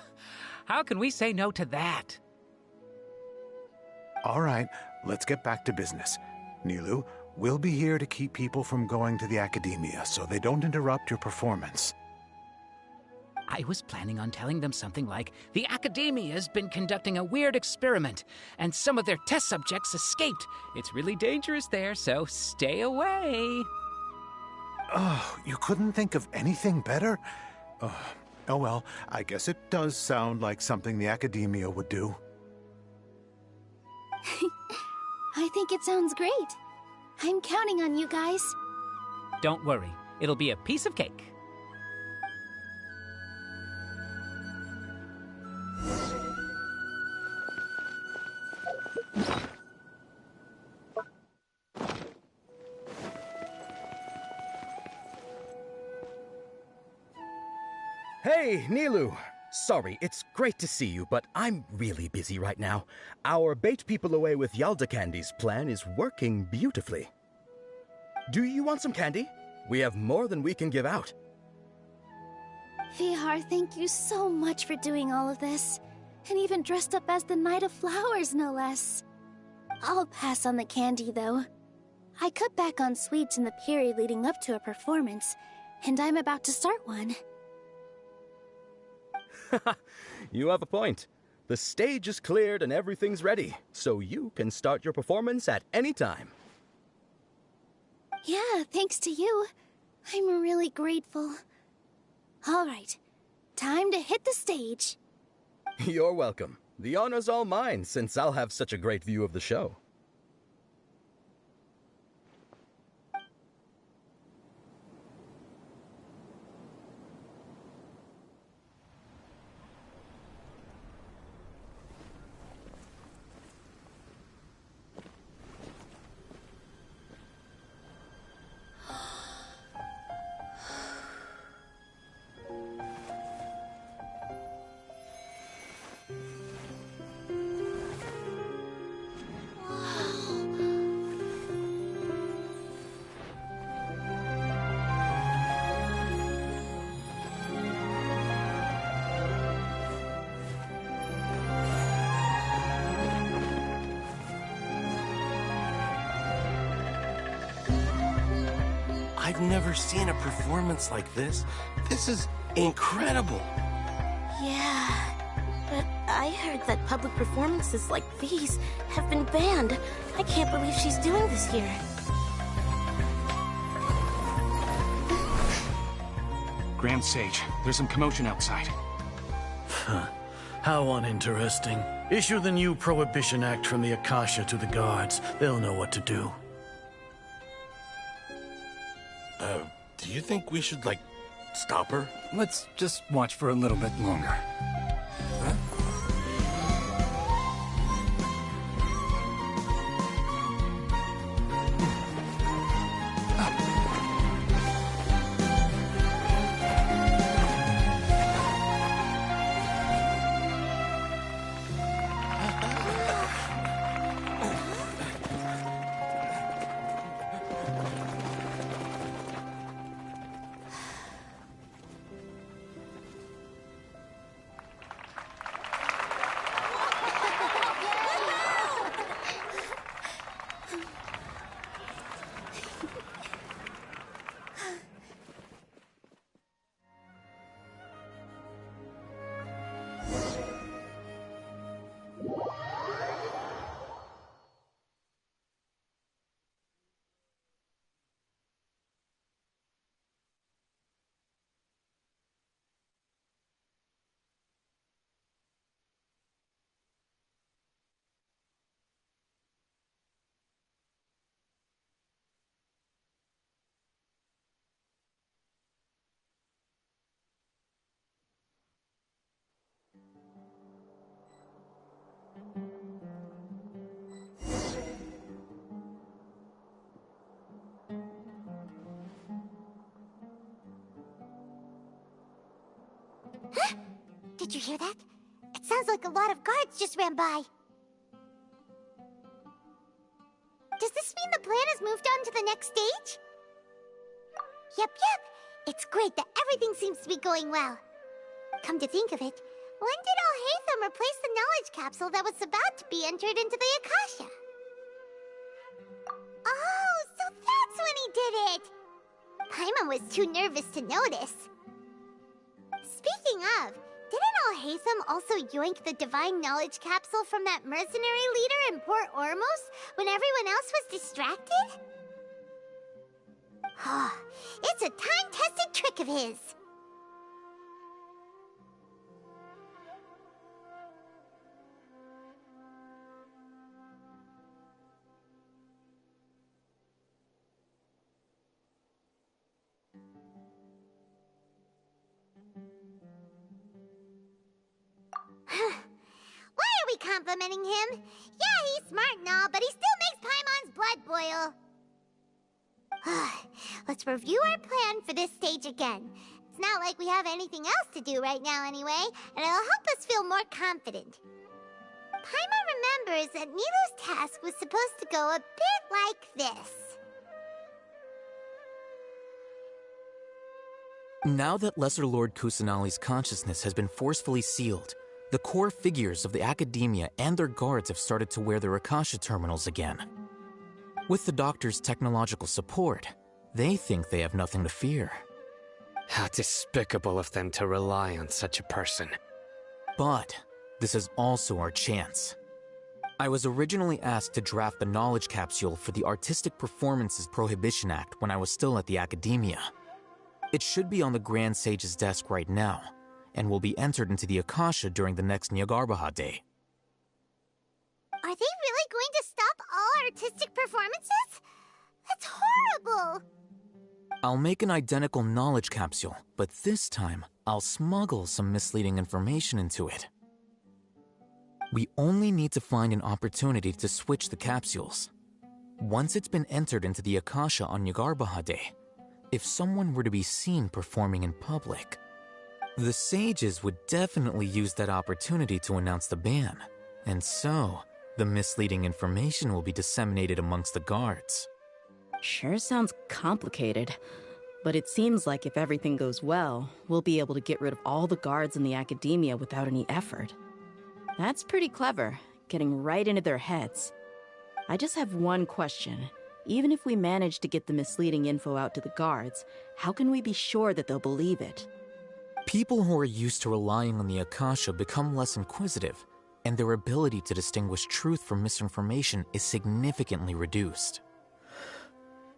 How can we say no to that?
All right, let's get back to business. Nilu, we'll be here to keep people from going to the academia so they don't interrupt your performance.
I was planning on telling them something like, the Academia's been conducting a weird experiment, and some of their test subjects escaped. It's really dangerous there, so stay away.
Oh, you couldn't think of anything better? Oh well, I guess it does sound like something the Academia would do.
I think it sounds great. I'm counting on you guys.
Don't worry, it'll be a piece of cake.
Hey, Nilu! Sorry, it's great to see you, but I'm really busy right now. Our Bait People Away with Yalda Candies plan is working beautifully. Do you want some candy? We have more than we can give out.
Vihar, thank you so much for doing all of this. And even dressed up as the Knight of Flowers, no less. I'll pass on the candy, though. I cut back on sweets in the period leading up to a performance, and I'm about to start one.
You have a point. The stage is cleared and everything's ready, so you can start your performance at any time.
Yeah, thanks to you. I'm really grateful. All right, time to hit the stage.
You're welcome. The honor's all mine, since I'll have such a great view of the show.
I've never seen a performance like this. This is incredible.
Yeah, but I heard that public performances like these have been banned. I can't believe she's doing this here.
Grand Sage, there's some commotion outside.
How uninteresting. Issue the new Prohibition Act from the Akasha to the guards. They'll know what to do.
Do you think we should, like, stop her?
Let's just watch for a little bit longer.
Huh? Did you hear that? It sounds like a lot of guards just ran by. Does this mean the plan has moved on to the next stage? Yep. It's great that everything seems to be going well. Come to think of it, when did Alhaitham replace the knowledge capsule that was about to be entered into the Akasha? Oh, so that's when he did it! Paimon was too nervous to notice. Speaking of, didn't Alhaitham also yoink the divine knowledge capsule from that mercenary leader in Port Ormos when everyone else was distracted? It's a time-tested trick of his. Why are we complimenting him? Yeah, he's smart and all, but he still makes Paimon's blood boil. Let's review our plan for this stage again. It's not like we have anything else to do right now anyway, and it'll help us feel more confident. Paimon remembers that Nilou's task was supposed to go a bit like this.
Now that Lesser Lord Kusanali's consciousness has been forcefully sealed, the core figures of the Academia and their guards have started to wear their Akasha terminals again. With the Doctor's technological support, they think they have nothing to fear.
How despicable of them to rely on such a person.
But this is also our chance. I was originally asked to draft the knowledge capsule for the Artistic Performances Prohibition Act when I was still at the Academia. It should be on the Grand Sage's desk right now, and will be entered into the Akasha during the next Nyargarbaha Day.
Are they really going to stop all artistic performances? That's horrible!
I'll make an identical knowledge capsule, but this time, I'll smuggle some misleading information into it. We only need to find an opportunity to switch the capsules. Once it's been entered into the Akasha on Nyargarbaha Day, if someone were to be seen performing in public, the sages would definitely use that opportunity to announce the ban, and so the misleading information will be disseminated amongst the guards.
Sure sounds complicated, but it seems like if everything goes well, we'll be able to get rid of all the guards in the Academia without any effort. That's pretty clever, getting right into their heads. I just have one question. Even if we manage to get the misleading info out to the guards, how can we be sure that they'll believe it?
People who are used to relying on the Akasha become less inquisitive, and their ability to distinguish truth from misinformation is significantly reduced.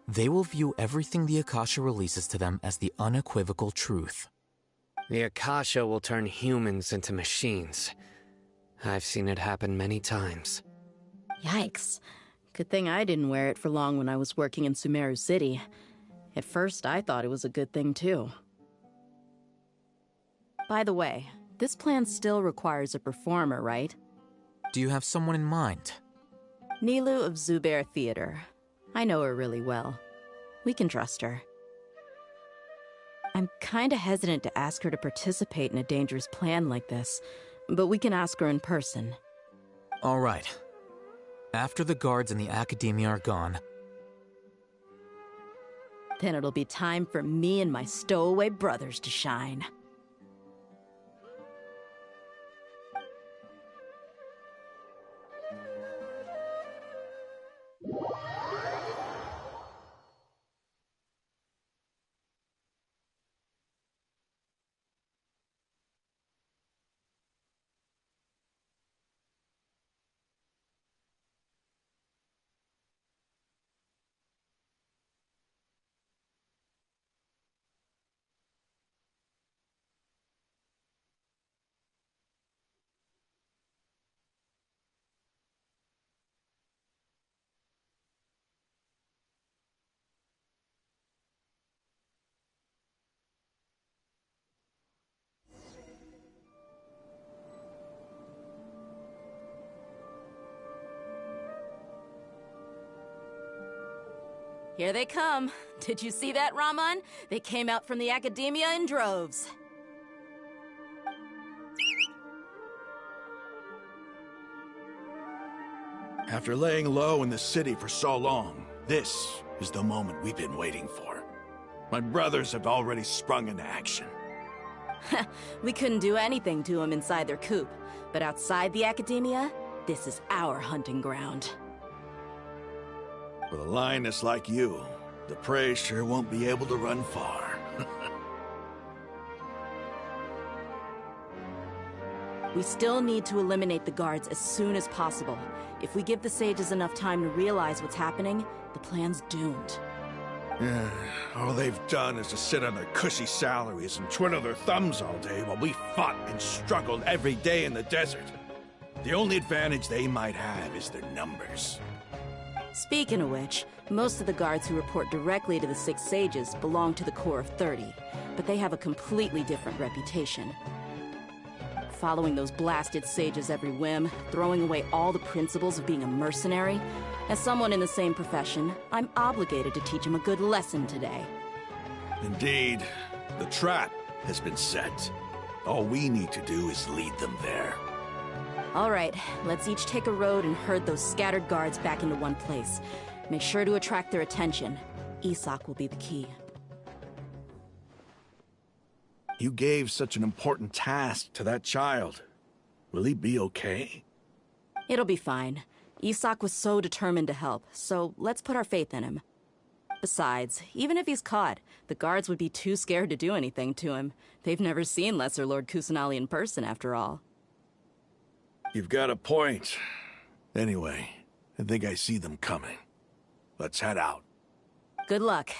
They will view everything the Akasha releases to them as the unequivocal truth.
The Akasha will turn humans into machines. I've seen it happen many times.
Yikes. Good thing I didn't wear it for long when I was working in Sumeru City. At first, I thought it was a good thing, too. By the way, this plan still requires a performer, right?
Do you have someone in mind?
Nilu of Zubair Theater. I know her really well. We can trust her. I'm kinda hesitant to ask her to participate in a dangerous plan like this, but we can ask her in person.
All right. After the guards and the Academia are gone,
then it'll be time for me and my stowaway brothers to shine. Here they come. Did you see that, Raman? They came out from the Academia in droves.
After laying low in the city for so long, this is the moment we've been waiting for. My brothers have already sprung into action.
We couldn't do anything to them inside their coop, but outside the Academia, this is our hunting ground.
With a lioness like you, the prey sure won't be able to run far.
We still need to eliminate the guards as soon as possible. If we give the sages enough time to realize what's happening, the plan's doomed.
All they've done is to sit on their cushy salaries and twiddle their thumbs all day while we fought and struggled every day in the desert. The only advantage they might have is their numbers.
Speaking of which, most of the guards who report directly to the Six Sages belong to the Corps of 30, but they have a completely different reputation. Following those blasted sages every whim, throwing away all the principles of being a mercenary. As someone in the same profession, I'm obligated to teach them a good lesson today.
Indeed, the trap has been set. All we need to do is lead them there.
All right, let's each take a road and herd those scattered guards back into one place. Make sure to attract their attention. Isak will be the key.
You gave such an important task to that child. Will he be okay?
It'll be fine. Isak was so determined to help, so let's put our faith in him. Besides, even if he's caught, the guards would be too scared to do anything to him. They've never seen Lesser Lord Kusanali in person, after all.
You've got a point. Anyway, I think I see them coming. Let's head out.
Good luck.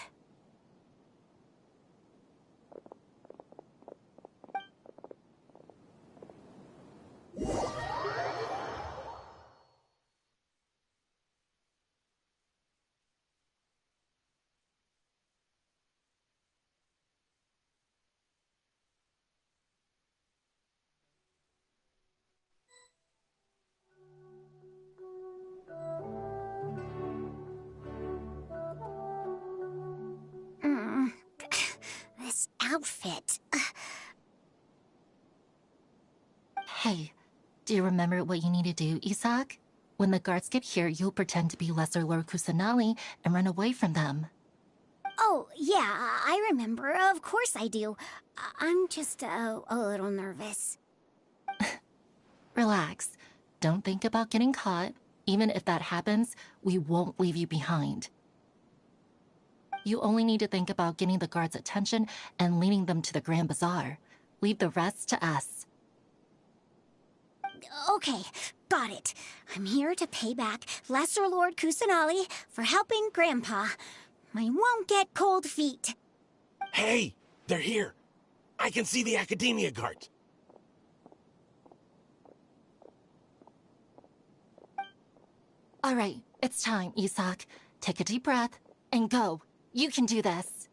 This outfit.
Hey, do you remember what you need to do, Isak? When the guards get here, you'll pretend to be Lesser Lord Kusanali and run away from them.
Oh, yeah, I remember. Of course I do. I'm just a little nervous.
Relax. Don't think about getting caught. Even if that happens, we won't leave you behind. You only need to think about getting the guards' attention and leading them to the Grand Bazaar. Leave the rest to us.
Okay, got it. I'm here to pay back Lesser Lord Kusanali for helping Grandpa. I won't get cold feet.
Hey, they're here. I can see the Academia guards.
All right, it's time, Isak. Take a deep breath and go. You can do this.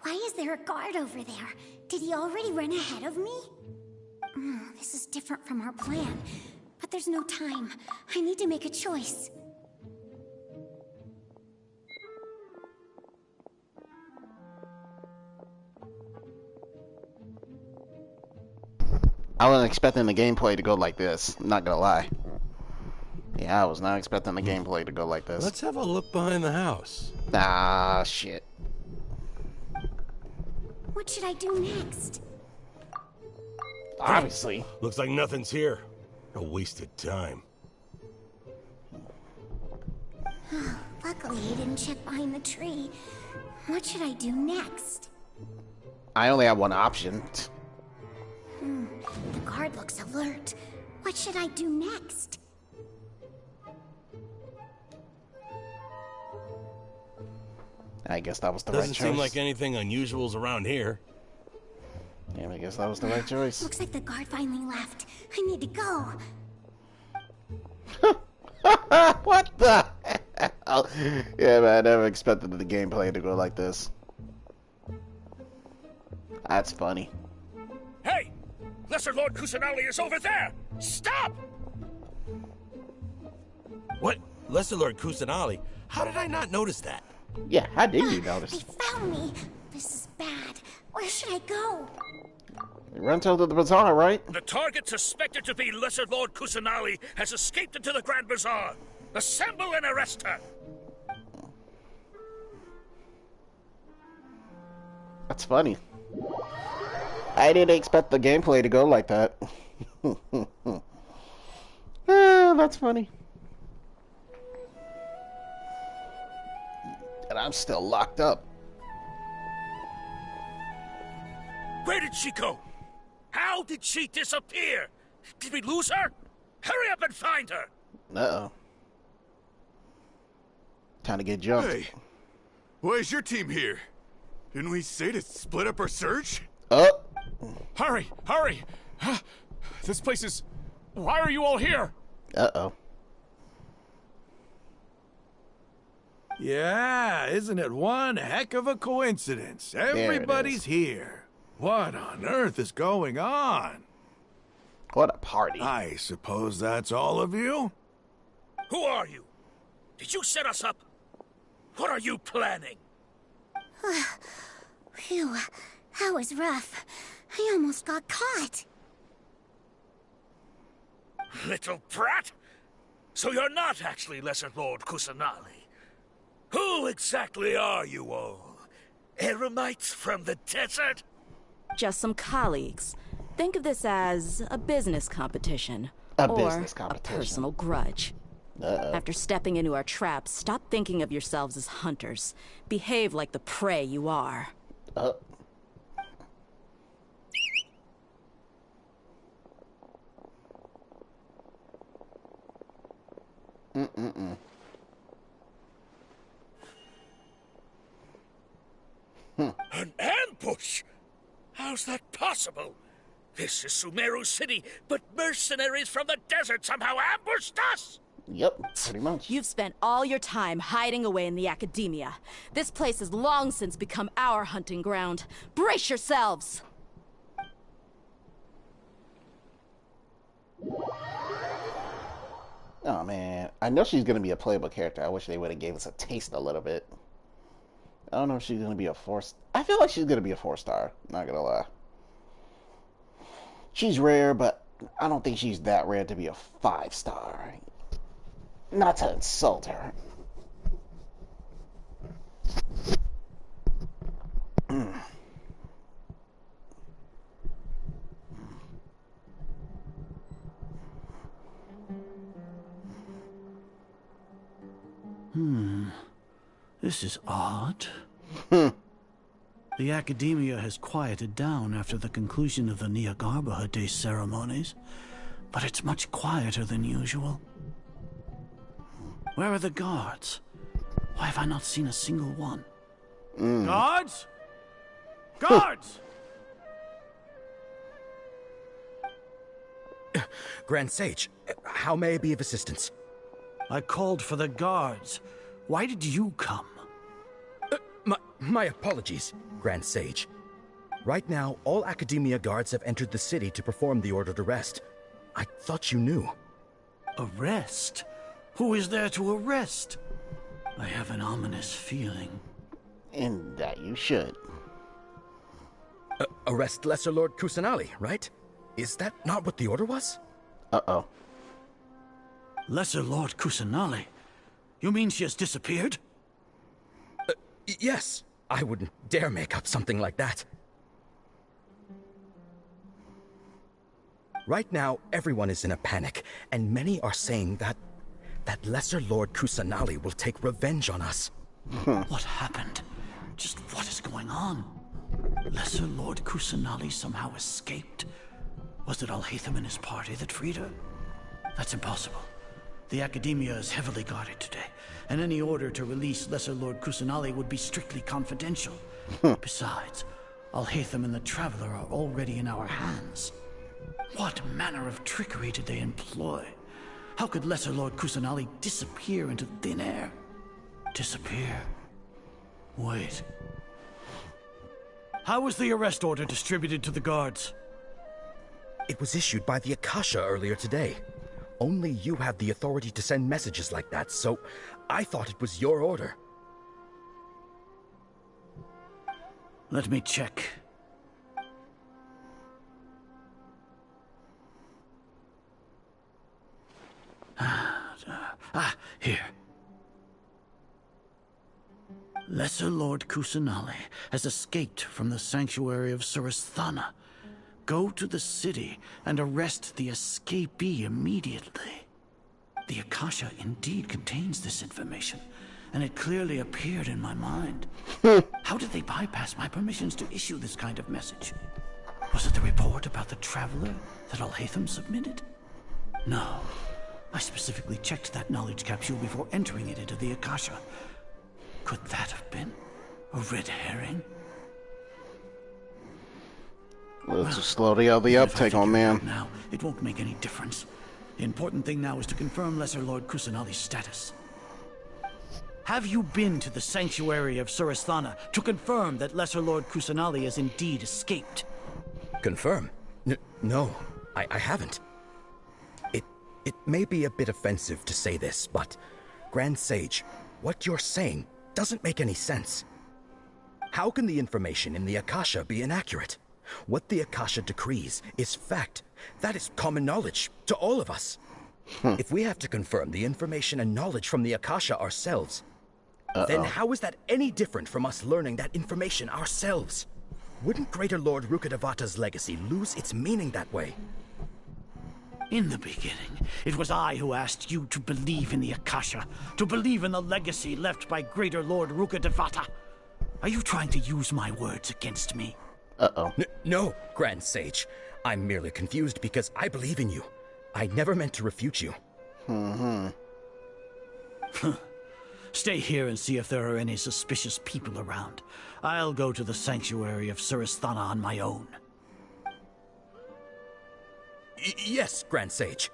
Why is there a guard over there? Did he already run ahead of me? This is different from our plan. But there's no time. I need to make a choice.
I wasn't expecting the gameplay to go like this. Not gonna lie. Yeah, I was not expecting the gameplay to go like this.
Let's have a look behind the house.
Ah, shit.
What should I do next?
Obviously.
Looks like nothing's here. A wasted time.
Luckily, he didn't check behind the tree. What should I do next?
I only have one option.
The guard looks alert. What should I do next?
I guess that was the right choice.
Doesn't seem like anything unusual's around here.
Yeah, I guess that was the right choice.
Looks like the guard finally left. I need to go.
What the hell? Yeah, man, I never expected the gameplay to go like this. That's funny.
Hey! Lesser Lord Kusanali is over there! Stop!
What? Lesser Lord Kusanali? How did I not notice that?
Yeah, how did you notice?
They found me. This is bad. Where should I go?
Run to the bazaar, right?
The target suspected to be Lesser Lord Kusanali has escaped into the Grand Bazaar. Assemble and arrest her!
That's funny. I didn't expect the gameplay to go like that. That's funny. And I'm still locked up.
Where did she go? How did she disappear? Did we lose her? Hurry up and find her!
Uh-oh. Time to get jumped.
Hey, why is your team here? Didn't we say to split up our search?
Hurry, hurry! This place is... Why are you all here?
Uh-oh.
Yeah, isn't it one heck of a coincidence? Everybody's here. What on earth is going on?
What a party.
I suppose that's all of you? Who are you? Did you set us up? What are you planning?
Phew, that was rough. I almost got caught.
Little brat! So you're not actually Lesser Lord Kusanali. Who exactly are you all? Eremites from the desert?
Just some colleagues. Think of this as a business competition.
A
or a personal grudge.
Uh-oh.
After stepping into our traps, stop thinking of yourselves as hunters. Behave like the prey you are.
An ambush? How's that possible? This is Sumeru City, but mercenaries from the desert somehow ambushed us!
Yep, pretty much.
You've spent all your time hiding away in the academia. This place has long since become our hunting ground. Brace yourselves!
Oh man, I know she's gonna be a playable character. I wish they would have gave us a taste a little bit. I don't know if she's gonna be a 4. I feel like she's gonna be a 4-star. Not gonna lie. She's rare, but I don't think she's that rare to be a 5-star. Not to insult her.
This is odd. The academia has quieted down after the conclusion of the Niagarbaha Day ceremonies, but it's much quieter than usual. Where are the guards? Why have I not seen a single one? Guards? Guards!
Grand Sage, how may I be of assistance?
I called for the guards. Why did you come?
My apologies, Grand Sage. Right now, all Academia guards have entered the city to perform the ordered arrest. I thought you knew.
Arrest? Who is there to arrest? I have an ominous feeling.
And that you should.
Arrest Lesser Lord Kusanali, right? Is that not what the order was?
Uh-oh.
Lesser Lord Kusanali? You mean she has disappeared?
Yes. I wouldn't dare make up something like that. Right now, everyone is in a panic, and many are saying that Lesser Lord Kusanali will take revenge on us.
What happened? Just what is going on? Lesser Lord Kusanali somehow escaped? Was it Alhaitham and his party that freed her? That's impossible. The Academia is heavily guarded today, and any order to release Lesser Lord Kusanali would be strictly confidential. Besides, Alhaitham and the Traveler are already in our hands. What manner of trickery did they employ? How could Lesser Lord Kusanali disappear into thin air? Disappear? Wait. How was the arrest order distributed to the guards?
It was issued by the Akasha earlier today. Only you have the authority to send messages like that, so I thought it was your order.
Let me check. Here. Lesser Lord Kusanali has escaped from the sanctuary of Surasthana. Go to the city and arrest the escapee immediately. The Akasha indeed contains this information, and it clearly appeared in my mind. How did they bypass my permissions to issue this kind of message? Was it the report about the Traveler that Alhaitham submitted? No. I specifically checked that knowledge capsule before entering it into the Akasha. Could that have been a red herring?
Let's just slow the uptake on, man.
Now, it won't make any difference. The important thing now is to confirm Lesser Lord Kusanali's status. Have you been to the sanctuary of Surasthana to confirm that Lesser Lord Kusanali has indeed escaped?
Confirm? No, I haven't. It may be a bit offensive to say this, but Grand Sage, what you're saying doesn't make any sense. How can the information in the Akasha be inaccurate? What the Akasha decrees is fact. That is common knowledge to all of us. If we have to confirm the information and knowledge from the Akasha ourselves, then how is that any different from us learning that information ourselves? Wouldn't Greater Lord Rukkhadevata's legacy lose its meaning that way?
In the beginning, it was I who asked you to believe in the Akasha, to believe in the legacy left by Greater Lord Rukkhadevata. Are you trying to use my words against me?
No, Grand Sage. I'm merely confused because I believe in you. I never meant to refute you.
Stay here and see if there are any suspicious people around. I'll go to the sanctuary of Surasthana on my own.
Yes, Grand Sage.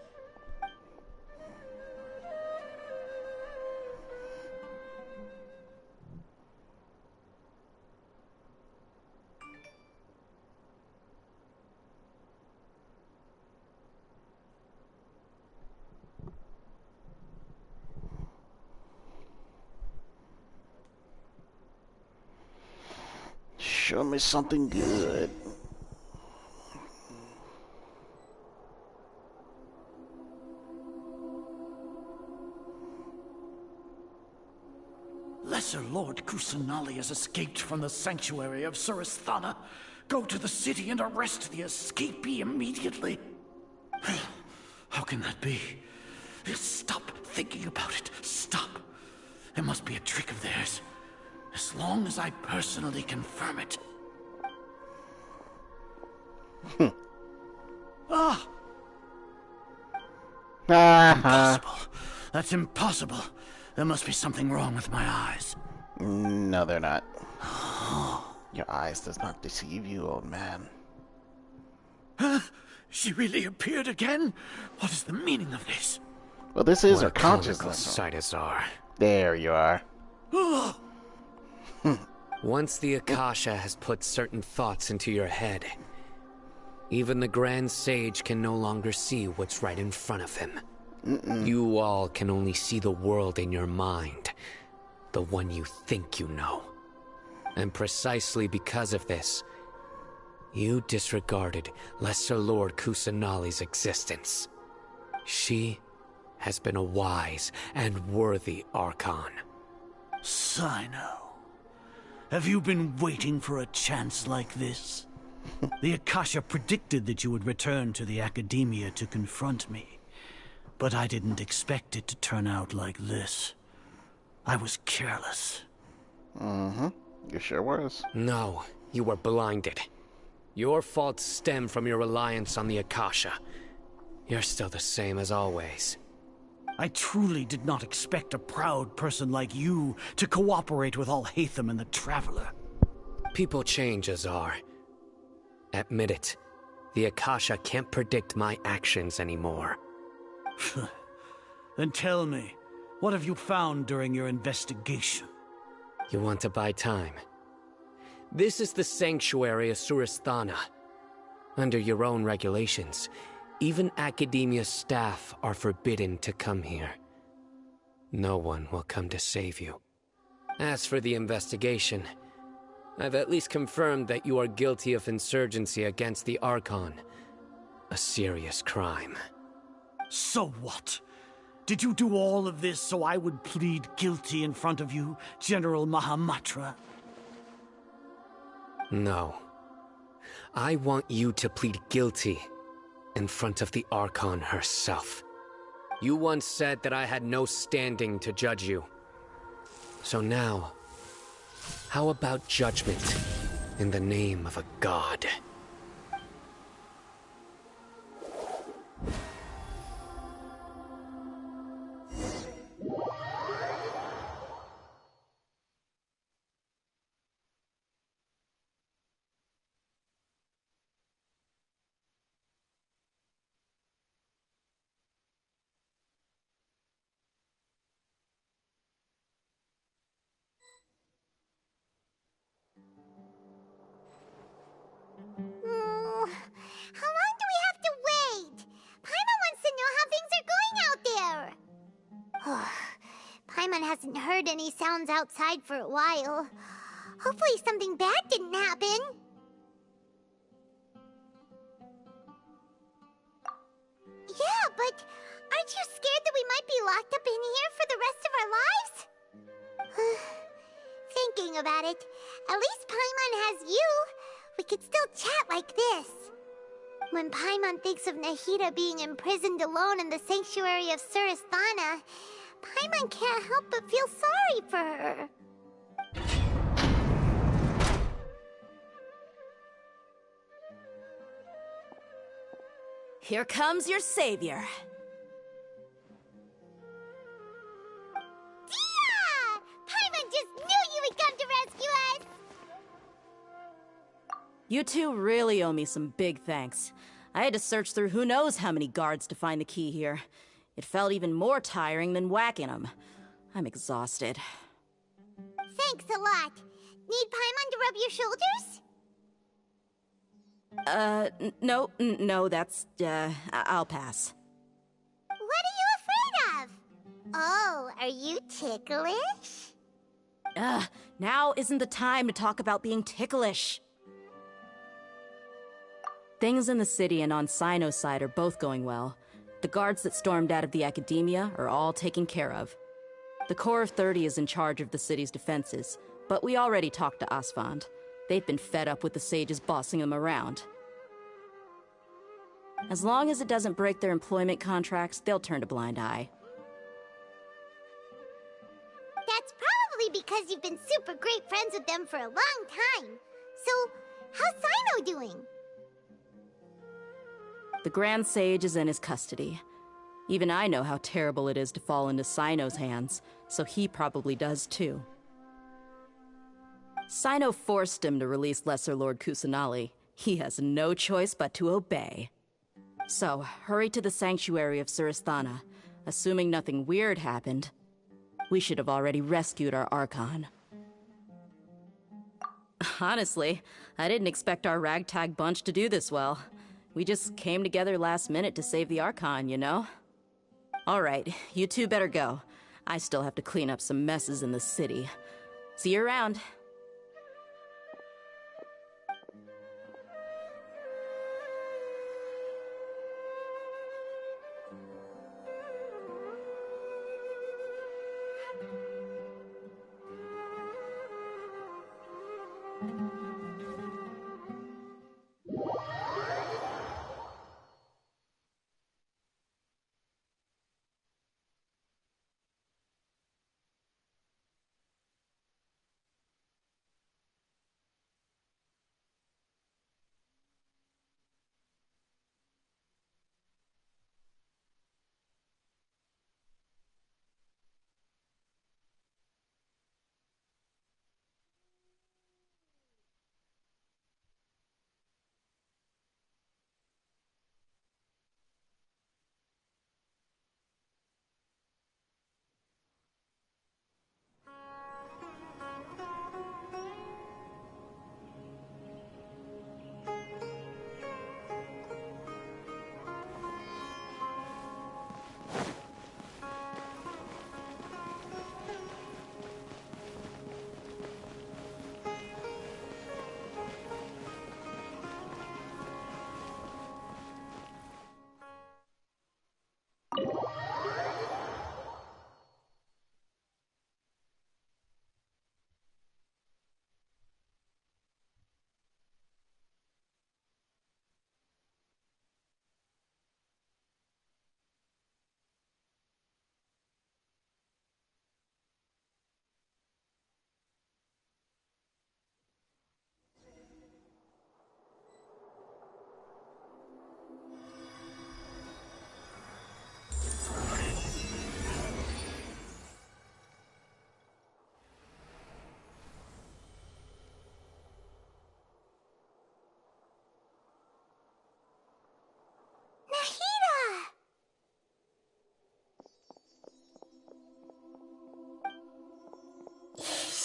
Show me something good.
Lesser Lord Kusanali has escaped from the sanctuary of Surasthana. Go to the city and arrest the escapee immediately. How can that be? Stop thinking about it. Stop. It must be a trick of theirs. As long as I personally confirm it. Ah! Impossible. That's impossible. There must be something wrong with my eyes.
No, they're not. Your eyes does not deceive you, old man.
Huh? She really appeared again? What is the meaning of this?
Well, this is
What
her
a comical
consciousness.
sight, Azar.
There you are.
Once the Akasha has put certain thoughts into your head, even the Grand Sage can no longer see what's right in front of him. You all can only see the world in your mind, the one you think you know. And precisely because of this, you disregarded Lesser Lord Kusanali's existence. She has been a wise and worthy Archon.
Sino, have you been waiting for a chance like this? The Akasha predicted that you would return to the Academia to confront me, but I didn't expect it to turn out like this. I was careless.
You sure was.
No, you were blinded. Your faults stem from your reliance on the Akasha. You're still the same as always.
I truly did not expect a proud person like you to cooperate with Alhaitham and the Traveler.
People change, Azar. Admit it. The Akasha can't predict my actions anymore.
Then tell me, what have you found during your investigation?
You want to buy time? This is the sanctuary of Surasthana. Under your own regulations, even Academia staff are forbidden to come here. No one will come to save you. As for the investigation, I've at least confirmed that you are guilty of insurgency against the Archon. A serious crime.
So what? Did you do all of this so I would plead guilty in front of you, General Mahamatra?
No. I want you to plead guilty in front of the Archon herself. You once said that I had no standing to judge you. So now, how about judgment in the name of a god?
How long do we have to wait? Paimon wants to know how things are going out there. Paimon hasn't heard any sounds outside for a while. Hopefully something bad didn't happen. Yeah, but aren't you scared that we might be locked up in here for the rest of our lives? Thinking about it, at least Paimon has you. We could still chat like this. When Paimon thinks of Nahida being imprisoned alone in the sanctuary of Surasthana, Paimon can't help but feel sorry for her.
Here comes your savior.
Tia! Paimon just knew you would come to rescue us!
You two really owe me some big thanks. I had to search through who knows how many guards to find the key here. It felt even more tiring than whacking them. I'm exhausted.
Thanks a lot. Need Paimon to rub your shoulders?
No, that's, I'll pass.
What are you afraid of? Oh, are you ticklish?
Now isn't the time to talk about being ticklish. Things in the city and on Sino's side are both going well. The guards that stormed out of the Academia are all taken care of. The Corps of 30 is in charge of the city's defenses, but we already talked to Asfand. They've been fed up with the sages bossing them around. As long as it doesn't break their employment contracts, they'll turn a blind eye.
That's because you've been super great friends with them for a long time. So, how's Sino doing?
The Grand Sage is in his custody. Even I know how terrible it is to fall into Sino's hands, so he probably does too. Sino forced him to release Lesser Lord Kusanali. He has no choice but to obey. So, hurry to the sanctuary of Surasthana. Assuming nothing weird happened, we should have already rescued our Archon. Honestly, I didn't expect our ragtag bunch to do this well. We just came together last minute to save the Archon, you know? Alright, you two better go. I still have to clean up some messes in the city. See you around.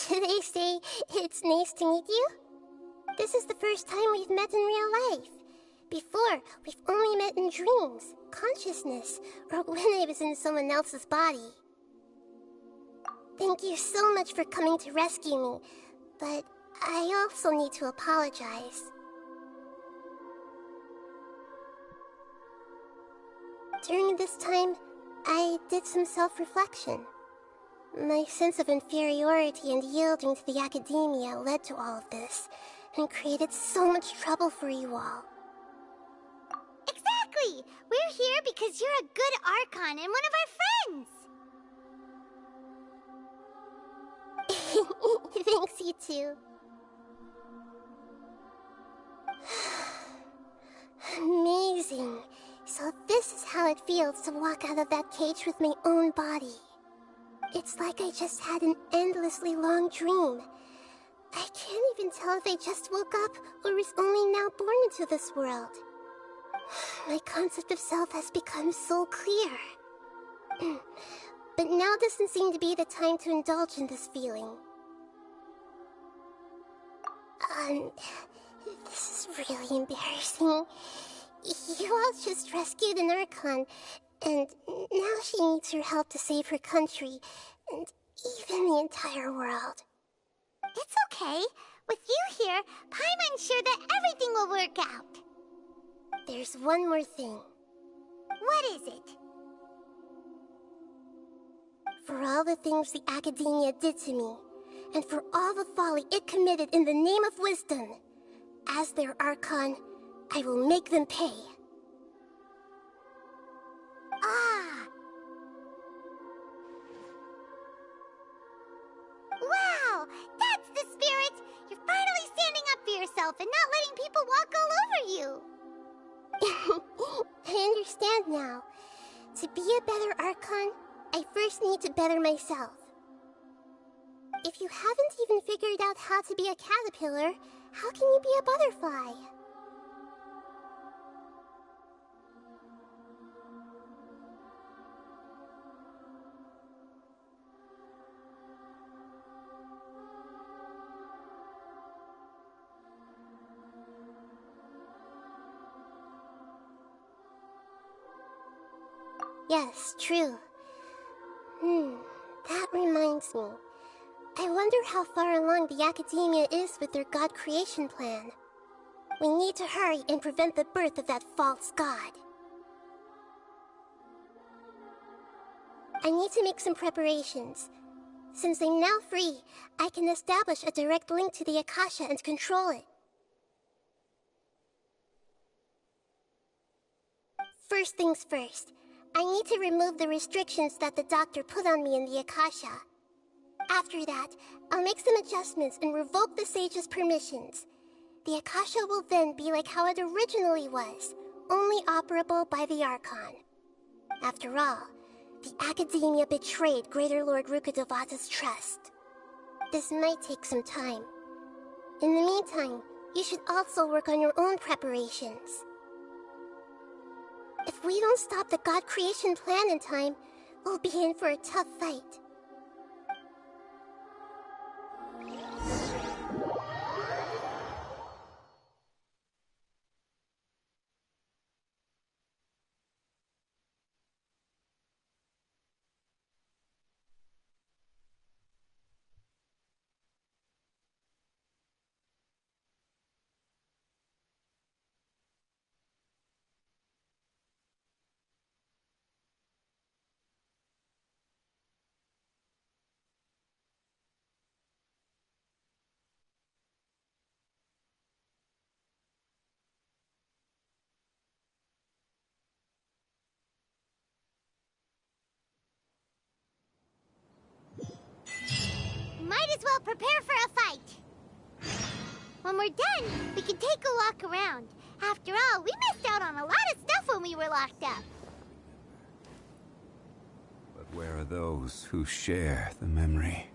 Should I say it's nice to meet you? This is the first time we've met in real life. Before, we've only met in dreams, consciousness, or when I was in someone else's body. Thank you so much for coming to rescue me, but I also need to apologize. During this time, I did some self-reflection. My sense of inferiority and yielding to the academia led to all of this, and created so much trouble for you all.
Exactly! We're here because you're a good Archon and one of our friends! Thanks, you too. Amazing. So this is how it feels to walk out of that cage with my own body. It's like I just had an endlessly long dream. I can't even tell if I just woke up or was only now born into this world. My concept of self has become so clear. But now doesn't seem to be the time to indulge in this feeling. This is really embarrassing. You all just rescued an Archon, and now she needs your help to save her country, and even the entire world. It's okay. With you here, Paimon's sure that everything will work out. There's one more thing. What is it? For all the things the Academia did to me, and for all the folly it committed in the name of wisdom, as their Archon, I will make them pay. Ah! Wow! yourself and not letting people walk all over you.
I understand now. To be a better Archon, I first need to better myself. If you haven't even figured out how to be a caterpillar, how can you be a butterfly? Yes, true. That reminds me. I wonder how far along the Academia is with their god creation plan. We need to hurry and prevent the birth of that false god. I need to make some preparations. Since I'm now free, I can establish a direct link to the Akasha and control it. First things first, I need to remove the restrictions that the doctor put on me in the Akasha. After that, I'll make some adjustments and revoke the sage's permissions. The Akasha will then be like how it originally was, only operable by the Archon. After all, the Academia betrayed Greater Lord Rukkhadevata's trust. This might take some time. In the meantime, you should also work on your own preparations. If we don't stop the god creation plan in time, we'll be in for a tough fight.
Might as well prepare for a fight. When we're done, we can take a walk around. After all, we missed out on a lot of stuff when we were locked up.
But where are those who share the memory?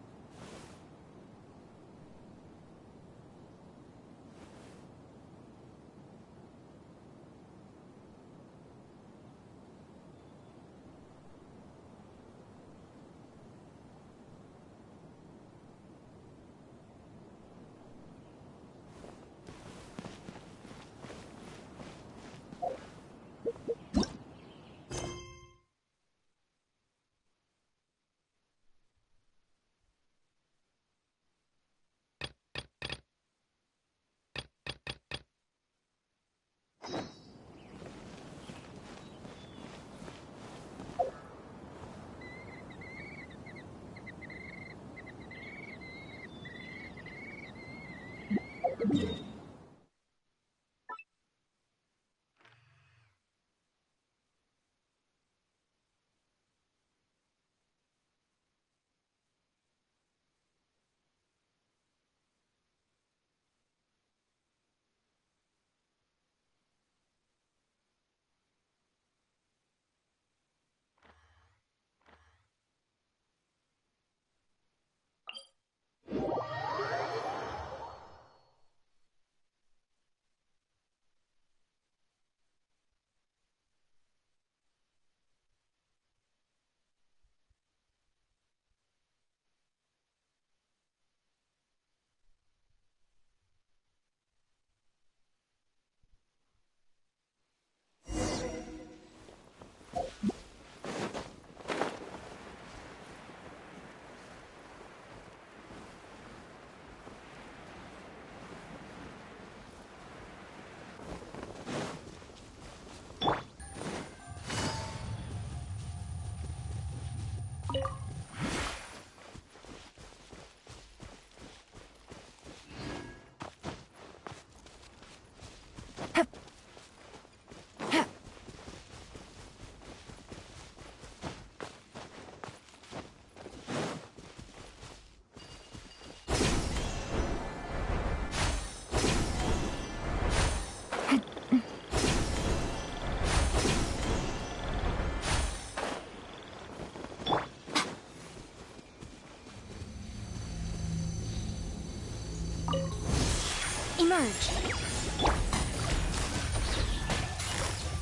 Emerge!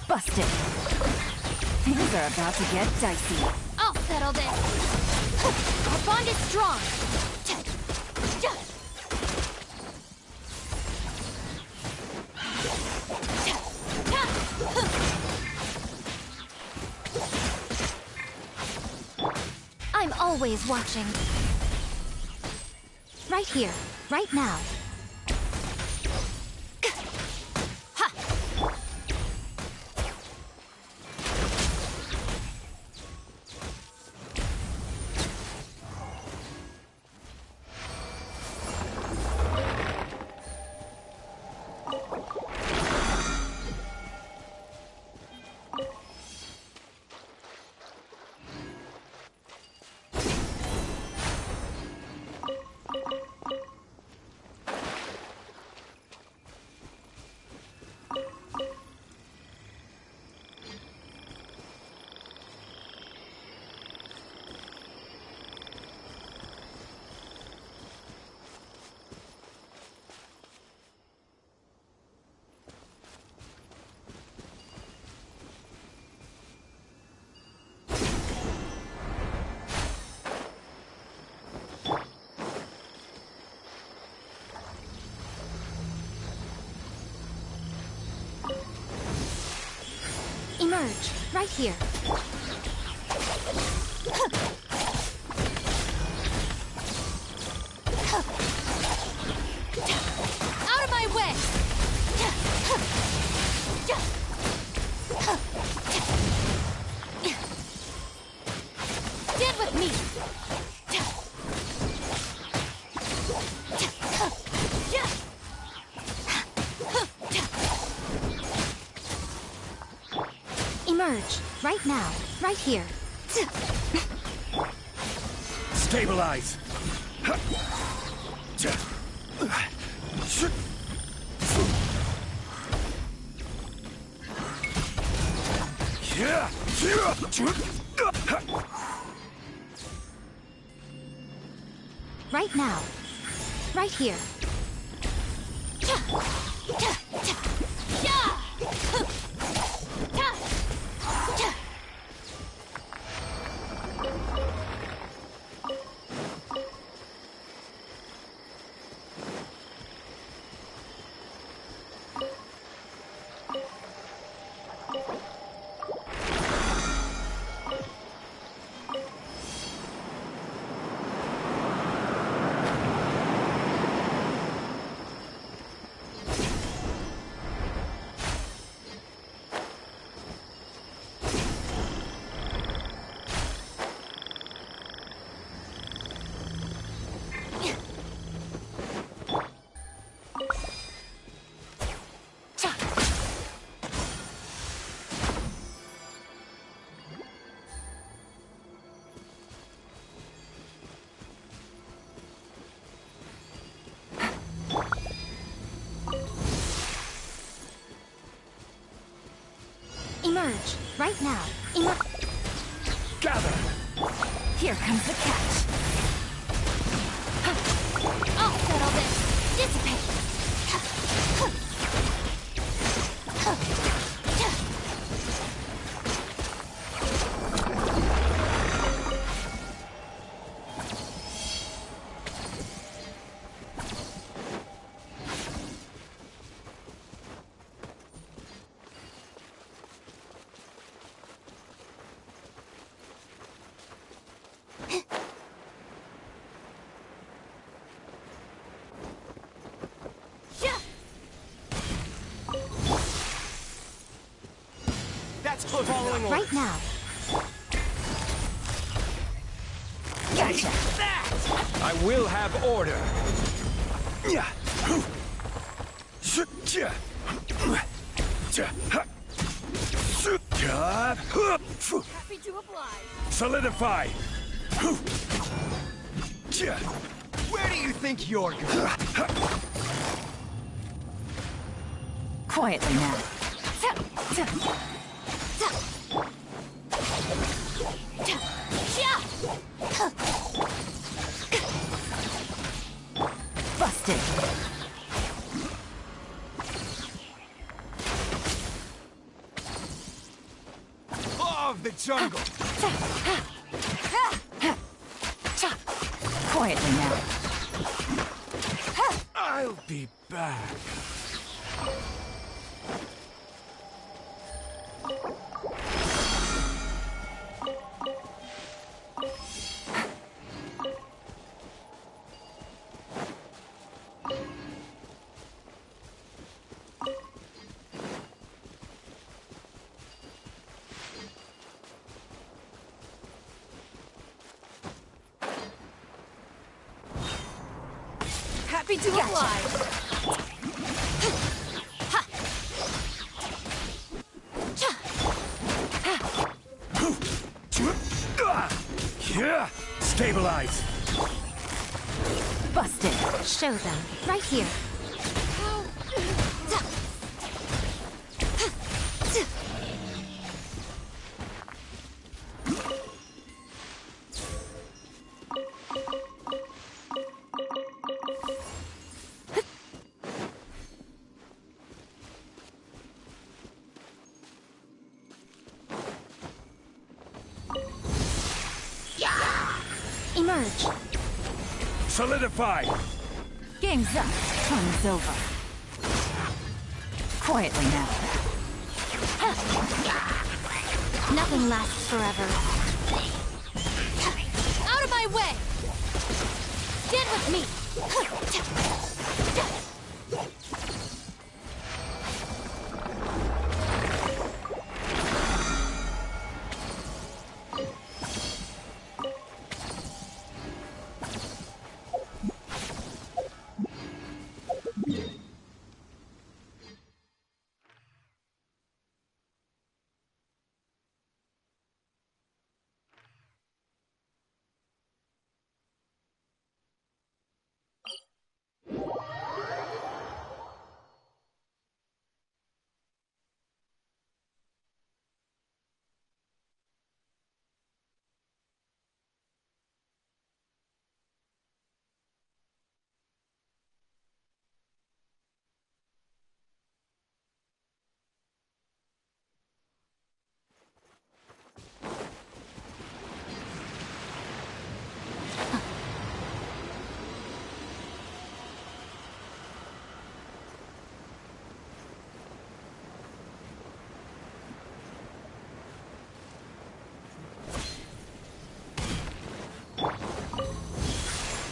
Busted. Things are about to get dicey.
I'll settle this. Our bond is strong. I'm always watching. Right here, right now. Emerge, right here. Out of my way! Stand with me! Emerge, right now, right here.
Stabilize!
Right now, right here. Emerge, right now.
Gather!
Here comes the catch.
I'll settle this. Dissipate.
Following
right now.
Gotcha.
I will have order.
Happy to oblige.
Solidify!
Where do you think you're going?
Quietly now.
Busted.
jungle.
Quietly now.
I'll be back.
Happy to oblige.
Yeah, stabilize.
Busted.
Show them. Right here. Emerge.
Solidify.
Game's up. Fun's over. Quietly now.
Nothing lasts forever. Out of my way! Get with me!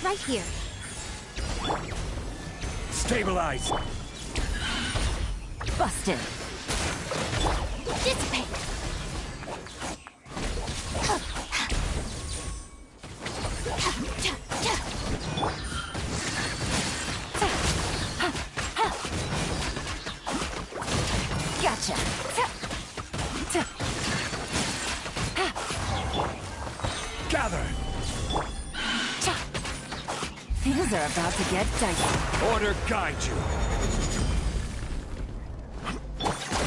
Right here.
Stabilize.
Busted.
Dissipate.
Gotcha.
Gather.
Things are about to get dicey.
Order guide you.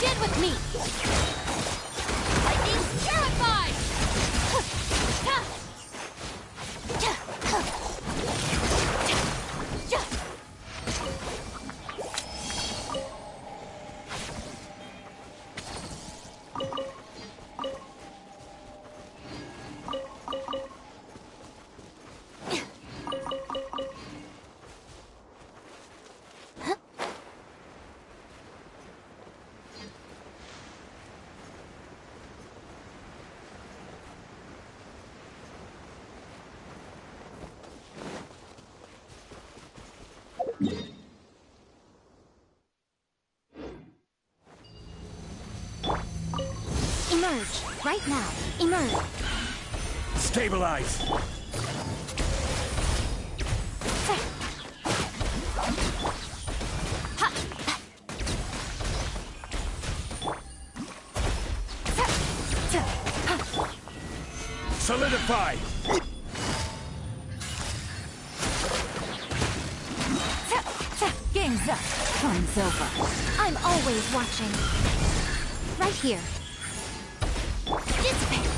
Get with me! Lightning purified! Emerge. Right now. Emerge.
Stabilize. Solidify.
Game's up. Fun's over.
I'm always watching. Right here. Dissipate.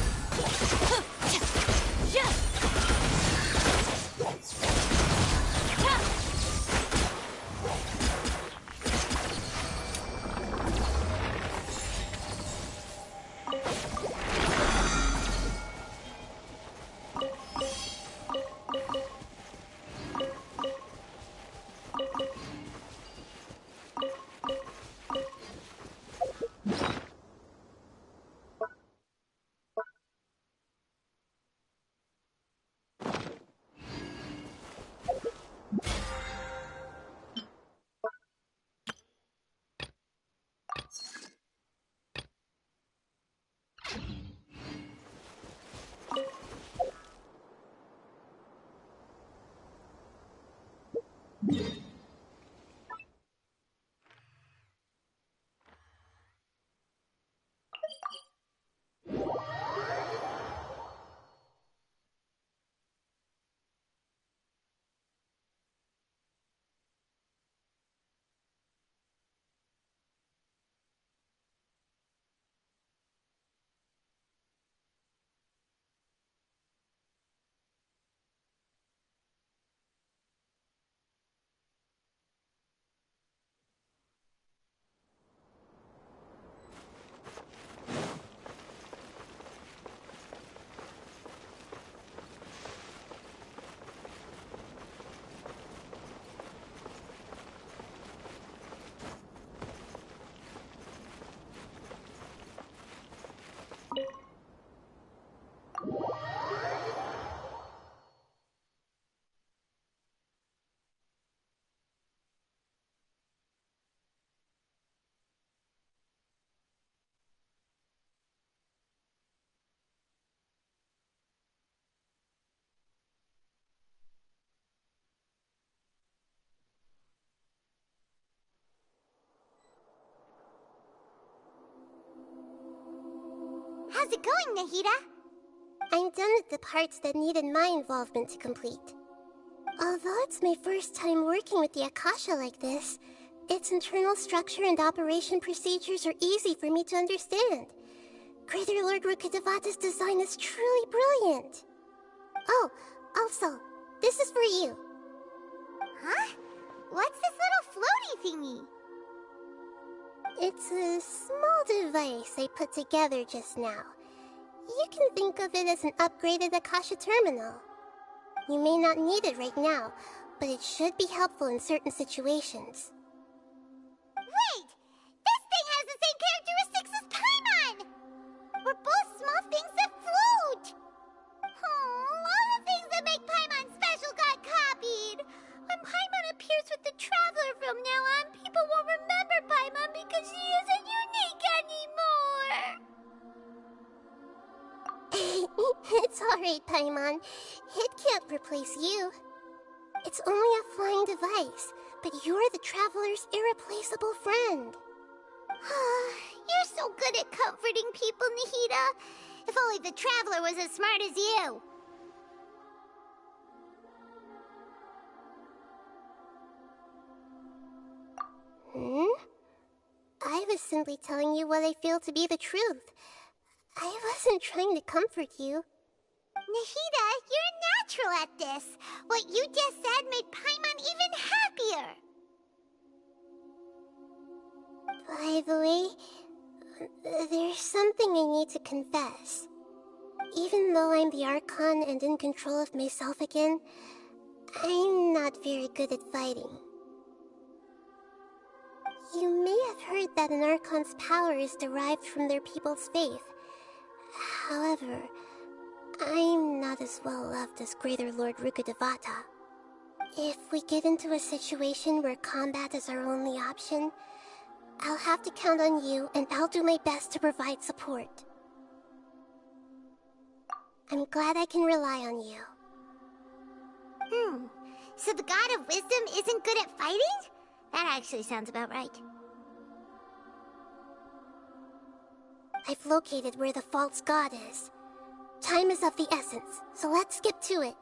How's it going, Nahida?
I'm done with the parts that needed my involvement to complete. Although it's my first time working with the Akasha like this, its internal structure and operation procedures are easy for me to understand. Greater Lord Rukkhadevata's design is truly brilliant. Oh, also, this is for you.
Huh? What's this little floaty thingy?
It's a small device I put together just now. You can think of it as an upgraded Akasha terminal. You may not need it right now, but it should be helpful in certain situations.
Wait! This thing has the same characteristics as Paimon! We're both small things that float! All the things that make Paimon special got copied! When Paimon appears with the Traveler from now on, people won't remember Paimon because she isn't unique anymore!
It's alright, Paimon. It can't replace you. It's only a flying device, but you're the Traveler's irreplaceable friend.
You're so good at comforting people, Nahida. If only the Traveler was as smart as you.
I was simply telling you what I feel to be the truth. I wasn't trying to comfort you.
Nahida, you're a natural at this. What you just said made Paimon even happier.
By the way, there's something I need to confess. Even though I'm the Archon and in control of myself again, I'm not very good at fighting. You may have heard that an Archon's power is derived from their people's faith. However, I'm not as well loved as Greater Lord Rukkhadevata. If we get into a situation where combat is our only option, I'll have to count on you, and I'll do my best to provide support. I'm glad I can rely on you.
So the God of Wisdom isn't good at fighting? That actually sounds about right.
I've located where the false god is. Time is of the essence, so let's skip to it.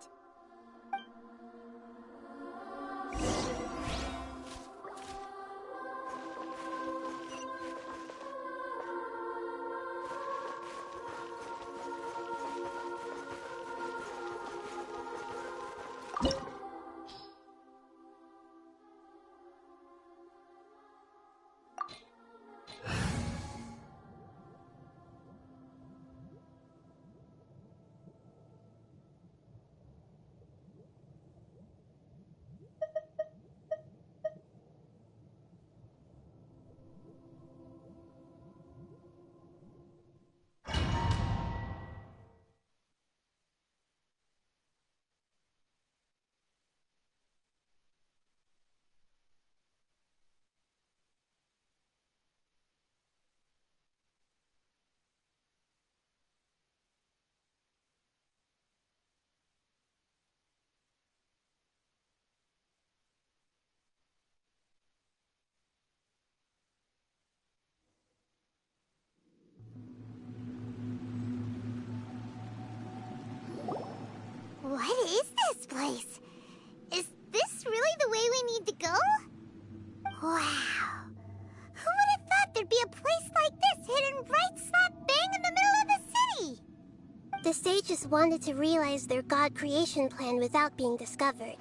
What is this place? Is this really the way we need to go? Wow. Who would have thought there'd be a place like this hidden right slap bang in the middle of the city?
The sages wanted to realize their god creation plan without being discovered.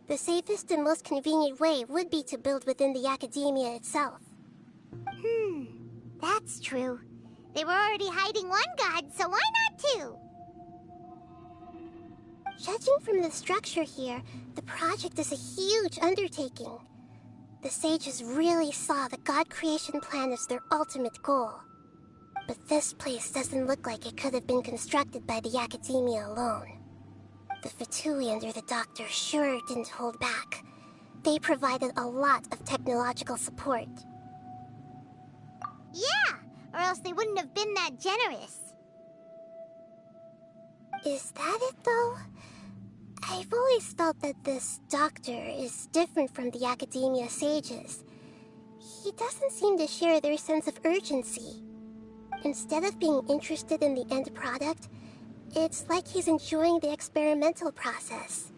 The safest and most convenient way would be to build within the academia itself.
That's true. They were already hiding one god, so why not two?
Judging from the structure here, the project is a huge undertaking. The sages really saw the god creation plan as their ultimate goal. But this place doesn't look like it could have been constructed by the academia alone. The Fatui under the Doctor sure didn't hold back. They provided a lot of technological support.
Yeah, or else they wouldn't have been that generous.
Is that it, though? I've always felt that this Doctor is different from the Academia sages. He doesn't seem to share their sense of urgency. Instead of being interested in the end product, it's like he's enjoying the experimental process.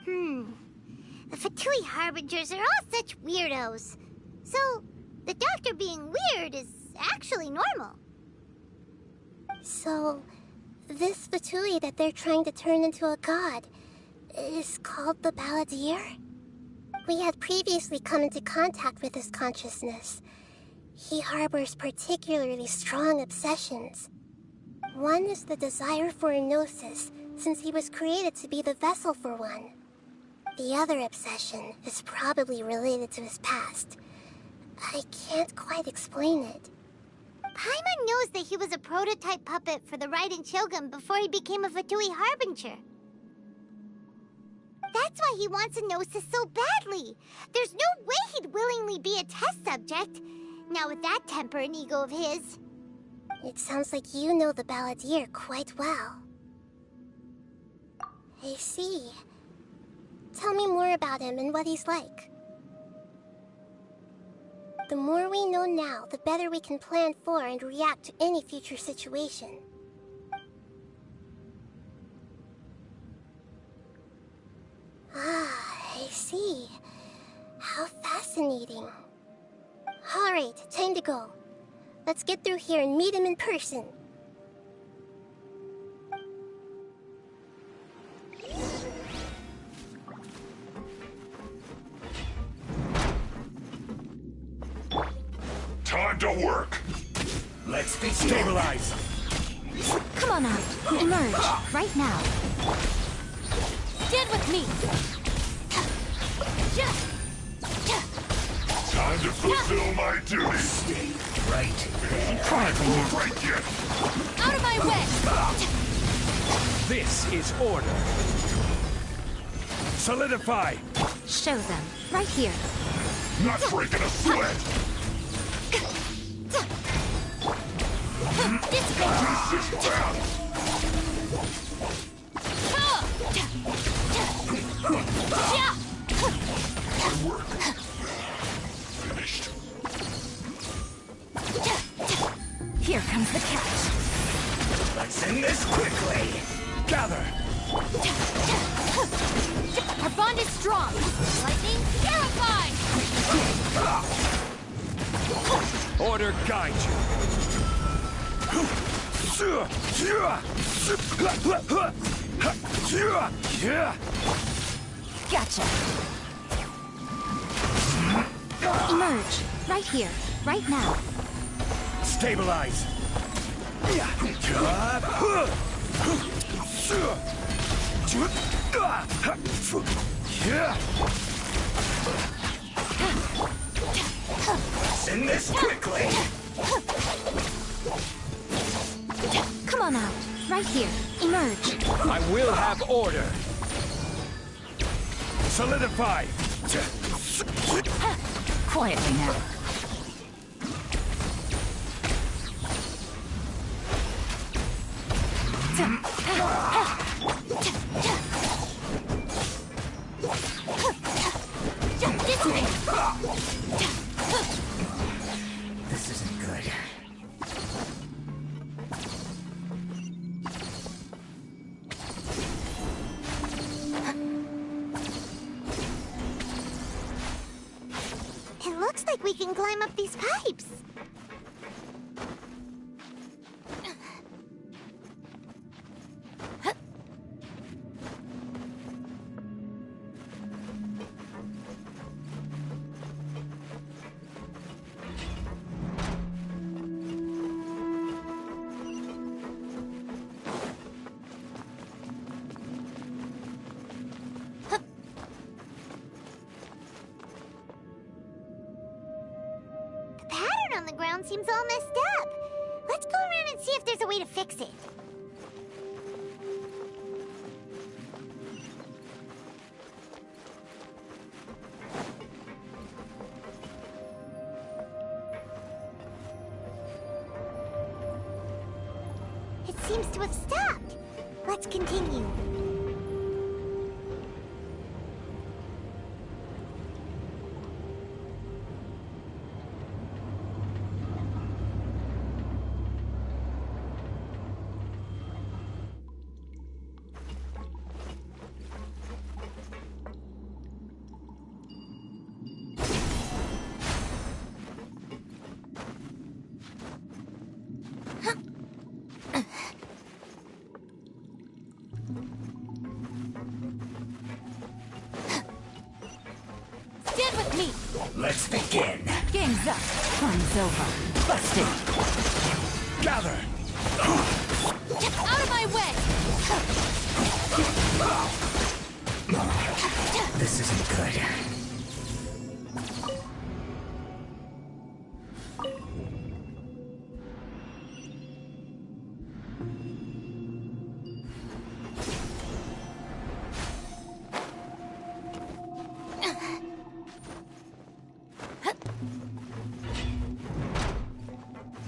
The Fatui Harbingers are all such weirdos. So, the doctor being weird is actually normal.
So, this Fatui that they're trying to turn into a god is called the Balladeer? We had previously come into contact with his consciousness. He harbors particularly strong obsessions. One is the desire for a gnosis, since he was created to be the vessel for one. The other obsession is probably related to his past. I can't quite explain it.
Paimon knows that he was a prototype puppet for the Raiden Shogun before he became a Fatui Harbinger. That's why he wants a gnosis so badly. There's no way he'd willingly be a test subject. Now with that temper and ego of his.
It sounds like you know the Balladeer quite well. I see. Tell me more about him and what he's like. The more we know now, the better we can plan for and react to any future situation. Ah, I see. How fascinating. Alright, time to go. Let's get through here and meet him in person.
Time to work.
Let's be stabilized.
Come on out. Emerge. Right now. Get with me.
Time to fulfill my duty.
Stay right there.
Quietly now.
Right yet.
Out of my way.
This is order. Solidify.
Show them. Right here.
Not breaking a sweat.
This way.
Resist that. My work. Finished.
Here comes the catch.
Let's end this quickly. Gather.
Our bond is strong. Lightning, terrified.
Order guide you.
Gotcha. Emerge. Right here. Right now.
Stabilize. Send this quickly.
Come on out. Right here. Emerge.
I will have order. Solidify.
Quietly now.
This isn't good.
It looks like we can climb up these pipes. On the ground seems all messed up. Let's go around and see if there's a way to fix it. It seems to have stopped. Let's continue.
Let's begin.
Game's up. Fun's over. Busted.
Gather.
Out of my way!
This isn't good.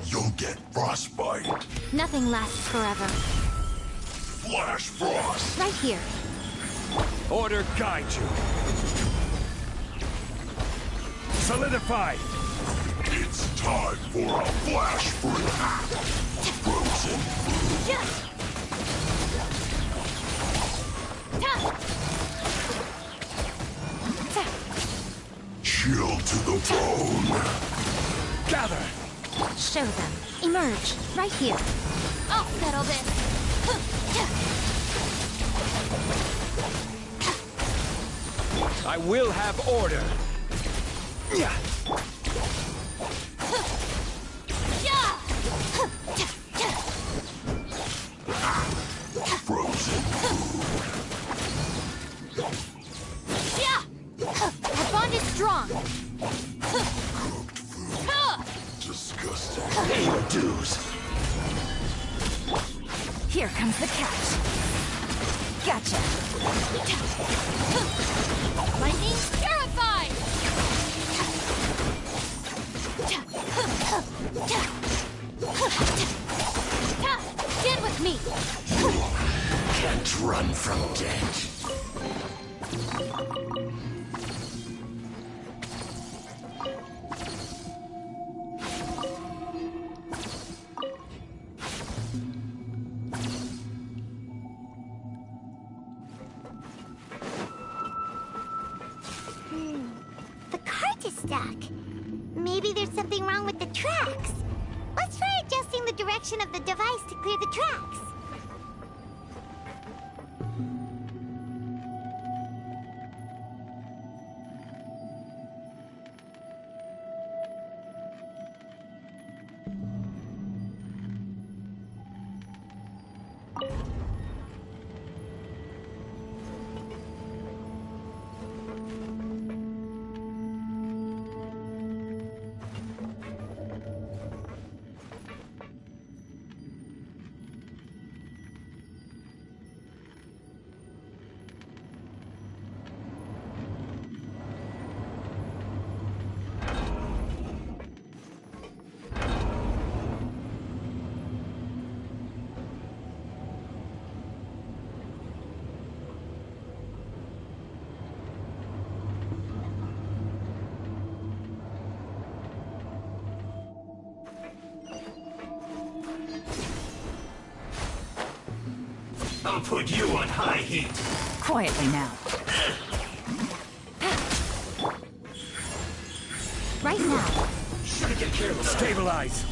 You'll get frostbite.
Nothing lasts forever.
Flash frost.
Right here.
Order guide you. Solidify.
It's time for a flash freeze. Frozen food. Chill to the bone.
Gather.
Show them. Emerge. Right here. I'll settle this.
I will have order.
Frozen food.
Our bond is strong.
Disgusting.
Pay your dues.
Here comes the catch. Gotcha. Lightning purified! Stand with me!
Can't run from death.
The cart is stuck. Maybe there's something wrong with the tracks. Let's try adjusting the direction of the device to clear the tracks.
I'll put you on high heat.
Quietly now. Right now.
Should get careless. Stabilize.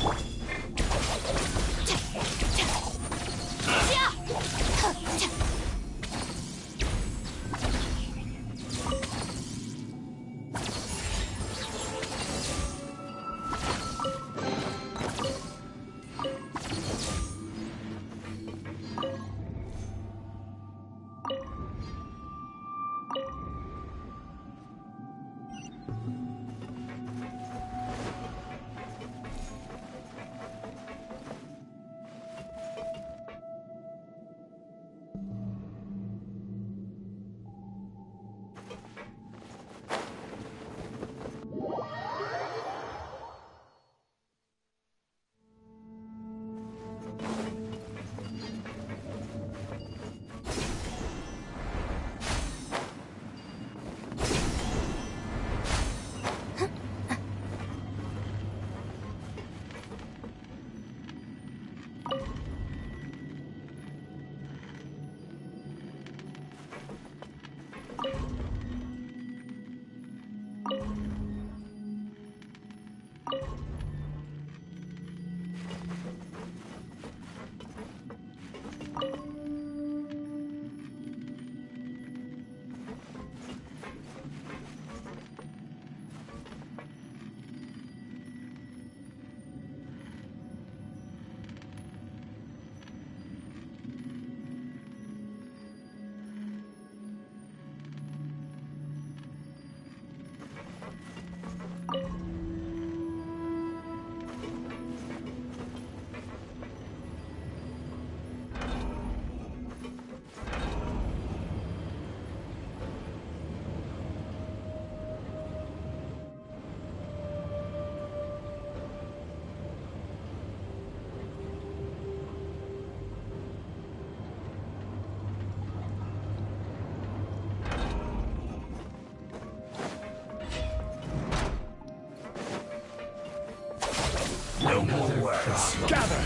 words.
Gather!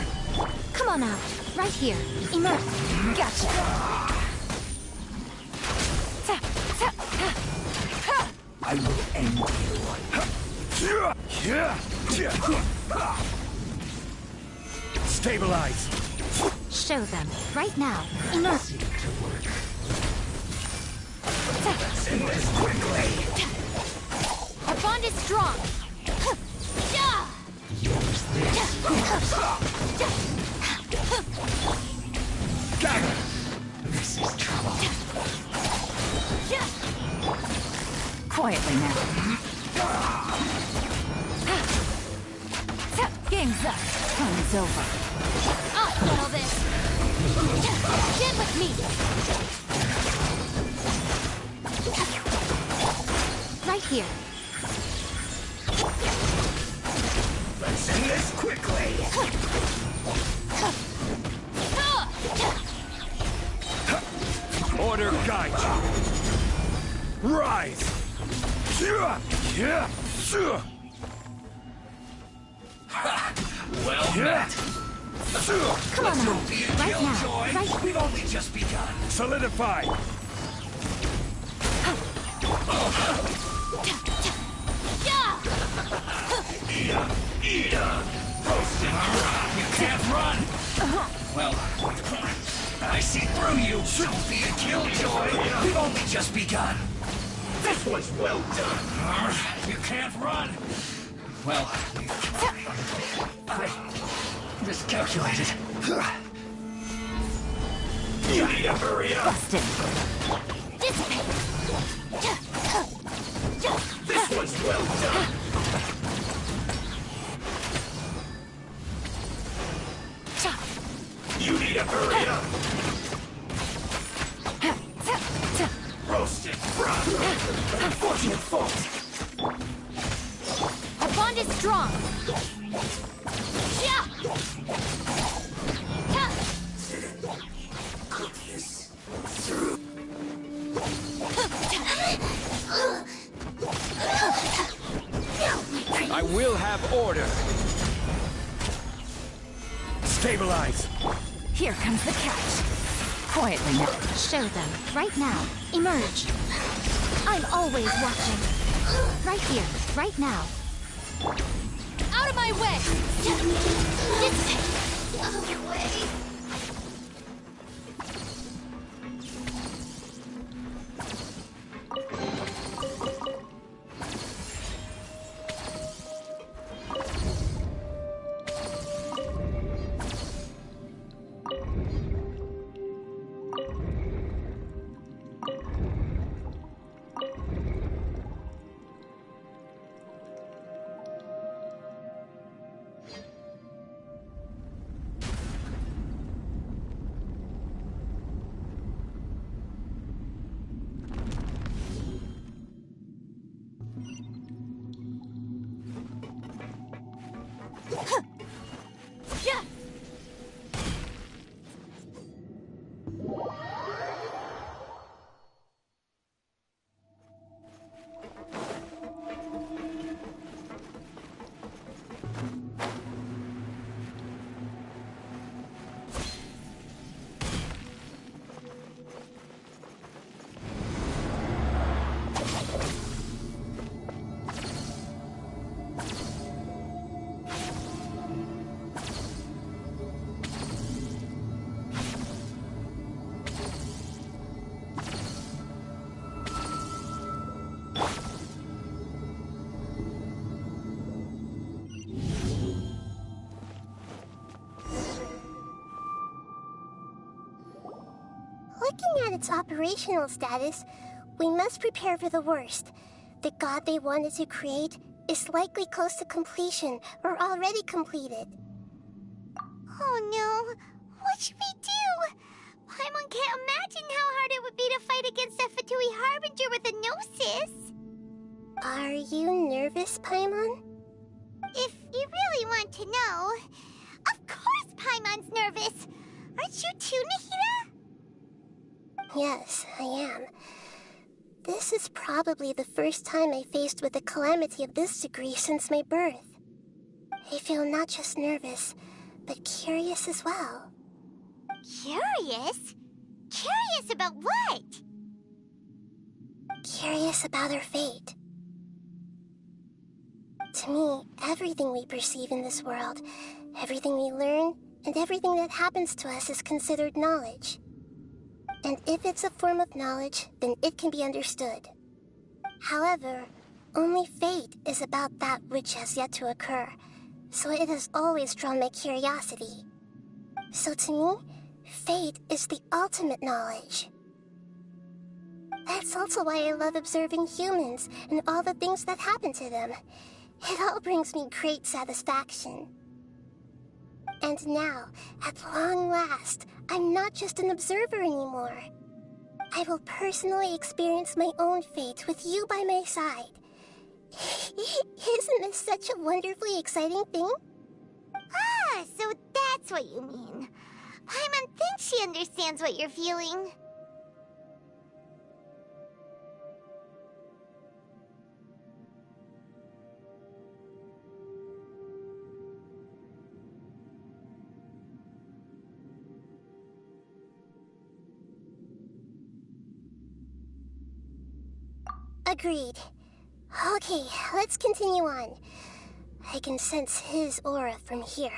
Come on out. Right here. Emerge. Gotcha.
I will end you.
Stabilize!
Show them. Right now. Emerge.
End this quickly.
Our bond is strong.
Gather!
This is trouble.
Quietly now. Game's up. Time's over. I'll settle this. Stand with me. Right here.
Let's end this quickly.
Order guide you. Rise!
Well met.
Come on now.
Be a
Right now.
killjoy.
Right.
We've only just begun.
Solidify!
Eat 'em. Roast and rot. You can't run. Well, I see through you. Don't be a killjoy. We've only just begun. This was well done. You can't run. Well, I miscalculated. You need to hurry up.
Busted. Dissipate.
This was well done. You need to hurry up. Roasted frog. Unfortunate fault.
Our bond is strong.
I will have order. Stabilize.
Here comes the catch. Quietly now. Show them. Right now. Emerge. I'm always watching. Right here. Right now. Out of my way! Dissipate! Out of your way!
Looking at its operational status, we must prepare for the worst. The god they wanted to create is likely close to completion or already completed.
Oh no, what should we do? Paimon can't imagine how hard it would be to fight against a Fatui Harbinger with a Gnosis.
Are you nervous, Paimon?
If you really want to know, of course Paimon's nervous. Aren't you too, Nahida?
Yes, I am. This is probably the first time I faced with a calamity of this degree since my birth. I feel not just nervous, but curious as well.
Curious? Curious about what?
Curious about our fate. To me, everything we perceive in this world, everything we learn, and everything that happens to us is considered knowledge. And if it's a form of knowledge, then it can be understood. However, only fate is about that which has yet to occur, so it has always drawn my curiosity. So to me, fate is the ultimate knowledge. That's also why I love observing humans and all the things that happen to them. It all brings me great satisfaction. And now, at long last, I'm not just an observer anymore. I will personally experience my own fate with you by my side. Isn't this such a wonderfully exciting thing?
Ah, so that's what you mean. Paimon thinks she understands what you're feeling.
Agreed. Okay, let's continue on. I can sense his aura from here.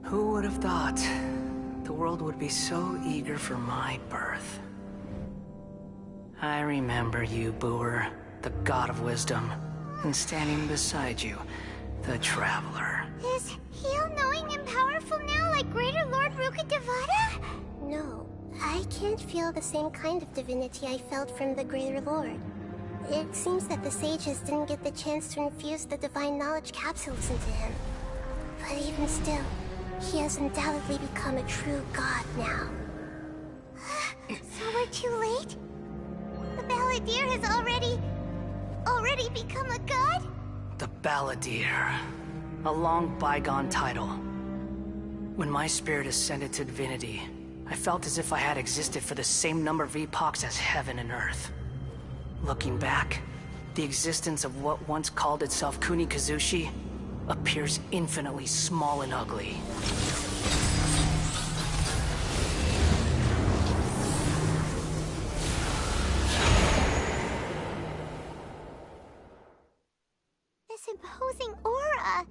Who would have thought the world would be so eager for my birth? I remember you, Booer, the god of wisdom, and standing beside you, the traveler.
Is he all-knowing and powerful now like Greater Lord Rukkhadevata?
No, I can't feel the same kind of divinity I felt from the Greater Lord. It seems that the sages didn't get the chance to infuse the divine knowledge capsules into him. But even still, he has undoubtedly become a true god now.
So we're too late? The Balladeer has already become a god?
The Balladeer. A long bygone title. When my spirit ascended to divinity, I felt as if I had existed for the same number of epochs as heaven and earth. Looking back, the existence of what once called itself Kunikazushi appears infinitely small and ugly.
This imposing aura,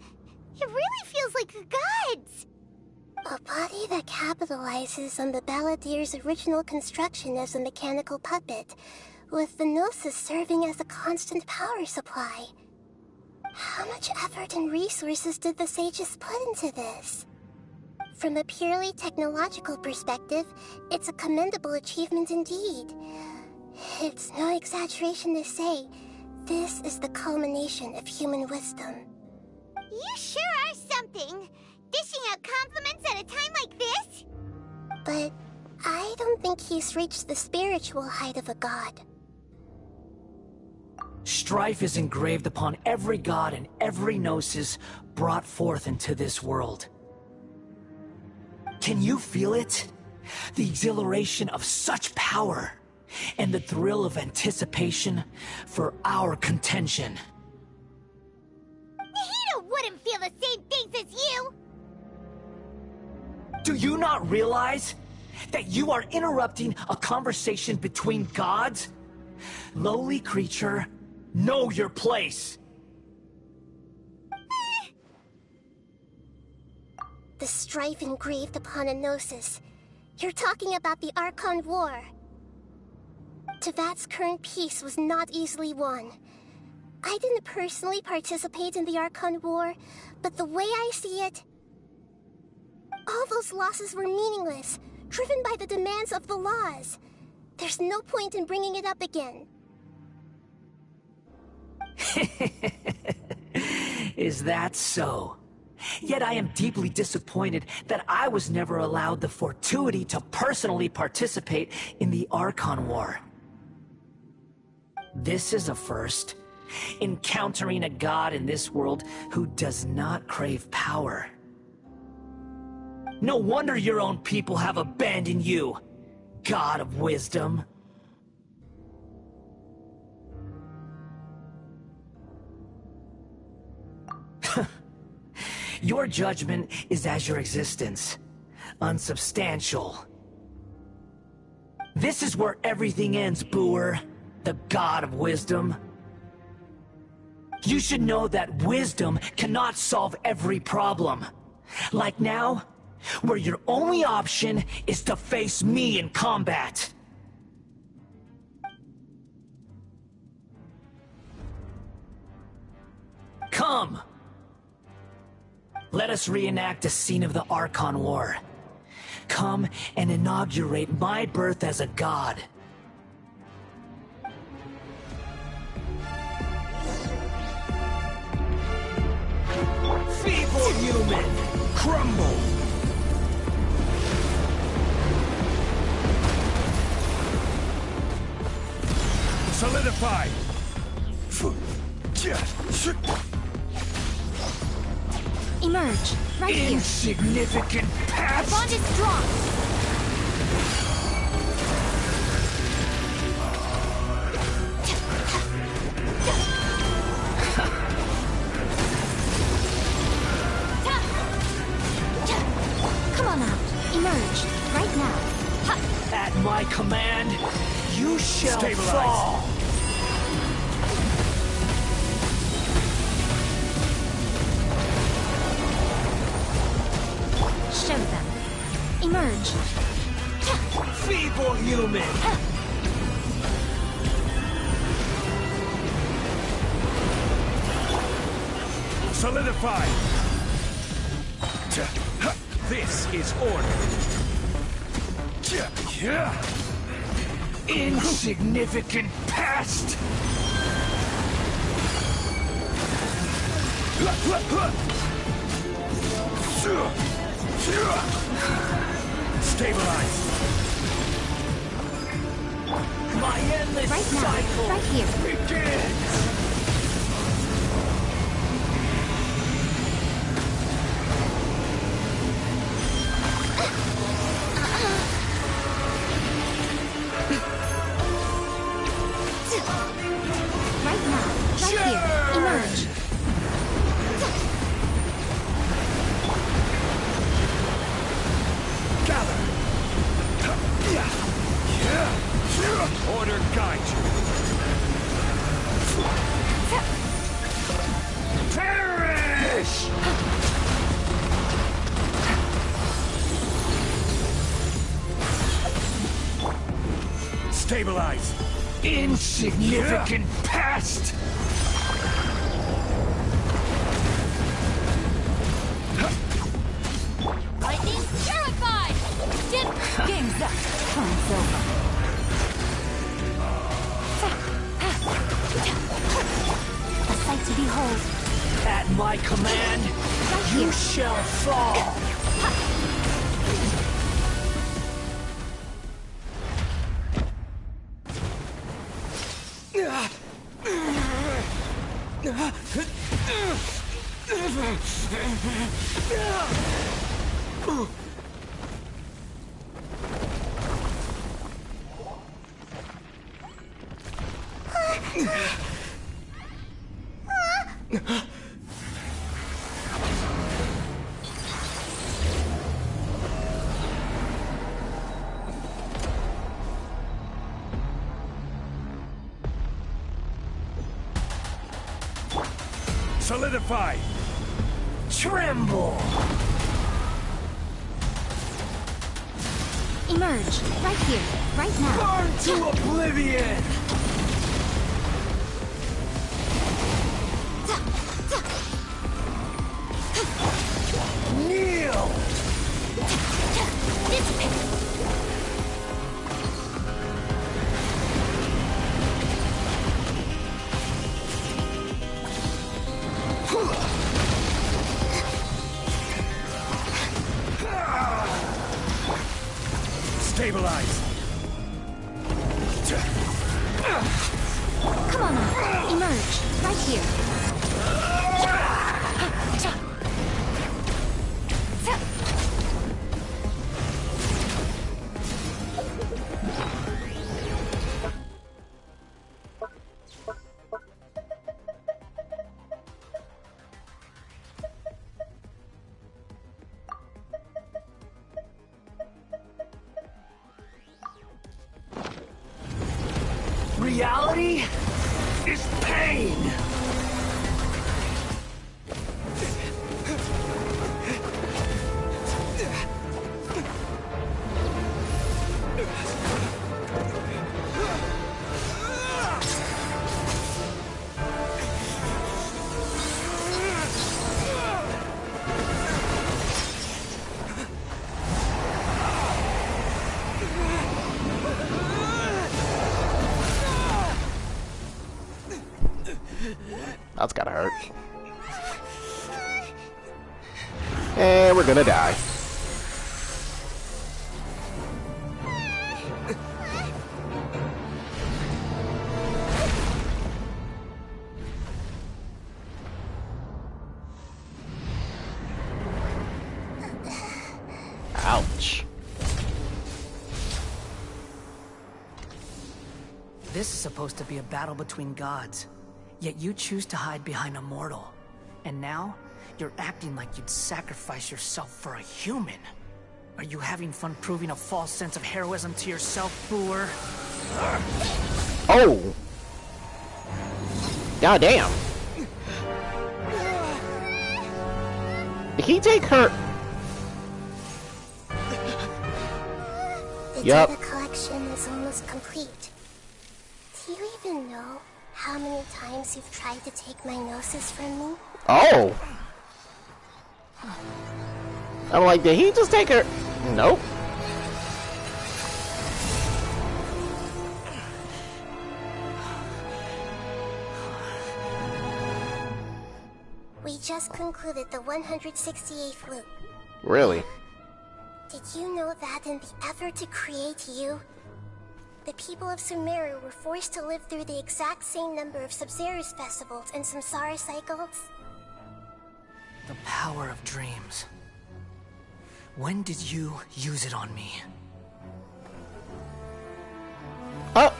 it really feels like the gods!
A body that capitalizes on the Balladeer's original construction as a mechanical puppet, with the Gnosis serving as a constant power supply. How much effort and resources did the sages put into this? From a purely technological perspective, it's a commendable achievement indeed. It's no exaggeration to say, this is the culmination of human wisdom.
You sure are something! Dishing out compliments at a time like this?
But I don't think he's reached the spiritual height of a god.
Strife is engraved upon every god and every gnosis brought forth into this world. Can you feel it? The exhilaration of such power, and the thrill of anticipation for our contention.
Nahida wouldn't feel the same things as you!
Do you not realize?
that you are interrupting a conversation between gods? Lowly creature, know your place.
The strife engraved upon a gnosis. You're talking about the Archon War. Tevat's current peace was not easily won. I didn't personally participate in the Archon War, but the way I see it, all those losses were meaningless, driven by the demands of the laws. There's no point in bringing it up again.
Is that so? Yet I am deeply disappointed that I was never allowed the fortuity to personally participate in the Archon War. This is a first. Encountering a god in this world who does not crave power. No wonder your own people have abandoned you, God of Wisdom. Your judgment is as your existence, unsubstantial. This is where everything ends, Booer, the God of Wisdom. You should know that wisdom cannot solve every problem. Like now, where your only option is to face me in combat. Come! Let us reenact a scene of the Archon War. Come and inaugurate my birth as a god. Feeble human!
Crumble! Solidify!
Emerge, right here.
Insignificant past!
The bond is strong! Come on out. Emerge, right now.
At my command, you shall fall!
Show them. Emerge.
Feeble human!
Solidify! This is order.
Insignificant past!
Stabilize!
My endless
Right now,
cycle
right here.
begins!
Right now, right here. Emerge.
Gather! Order guide you.
Perish!
Stabilize!
Insignificant past!
Lightning purified! Game's up. Time's over. A sight to behold.
At my command,
Right
you
here.
shall fall!
Solidify!
Tremble!
Emerge, right here, right now.
Burn to oblivion! Kneel!
Stabilize!
Come on now, emerge, right here.
Reality is pain!
That's gotta hurt. And we're gonna die. Ouch.
This is supposed to be a battle between gods. Yet you choose to hide behind a mortal. And now, you're acting like you'd sacrifice yourself for a human. Are you having fun proving a false sense of heroism to yourself, Booer?
Oh! God damn. Did he take her?
The
Yep.
data collection is almost complete. Do you even know how many times you've tried to take my gnosis from me?
Oh! I'm like, did he just take her? Nope.
We just concluded the 168th loop.
Really?
Did you know that in the effort to create you, the people of Sumeru were forced to live through the exact same number of Sabzeruz festivals and samsara cycles?
The power of dreams. When did you use it on me?
Oh!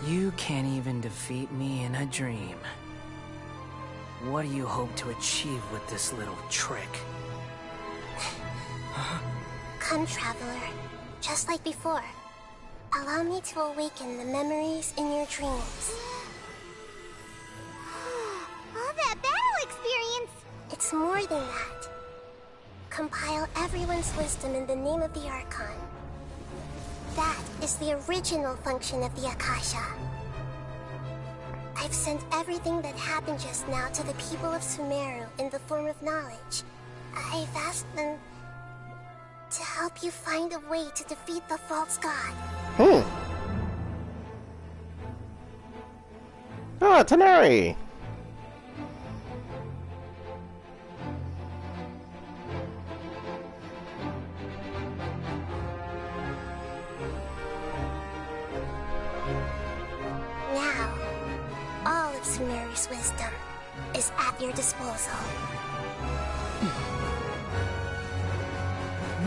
You can't even defeat me in a dream. What do you hope to achieve with this little trick?
Come, Traveler. Just like before. Allow me to awaken the memories in your dreams.
All that battle experience!
It's more than that. Compile everyone's wisdom in the name of the Archon. That is the original function of the Akasha. I've sent everything that happened just now to the people of Sumeru in the form of knowledge. I've asked them to help you find a way to defeat the false god.
Ah, Tanari!
Now, all of Sumeru's wisdom is at your disposal.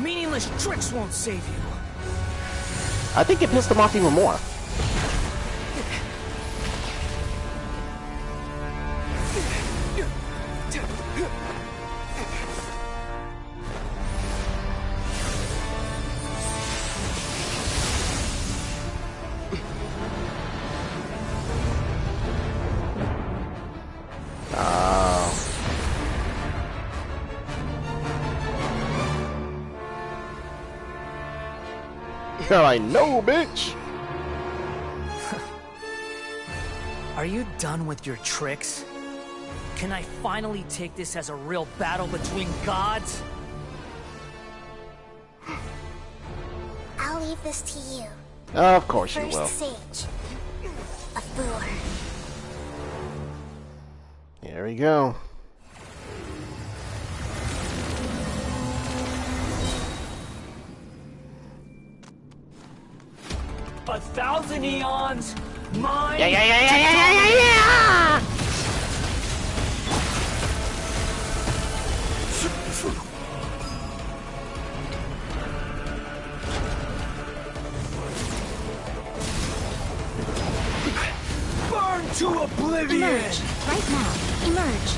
Meaningless tricks won't save you.
I think it pissed him off even more. You're like, no, bitch.
Are you done with your tricks? Can I finally take this as a real battle between gods?
I'll leave this to you.
Of course you will.
First sage of Boor.
Here we go.
A thousand eons, mine.
Yeah.
Burn to oblivion!
Emerge, right now. Emerge.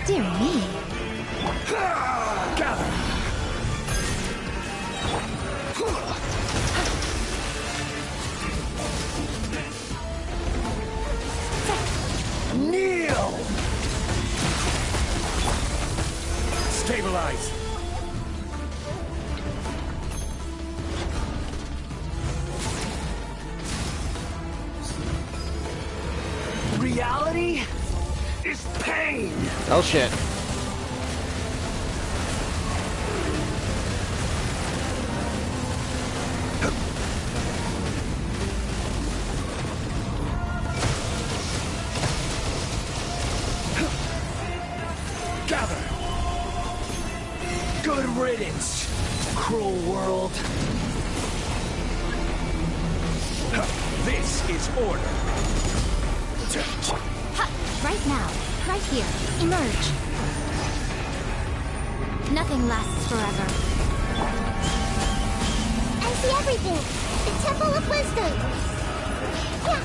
Dear me.
Gather. Kneel. Stabilize. Reality is pain.
Oh shit.
Gather. Good riddance, cruel world. This is order.
Right now. Right here. Emerge. Nothing lasts forever.
I see everything. The Temple of Wisdom. Yeah.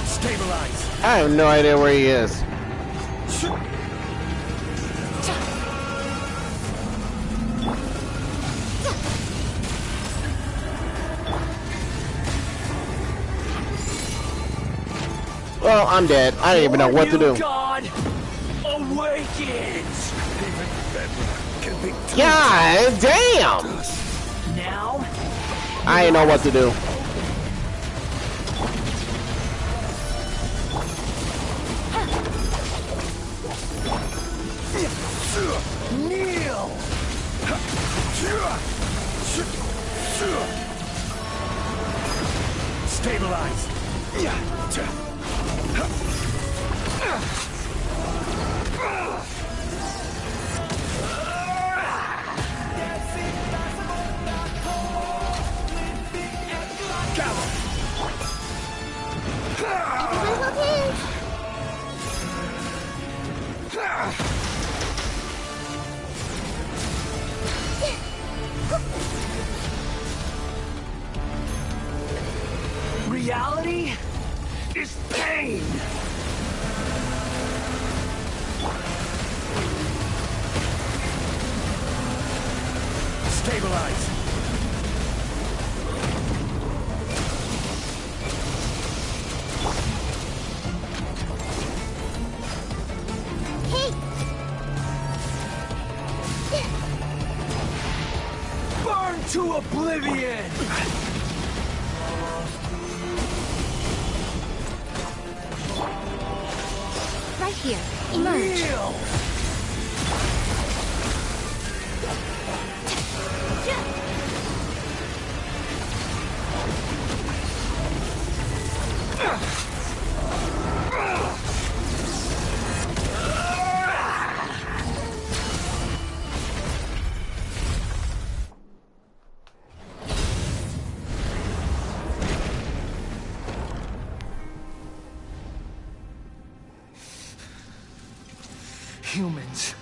Stabilize.
I have no idea where he is. Well, I'm dead. I don't even know what to do.
God awakens.
God damn!
Now,
I ain't know what to do.
kneel. Stabilize. Reality is pain. Stabilize.
Hey!
Burn to oblivion!
Right here. Emerge.
Kneel. Humans.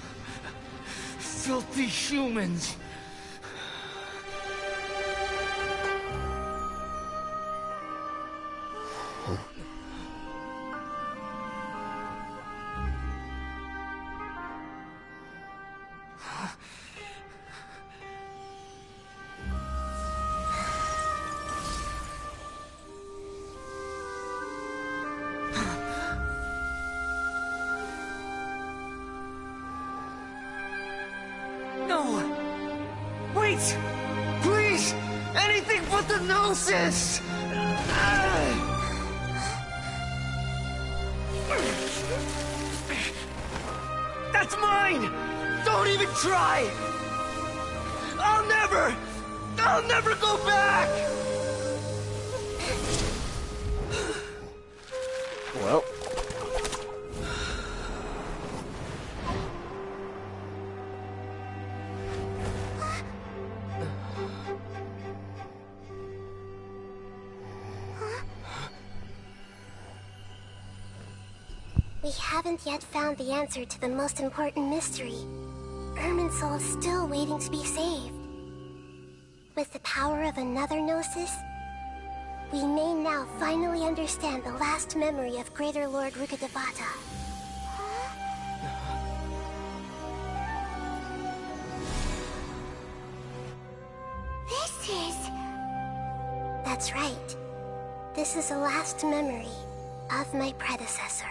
Filthy humans.
Please! Please! Anything but the Gnosis! That's mine! Don't even try! I'll never go back!
Well.
We haven't yet found the answer to the most important mystery. Irminsul is still waiting to be saved. With the power of another Gnosis, we may now finally understand the last memory of Greater Lord Rukkhadevata.
This is...
That's right. This is the last memory of my predecessor.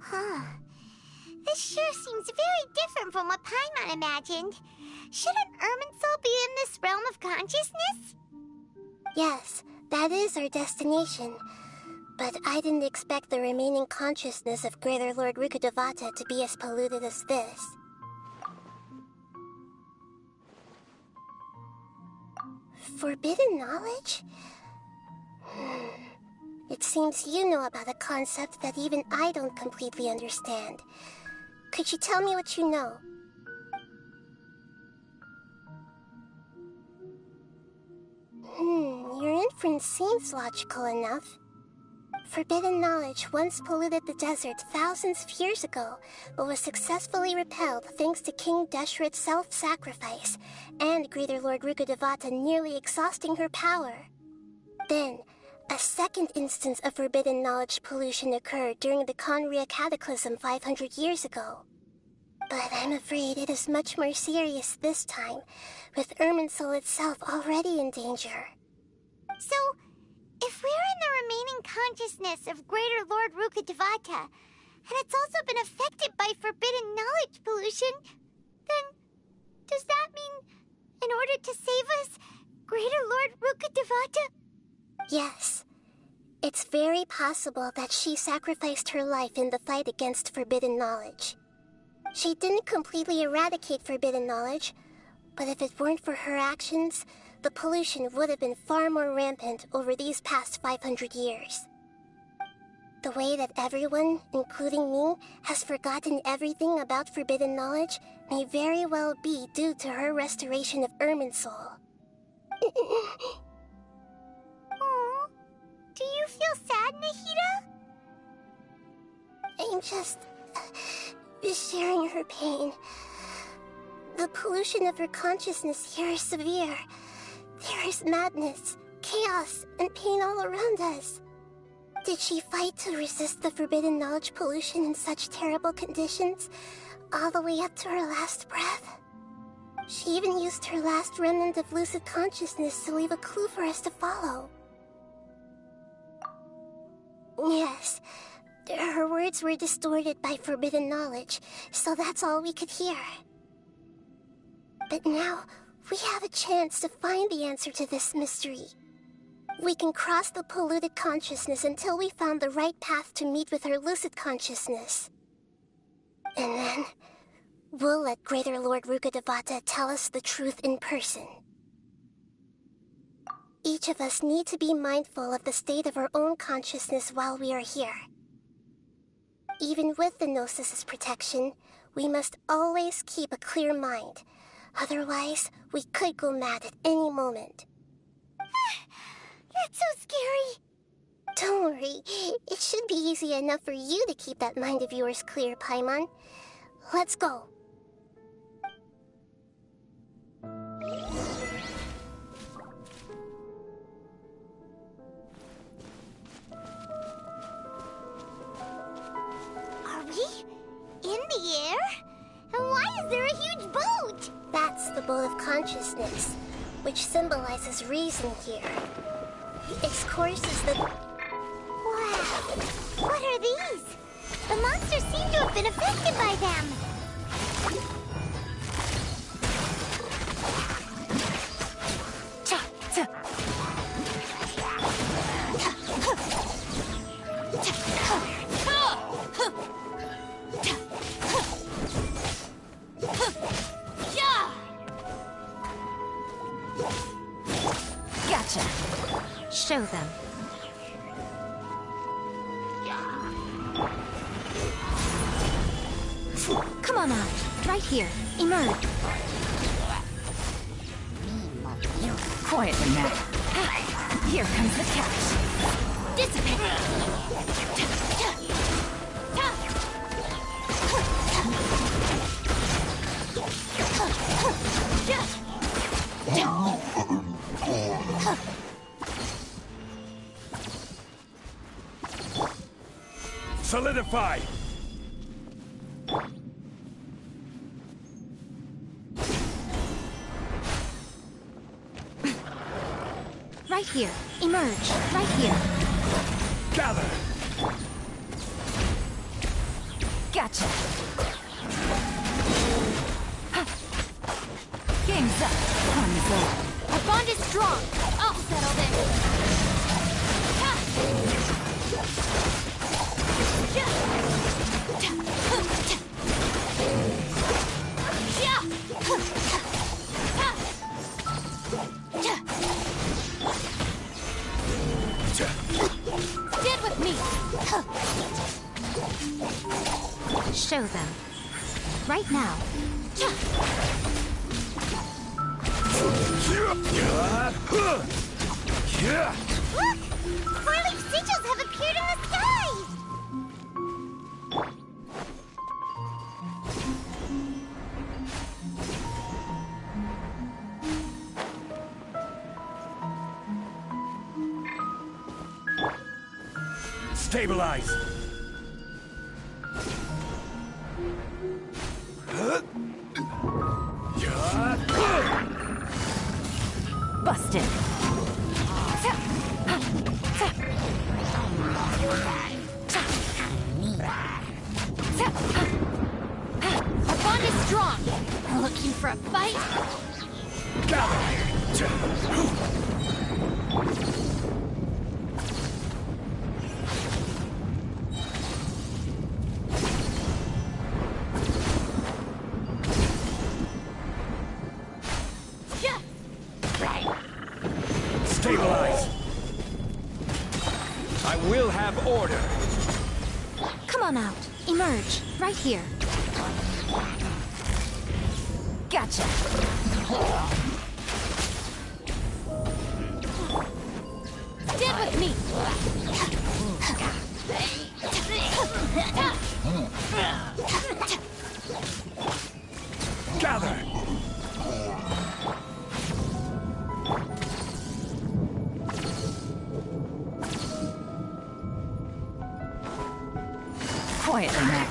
Huh. This sure seems very different from what Paimon imagined. Shouldn't Irminsul be in this realm of consciousness?
Yes, that is our destination. But I didn't expect the remaining consciousness of Greater Lord Rukkhadevata to be as polluted as this. Forbidden knowledge? It seems you know about a concept that even I don't completely understand. Could you tell me what you know? Your inference seems logical enough. Forbidden knowledge once polluted the desert thousands of years ago, but was successfully repelled thanks to King Deshret's self-sacrifice, and Greater Lord Rukkhadevata nearly exhausting her power. Then, a second instance of forbidden knowledge pollution occurred during the Conria Cataclysm 500 years ago. But I'm afraid it is much more serious this time, with Irminsul itself already in danger.
So, if we're in the remaining consciousness of Greater Lord Rukkhadevata, and it's also been affected by forbidden knowledge pollution, then does that mean, in order to save us, Greater Lord Rukkhadevata?
Yes. It's very possible that she sacrificed her life in the fight against forbidden knowledge. She didn't completely eradicate forbidden knowledge, but if it weren't for her actions, the pollution would have been far more rampant over these past 500 years. The way that everyone, including me, has forgotten everything about forbidden knowledge may very well be due to her restoration of Irminsul.
Aww. Do you feel sad, Nahida?
I'm just sharing her pain. The pollution of her consciousness here is severe. There is madness, chaos, and pain all around us. Did she fight to resist the forbidden knowledge pollution in such terrible conditions, all the way up to her last breath? She even used her last remnant of lucid consciousness to leave a clue for us to follow. Yes, her words were distorted by forbidden knowledge, so that's all we could hear. But now, we have a chance to find the answer to this mystery. We can cross the polluted consciousness until we found the right path to meet with our lucid consciousness. And then, we'll let Greater Lord Rukkhadevata tell us the truth in person. Each of us need to be mindful of the state of our own consciousness while we are here. Even with the Gnosis' protection, we must always keep a clear mind. Otherwise, we could go mad at any moment.
That's so scary.
Don't worry. It should be easy enough for you to keep that mind of yours clear, Paimon. Let's go.
Are we in the air? And why is there a huge boat?
That's the boat of consciousness, which symbolizes reason here. Its course is the...
Wow! What are these? The monsters seem to have been affected by them.
Gotcha. Show them. Come on out. Right here. Emerge. Quietly now. Here comes the catch. Dissipate.
Solidify!
Right here. Emerge. Right here.
Gather!
Gotcha. Game's up. Time's up. Our bond is strong. I'll settle this. Stand with me. Show them. Right now.
Look! Four-leaf sigils have appeared in the sky!
Stabilize!
Busted. Our bond is strong. Looking for a fight?
Stabilize! I will have order!
Come on out. Emerge. Right here. Gotcha. Stand with me.
Gather!
Quietly now.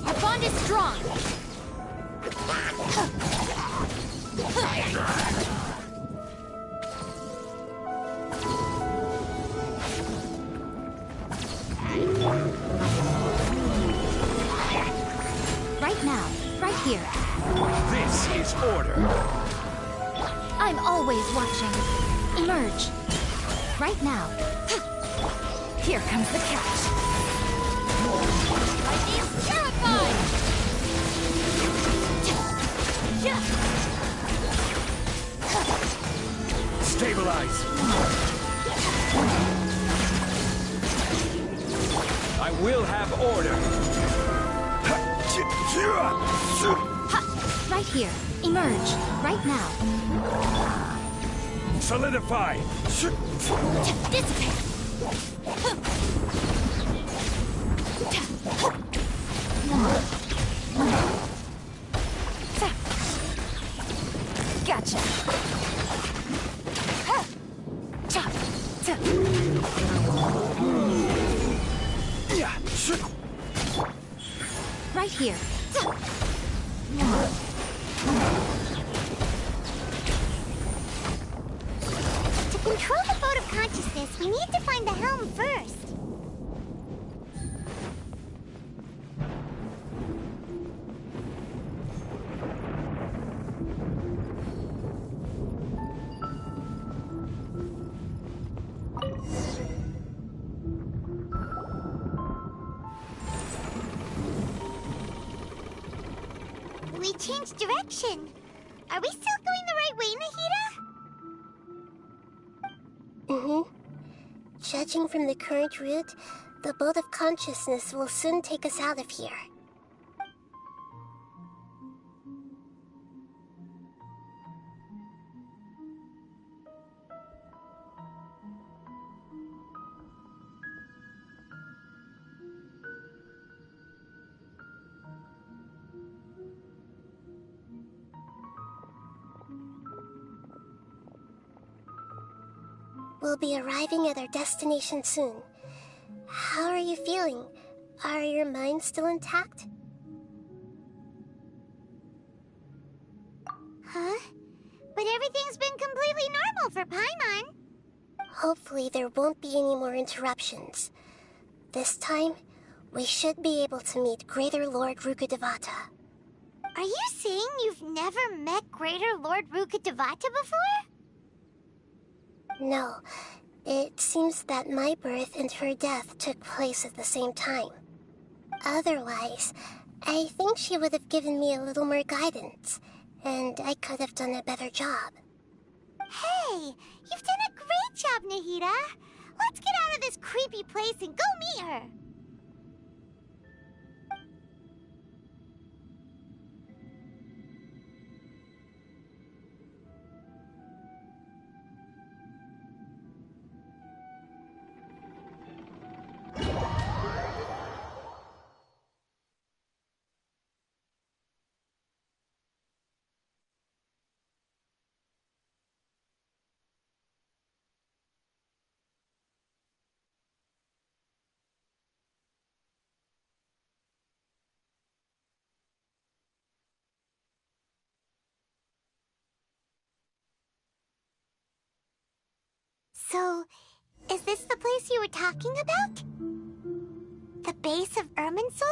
Our bond is strong. Right now. Right here.
This is order!
I'm always watching. Emerge. Right now. Here comes the catch. Lightning's terrified!
Stabilize! I will have order!
Ha! Right here. Emerge. Right now.
Solidify!
Dissipate! Gotcha! Right here.
To control the boat of consciousness, we need to find the helm first. We changed direction. Are we still going the right way, Nahida?
Judging from the current route, the boat of consciousness will soon take us out of here. We'll be arriving at our destination soon. How are you feeling? Are your minds still intact?
Huh? But everything's been completely normal for Paimon.
Hopefully there won't be any more interruptions. This time, we should be able to meet Greater Lord Rukkhadevata.
Are you saying you've never met Greater Lord Rukkhadevata before?
No, it seems that my birth and her death took place at the same time. Otherwise, I think she would have given me a little more guidance, and I could have done a better job.
Hey, you've done a great job, Nahida. Let's get out of this creepy place and go meet her. So, is this the place you were talking about? The base of Irminsul?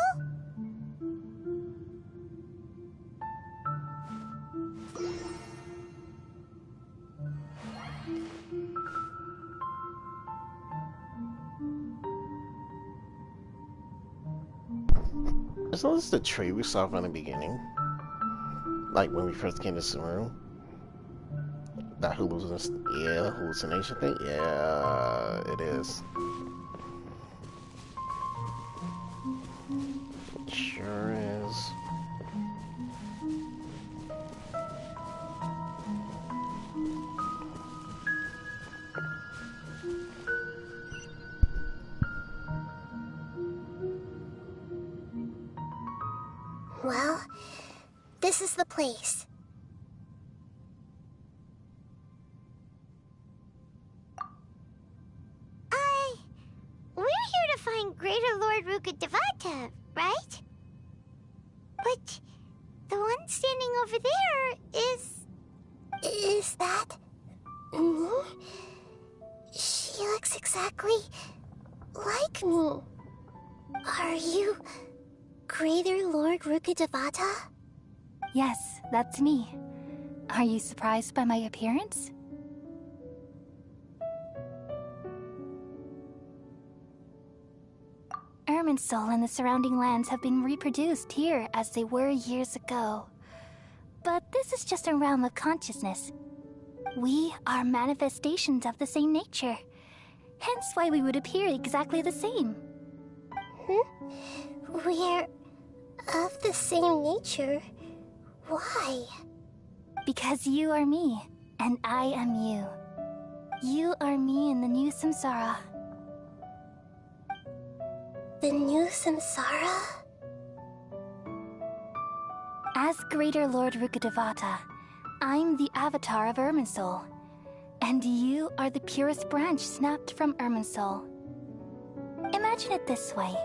Isn't this the tree we saw from the beginning? Like when we first came to Sumeru? That hallucination thing? Yeah, it is. It sure is.
Well, this is the place.
We're here to find Greater Lord Rukkhadevata, right? But the one standing over there is...
Is that... me? She looks exactly like me. Are you Greater Lord Rukkhadevata?
Yes, that's me. Are you surprised by my appearance? Irminsul and the surrounding lands have been reproduced here as they were years ago. But this is just a realm of consciousness. We are manifestations of the same nature. Hence why we would appear exactly the same.
We're Of the same nature? Why?
Because you are me, and I am you. You are me in the new samsara.
The new samsara?
As Greater Lord Rukkhadevata, I'm the avatar of Irminsul, and you are the purest branch snapped from Irminsul. Imagine it this way.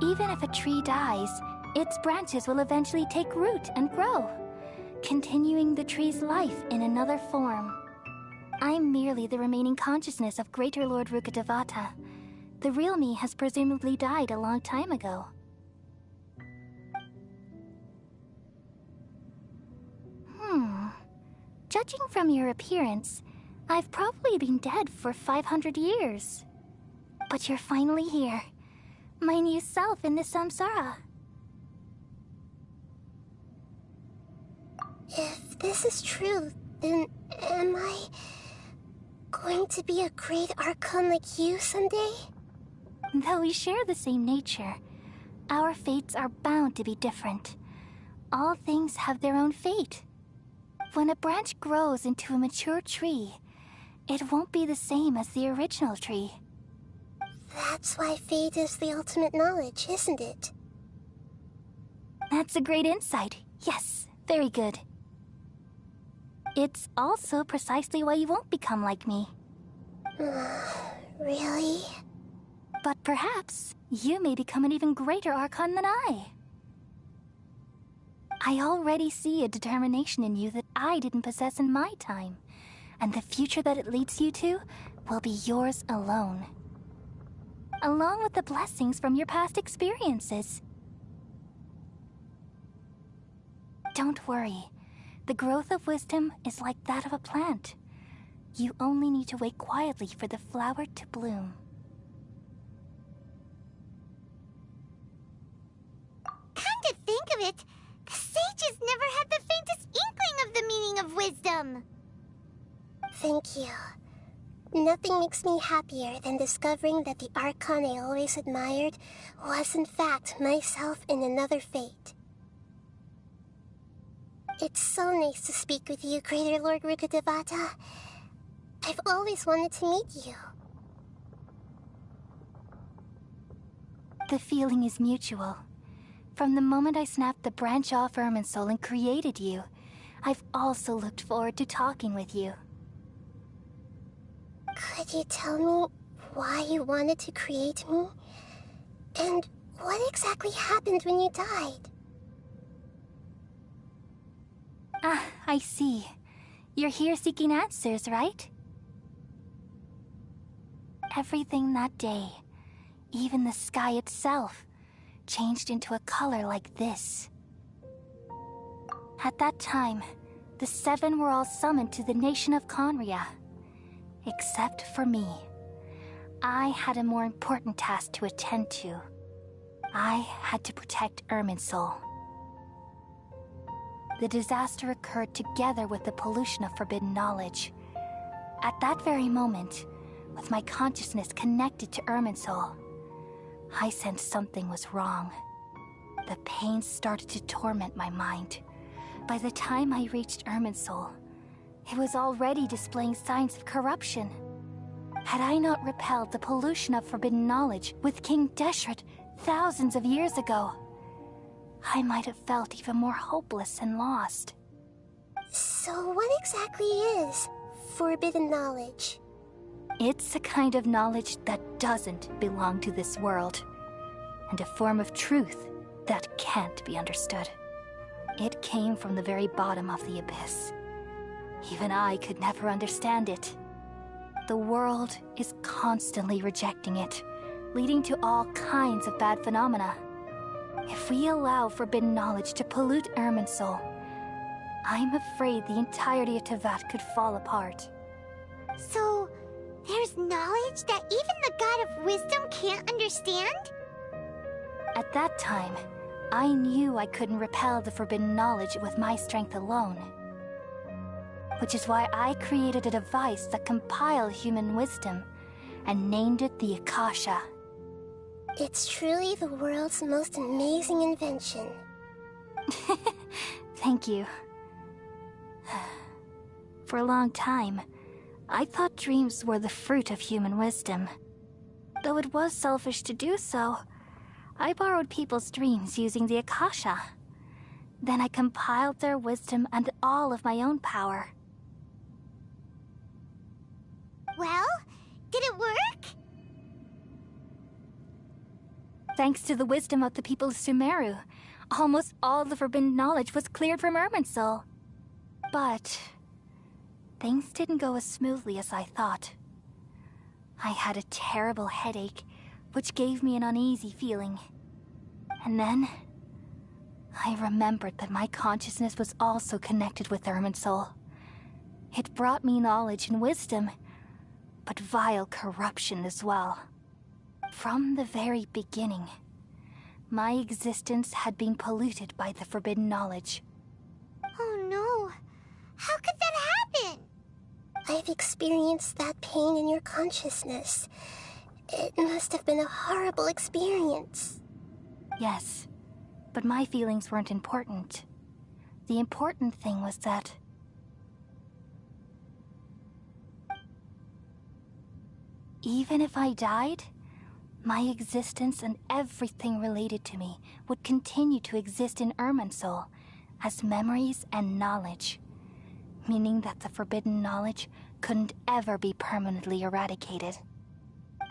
Even if a tree dies, its branches will eventually take root and grow, continuing the tree's life in another form. I'm merely the remaining consciousness of Greater Lord Rukkhadevata. The real me has presumably died a long time ago. Judging from your appearance, I've probably been dead for 500 years. But you're finally here. My new self in the samsara.
If this is true, then am I going to be a great Archon like you someday?
Though we share the same nature, our fates are bound to be different. All things have their own fate. When a branch grows into a mature tree, it won't be the same as the original tree.
That's why fate is the ultimate knowledge, isn't it?
That's a great insight. Yes, very good. It's also precisely why you won't become like me.
Really?
But perhaps you may become an even greater Archon than I. I already see a determination in you that I didn't possess in my time, and the future that it leads you to will be yours alone. Along with the blessings from your past experiences. Don't worry. The growth of wisdom is like that of a plant. You only need to wait quietly for the flower to bloom.
Come to think of it, the sages never had the faintest inkling of the meaning of wisdom.
Thank you. Nothing makes me happier than discovering that the Archon I always admired was in fact myself in another fate. It's so nice to speak with you, Greater Lord Rukkhadevata. I've always wanted to meet you.
The feeling is mutual. From the moment I snapped the branch off Irminsul and created you, I've also looked forward to talking with you.
Could you tell me why you wanted to create me? And what exactly happened when you died?
Ah, I see. You're here seeking answers, right? Everything that day, even the sky itself, changed into a color like this. At that time, the seven were all summoned to the nation of Conria. Except for me. I had a more important task to attend to. I had to protect Irminsul. The disaster occurred together with the pollution of forbidden knowledge. At that very moment, with my consciousness connected to Irminsul, I sensed something was wrong. The pain started to torment my mind. By the time I reached Irminsul, it was already displaying signs of corruption. Had I not repelled the pollution of forbidden knowledge with King Deshret thousands of years ago, I might have felt even more hopeless and lost.
So what exactly is forbidden knowledge?
It's a kind of knowledge that doesn't belong to this world, and a form of truth that can't be understood. It came from the very bottom of the abyss. Even I could never understand it. The world is constantly rejecting it, leading to all kinds of bad phenomena. If we allow forbidden knowledge to pollute Irminsul, I'm afraid the entirety of Tevat could fall apart.
So, there's knowledge that even the God of Wisdom can't understand?
At that time, I knew I couldn't repel the forbidden knowledge with my strength alone. Which is why I created a device that compiled human wisdom and named it the Akasha.
It's truly the world's most amazing invention.
Thank you. For a long time, I thought dreams were the fruit of human wisdom. Though it was selfish to do so, I borrowed people's dreams using the Akasha. Then I compiled their wisdom and all of my own power.
Well, did it work?
Thanks to the wisdom of the people of Sumeru, almost all the forbidden knowledge was cleared from Irminsul. But things didn't go as smoothly as I thought. I had a terrible headache, which gave me an uneasy feeling. And then I remembered that my consciousness was also connected with Irminsul. It brought me knowledge and wisdom, but vile corruption as well. From the very beginning, my existence had been polluted by the forbidden knowledge.
Oh no. How could that happen?
I've experienced that pain in your consciousness. It must have been a horrible experience.
Yes, but my feelings weren't important. The important thing was that even if I died, my existence and everything related to me would continue to exist in Irminsul as memories and knowledge, meaning that the forbidden knowledge couldn't ever be permanently eradicated.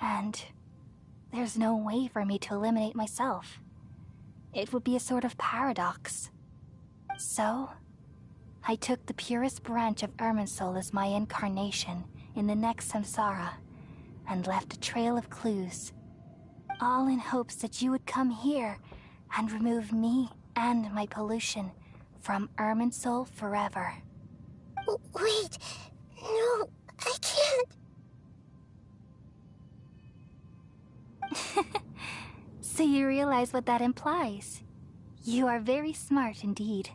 And there's no way for me to eliminate myself. It would be a sort of paradox. So, I took the purest branch of Irminsul as my incarnation in the next samsara and left a trail of clues, all in hopes that you would come here and remove me and my pollution from Irminsul forever.
Wait, no, I can't.
So you realize what that implies. You are very smart indeed.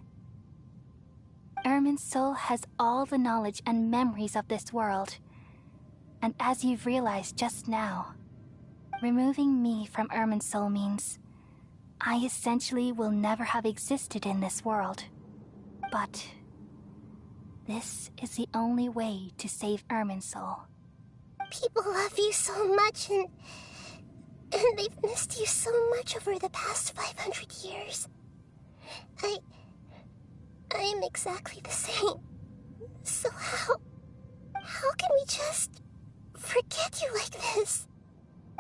Irminsul has all the knowledge and memories of this world. And as you've realized just now, removing me from Irminsul means I essentially will never have existed in this world. But this is the only way to save Irminsul.
People love you so much, and they've missed you so much over the past 500 years. I am exactly the same. So how can we just forget you like this?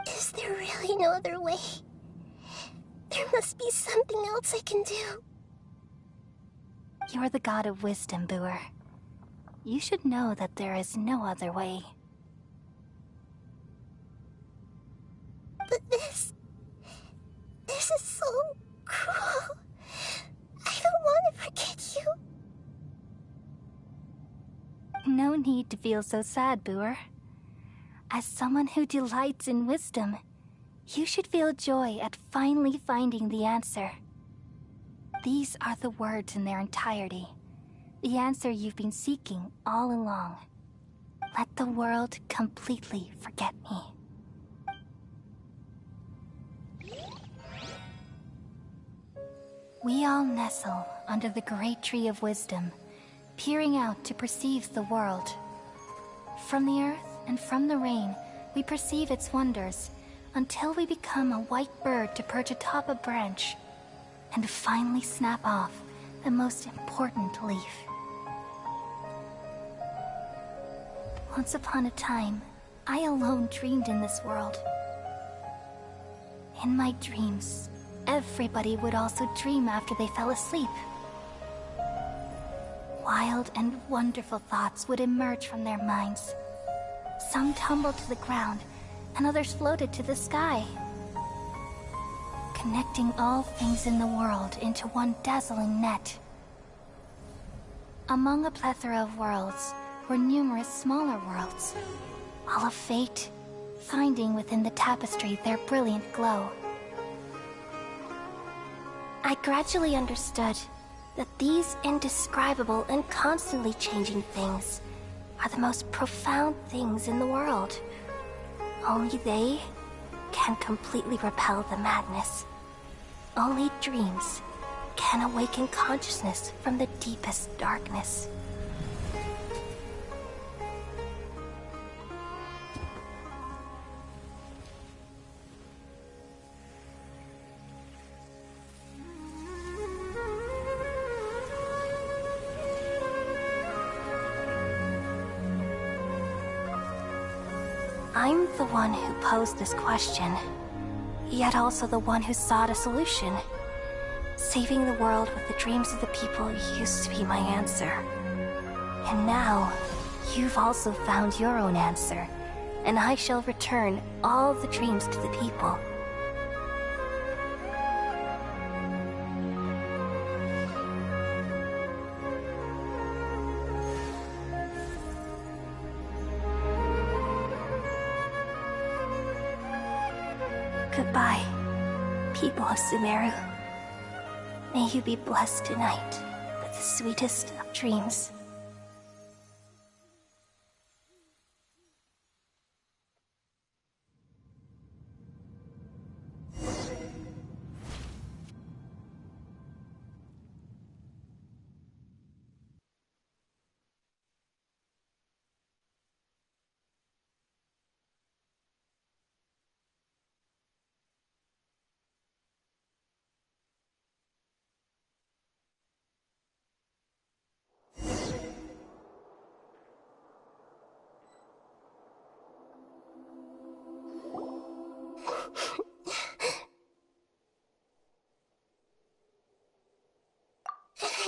Is there really no other way? There must be something else I can do.
You're the god of wisdom, Buer. You should know that there is no other way.
But this is so cruel. I don't want to forget you.
No need to feel so sad, Buer. As someone who delights in wisdom, you should feel joy at finally finding the answer. These are the words in their entirety. The answer you've been seeking all along. Let the world completely forget me. We all nestle under the great tree of wisdom, peering out to perceive the world. From the earth and from the rain, we perceive its wonders, until we become a white bird to perch atop a branch, and finally snap off the most important leaf. Once upon a time, I alone dreamed in this world. In my dreams, everybody would also dream after they fell asleep. Wild and wonderful thoughts would emerge from their minds. Some tumbled to the ground, and others floated to the sky, connecting all things in the world into one dazzling net. Among a plethora of worlds were numerous smaller worlds, all of fate, finding within the tapestry their brilliant glow. I gradually understood that these indescribable and constantly changing things are the most profound things in the world. Only they can can completely repel the madness. Only dreams can awaken consciousness from the deepest darkness. I'm the one who posed this question, yet also the one who sought a solution. Saving the world with the dreams of the people used to be my answer. And now, you've also found your own answer, and I shall return all the dreams to the people. Goodbye, people of Sumeru. May you be blessed tonight with the sweetest of dreams.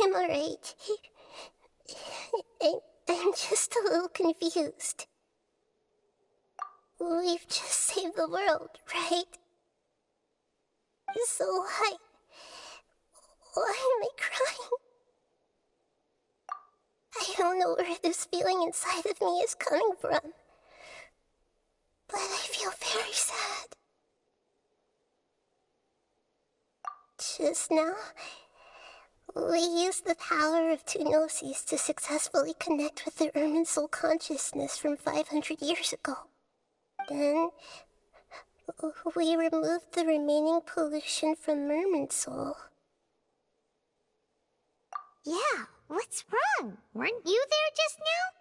I'm alright. I'm just a little confused. We've just saved the world, right? So why am I crying? I don't know where this feeling inside of me is coming from, but I feel very sad. Just now, we used the power of two gnosis to successfully connect with the Ermin soul consciousness from 500 years ago. Then, we removed the remaining pollution from Merman soul.
Yeah, what's wrong? Weren't you there just now?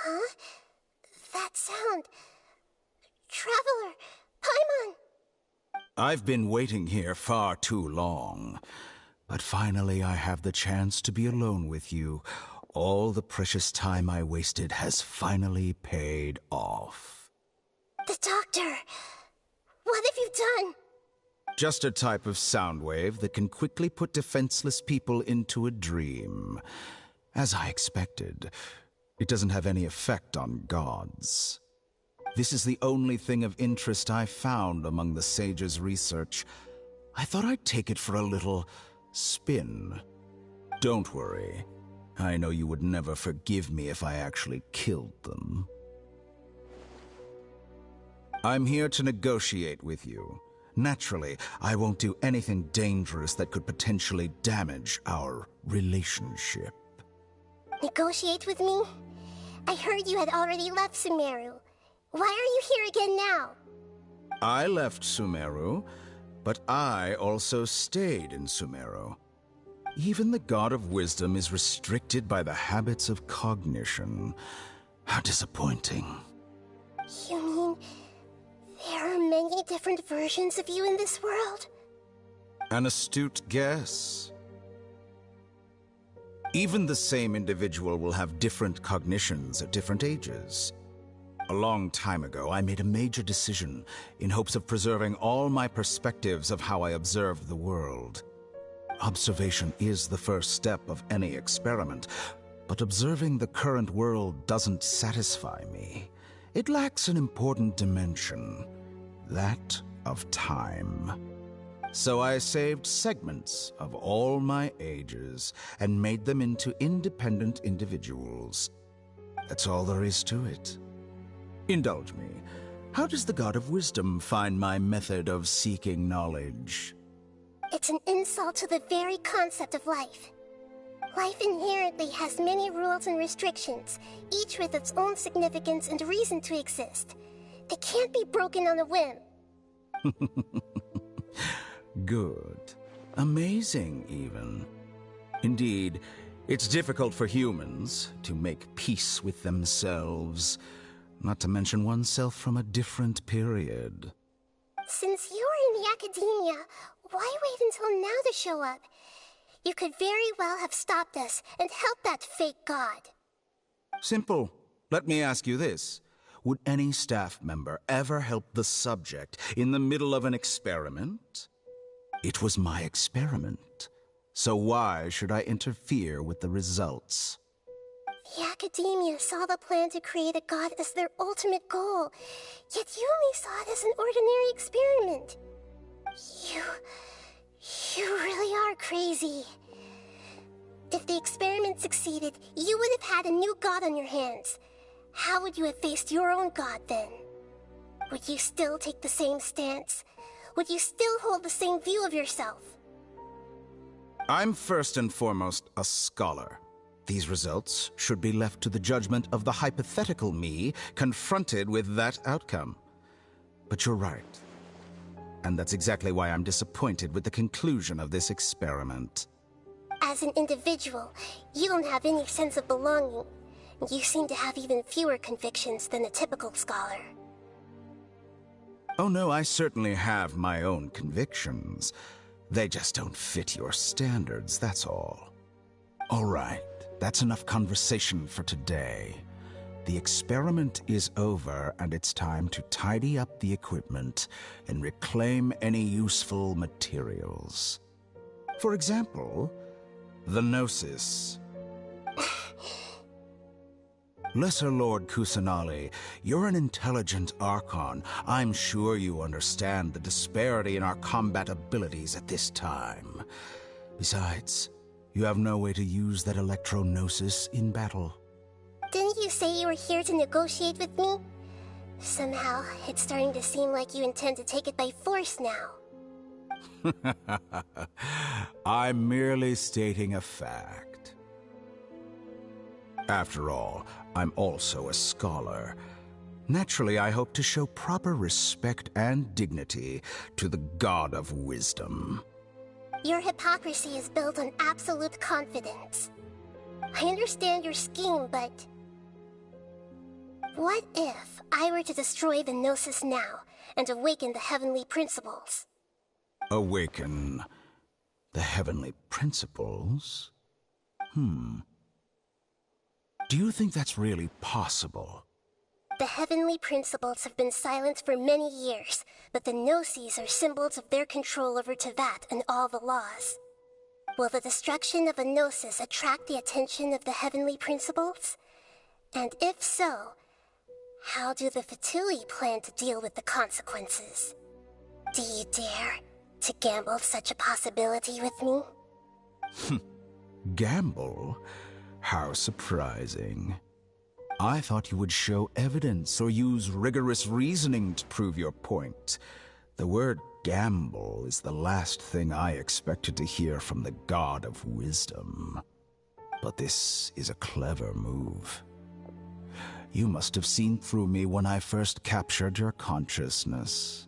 Huh? That sound. Traveler! Paimon!
I've been waiting here far too long. But finally I have the chance to be alone with you. All the precious time I wasted has finally paid off.
The doctor! What have you done?
Just a type of sound wave that can quickly put defenseless people into a dream. As I expected, it doesn't have any effect on gods. This is the only thing of interest I found among the sage's research. I thought I'd take it for a little spin. Don't worry. I know you would never forgive me if I actually killed them. I'm here to negotiate with you. Naturally, I won't do anything dangerous that could potentially damage our relationship.
Negotiate with me? I heard you had already left Sumeru. Why are you here again now?
I left Sumeru, but I also stayed in Sumeru. Even the God of Wisdom is restricted by the habits of cognition. How disappointing.
You mean there are many different versions of you in this world?
An astute guess. Even the same individual will have different cognitions at different ages. A long time ago, I made a major decision in hopes of preserving all my perspectives of how I observed the world. Observation is the first step of any experiment, but observing the current world doesn't satisfy me. It lacks an important dimension, that of time. So I saved segments of all my ages and made them into independent individuals. That's all there is to it. Indulge me. How does the God of Wisdom find my method of seeking knowledge?
It's an insult to the very concept of life. Life inherently has many rules and restrictions, each with its own significance and reason to exist. They can't be broken on a whim.
Good. Amazing, even. Indeed, it's difficult for humans to make peace with themselves, not to mention oneself from a different period.
Since you're in the academia, why wait until now to show up? You could very well have stopped us and helped that fake god.
Simple. Let me ask you this. Would any staff member ever help the subject in the middle of an experiment? It was my experiment. So why should I interfere with the results?
The academia saw the plan to create a god as their ultimate goal, yet you only saw it as an ordinary experiment. You really are crazy. If the experiment succeeded, you would have had a new god on your hands. How would you have faced your own god then? Would you still take the same stance? Would you still hold the same view of yourself?
I'm first and foremost a scholar. These results should be left to the judgment of the hypothetical me confronted with that outcome. But you're right. And that's exactly why I'm disappointed with the conclusion of this experiment.
As an individual, you don't have any sense of belonging. You seem to have even fewer convictions than a typical scholar.
Oh no, I certainly have my own convictions. They just don't fit your standards, that's all. All right, that's enough conversation for today. The experiment is over, and it's time to tidy up the equipment and reclaim any useful materials. For example, the Gnosis. Lesser Lord Kusanali, you're an intelligent Archon. I'm sure you understand the disparity in our combat abilities at this time. Besides, you have no way to use that Electro-Gnosis in battle.
Didn't you say you were here to negotiate with me? Somehow, it's starting to seem like you intend to take it by force now.
I'm merely stating a fact. After all, I'm also a scholar. Naturally, I hope to show proper respect and dignity to the God of Wisdom.
Your hypocrisy is built on absolute confidence. I understand your scheme, but... what if I were to destroy the Gnosis now and awaken the heavenly principles?
Awaken the heavenly principles? Do you think that's really possible?
The heavenly principles have been silent for many years, but the Gnosis are symbols of their control over Teyvat and all the laws. Will the destruction of a Gnosis attract the attention of the heavenly principles? And if so, how do the Fatui plan to deal with the consequences? Do you dare to gamble such a possibility with me?
Gamble? How surprising. I thought you would show evidence or use rigorous reasoning to prove your point. The word gamble is the last thing I expected to hear from the God of Wisdom. But this is a clever move. You must have seen through me when I first captured your consciousness.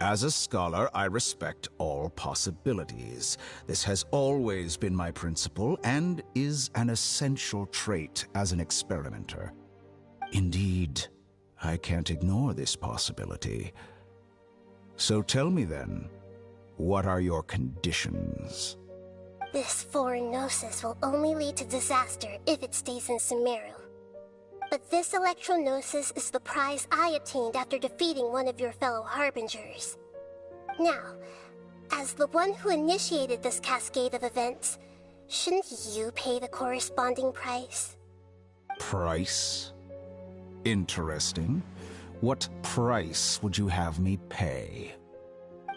As a scholar, I respect all possibilities. This has always been my principle and is an essential trait as an experimenter. Indeed, I can't ignore this possibility. So tell me then, what are your conditions?
This foreign Gnosis will only lead to disaster if it stays in Sumeru. But this Electro-Gnosis is the prize I obtained after defeating one of your fellow Harbingers. Now, as the one who initiated this cascade of events, shouldn't you pay the corresponding price?
Price? Interesting. What price would you have me pay?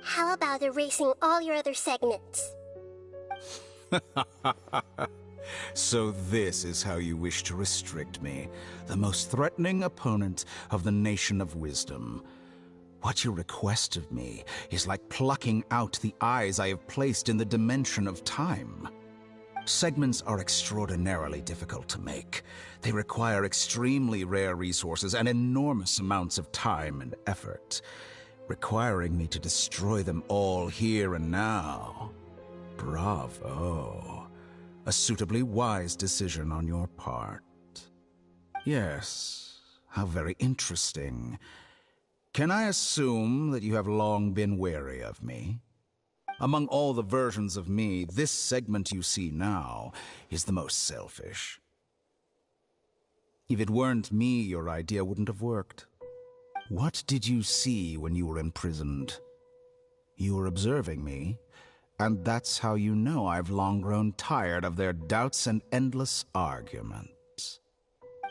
How about erasing all your other segments?
So this is how you wish to restrict me, the most threatening opponent of the Nation of Wisdom. What you request of me is like plucking out the eyes I have placed in the dimension of time. Segments are extraordinarily difficult to make. They require extremely rare resources and enormous amounts of time and effort, requiring me to destroy them all here and now. Bravo. A suitably wise decision on your part. Yes, how very interesting. Can I assume that you have long been wary of me? Among all the versions of me, this segment you see now is the most selfish. If it weren't me, your idea wouldn't have worked. What did you see when you were imprisoned? You were observing me, and that's how you know I've long grown tired of their doubts and endless arguments.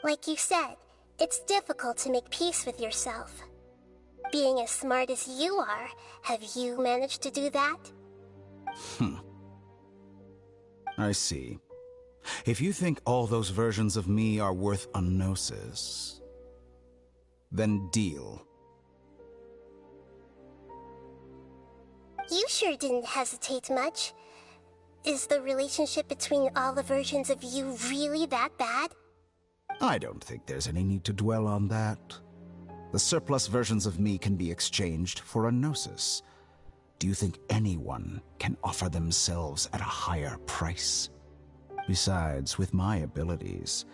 Like you said, it's difficult to make peace with yourself. Being as smart as you are, have you managed to do that?
I see. If you think all those versions of me are worth a gnosis, then deal.
You sure didn't hesitate much. Is the relationship between all the versions of you really that bad?
I don't think there's any need to dwell on that. The surplus versions of me can be exchanged for a gnosis. Do you think anyone can offer themselves at a higher price? Besides, with my abilities,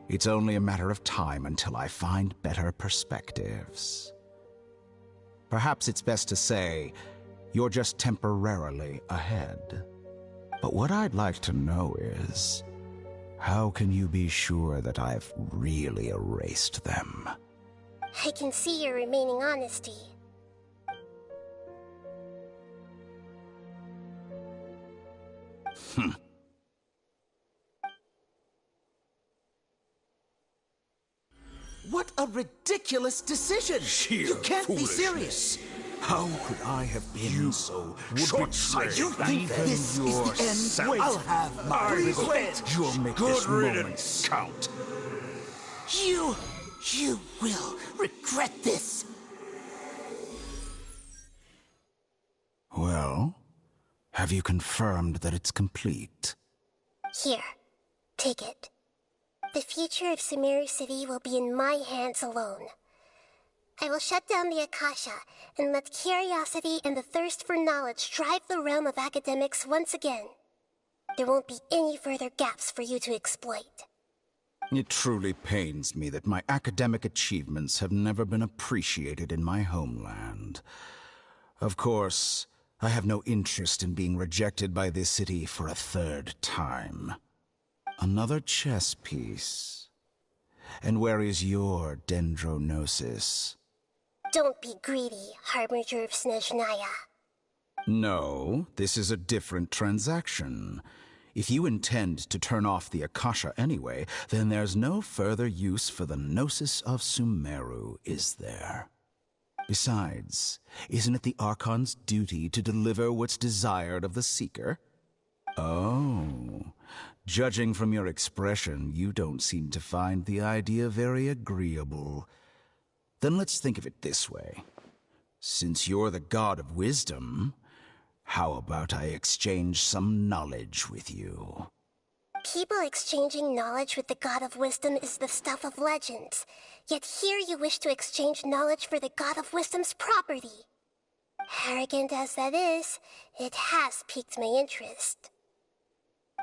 it's only a matter of time until I find better perspectives. Perhaps it's best to say you're just temporarily ahead. But what I'd like to know is, how can you be sure that I've really erased them?
I can see your remaining honesty.
What a ridiculous decision!
Sheer
You can't be
foolishness.
serious!
How could I have been so
short-sighted?
You think this is the end? Wait, I'll have my revenge!
You'll make
Good
this moment
riddance.
count.
You will regret this!
Well, have you confirmed that it's complete?
Here, take it. The future of Sumeru City will be in my hands alone. I will shut down the Akasha and let curiosity and the thirst for knowledge drive the realm of academics once again. There won't be any further gaps for you to exploit.
It truly pains me that my academic achievements have never been appreciated in my homeland. Of course, I have no interest in being rejected by this city for a third time. Another chess piece. And where is your dendronosis?
Don't be greedy, Harbinger of Snezhnaya.
No, this is a different transaction. If you intend to turn off the Akasha anyway, then there's no further use for the Gnosis of Sumeru, is there? Besides, isn't it the Archon's duty to deliver what's desired of the Seeker? Oh, judging from your expression, you don't seem to find the idea very agreeable. Then let's think of it this way. Since you're the god of wisdom, how about I exchange some knowledge with you?
People exchanging knowledge with the God of Wisdom is the stuff of legends. Yet here you wish to exchange knowledge for the God of Wisdom's property. Arrogant as that is, it has piqued my interest.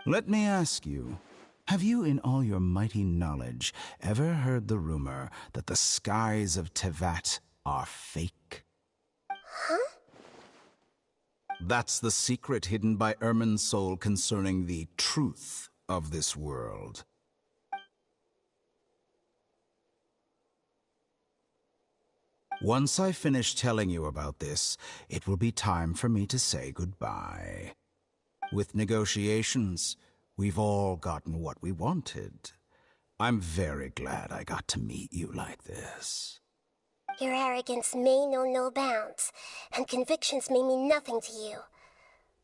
Let me ask you, have you in all your mighty knowledge ever heard the rumor that the skies of Tevat are fake?
Huh?
That's the secret hidden by Irminsul concerning the truth of this world. Once I finish telling you about this, it will be time for me to say goodbye. With negotiations, we've all gotten what we wanted. I'm very glad I got to meet you like this.
Your arrogance may know no bounds, and convictions may mean nothing to you.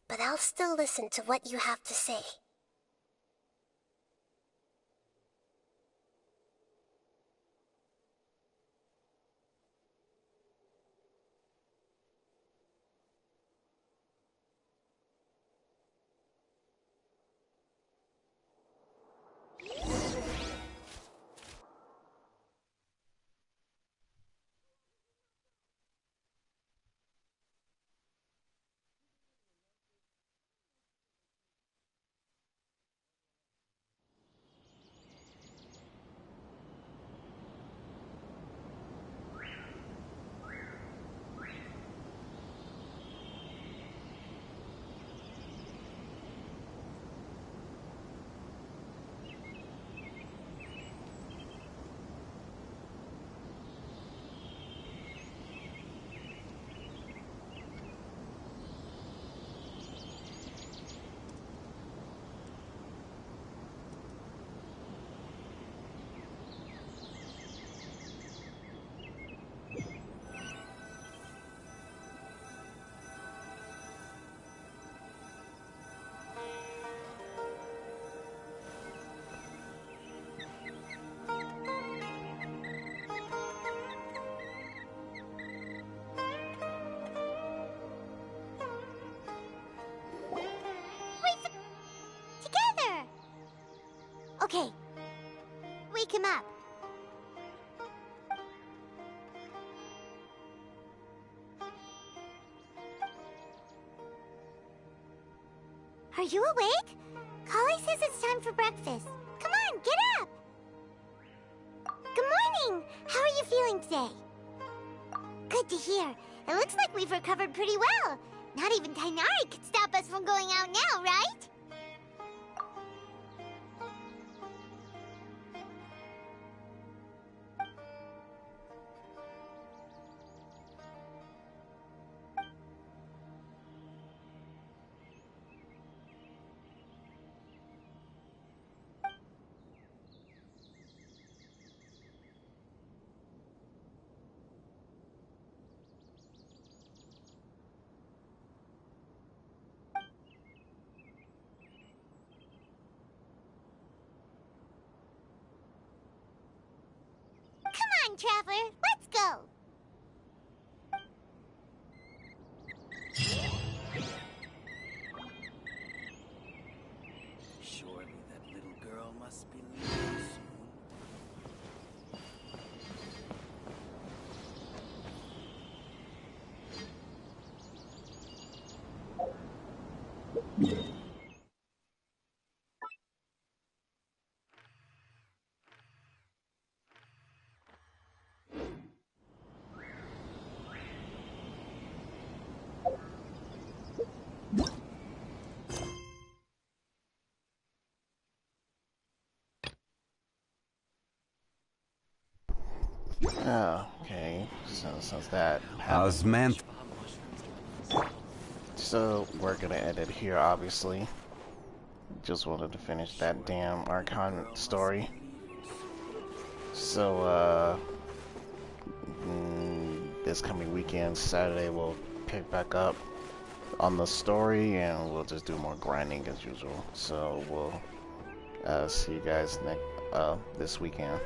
But I'll still listen to what you have to say. Okay. Wake him up. Are you awake? Kali says it's time for breakfast. Come on, get up! Good morning! How are you feeling today? Good to hear. It looks like we've recovered pretty well. Not even Tainari could stop us from going out now, right? Come on, Traveler, let's go!
Surely that little girl must be leaving soon.
Okay, so since that
How's man?
So we're gonna end it here, obviously. Just wanted to finish that damn Archon story. So, this coming weekend, Saturday, we'll pick back up on the story, and we'll just do more grinding as usual. So we'll see you guys this weekend.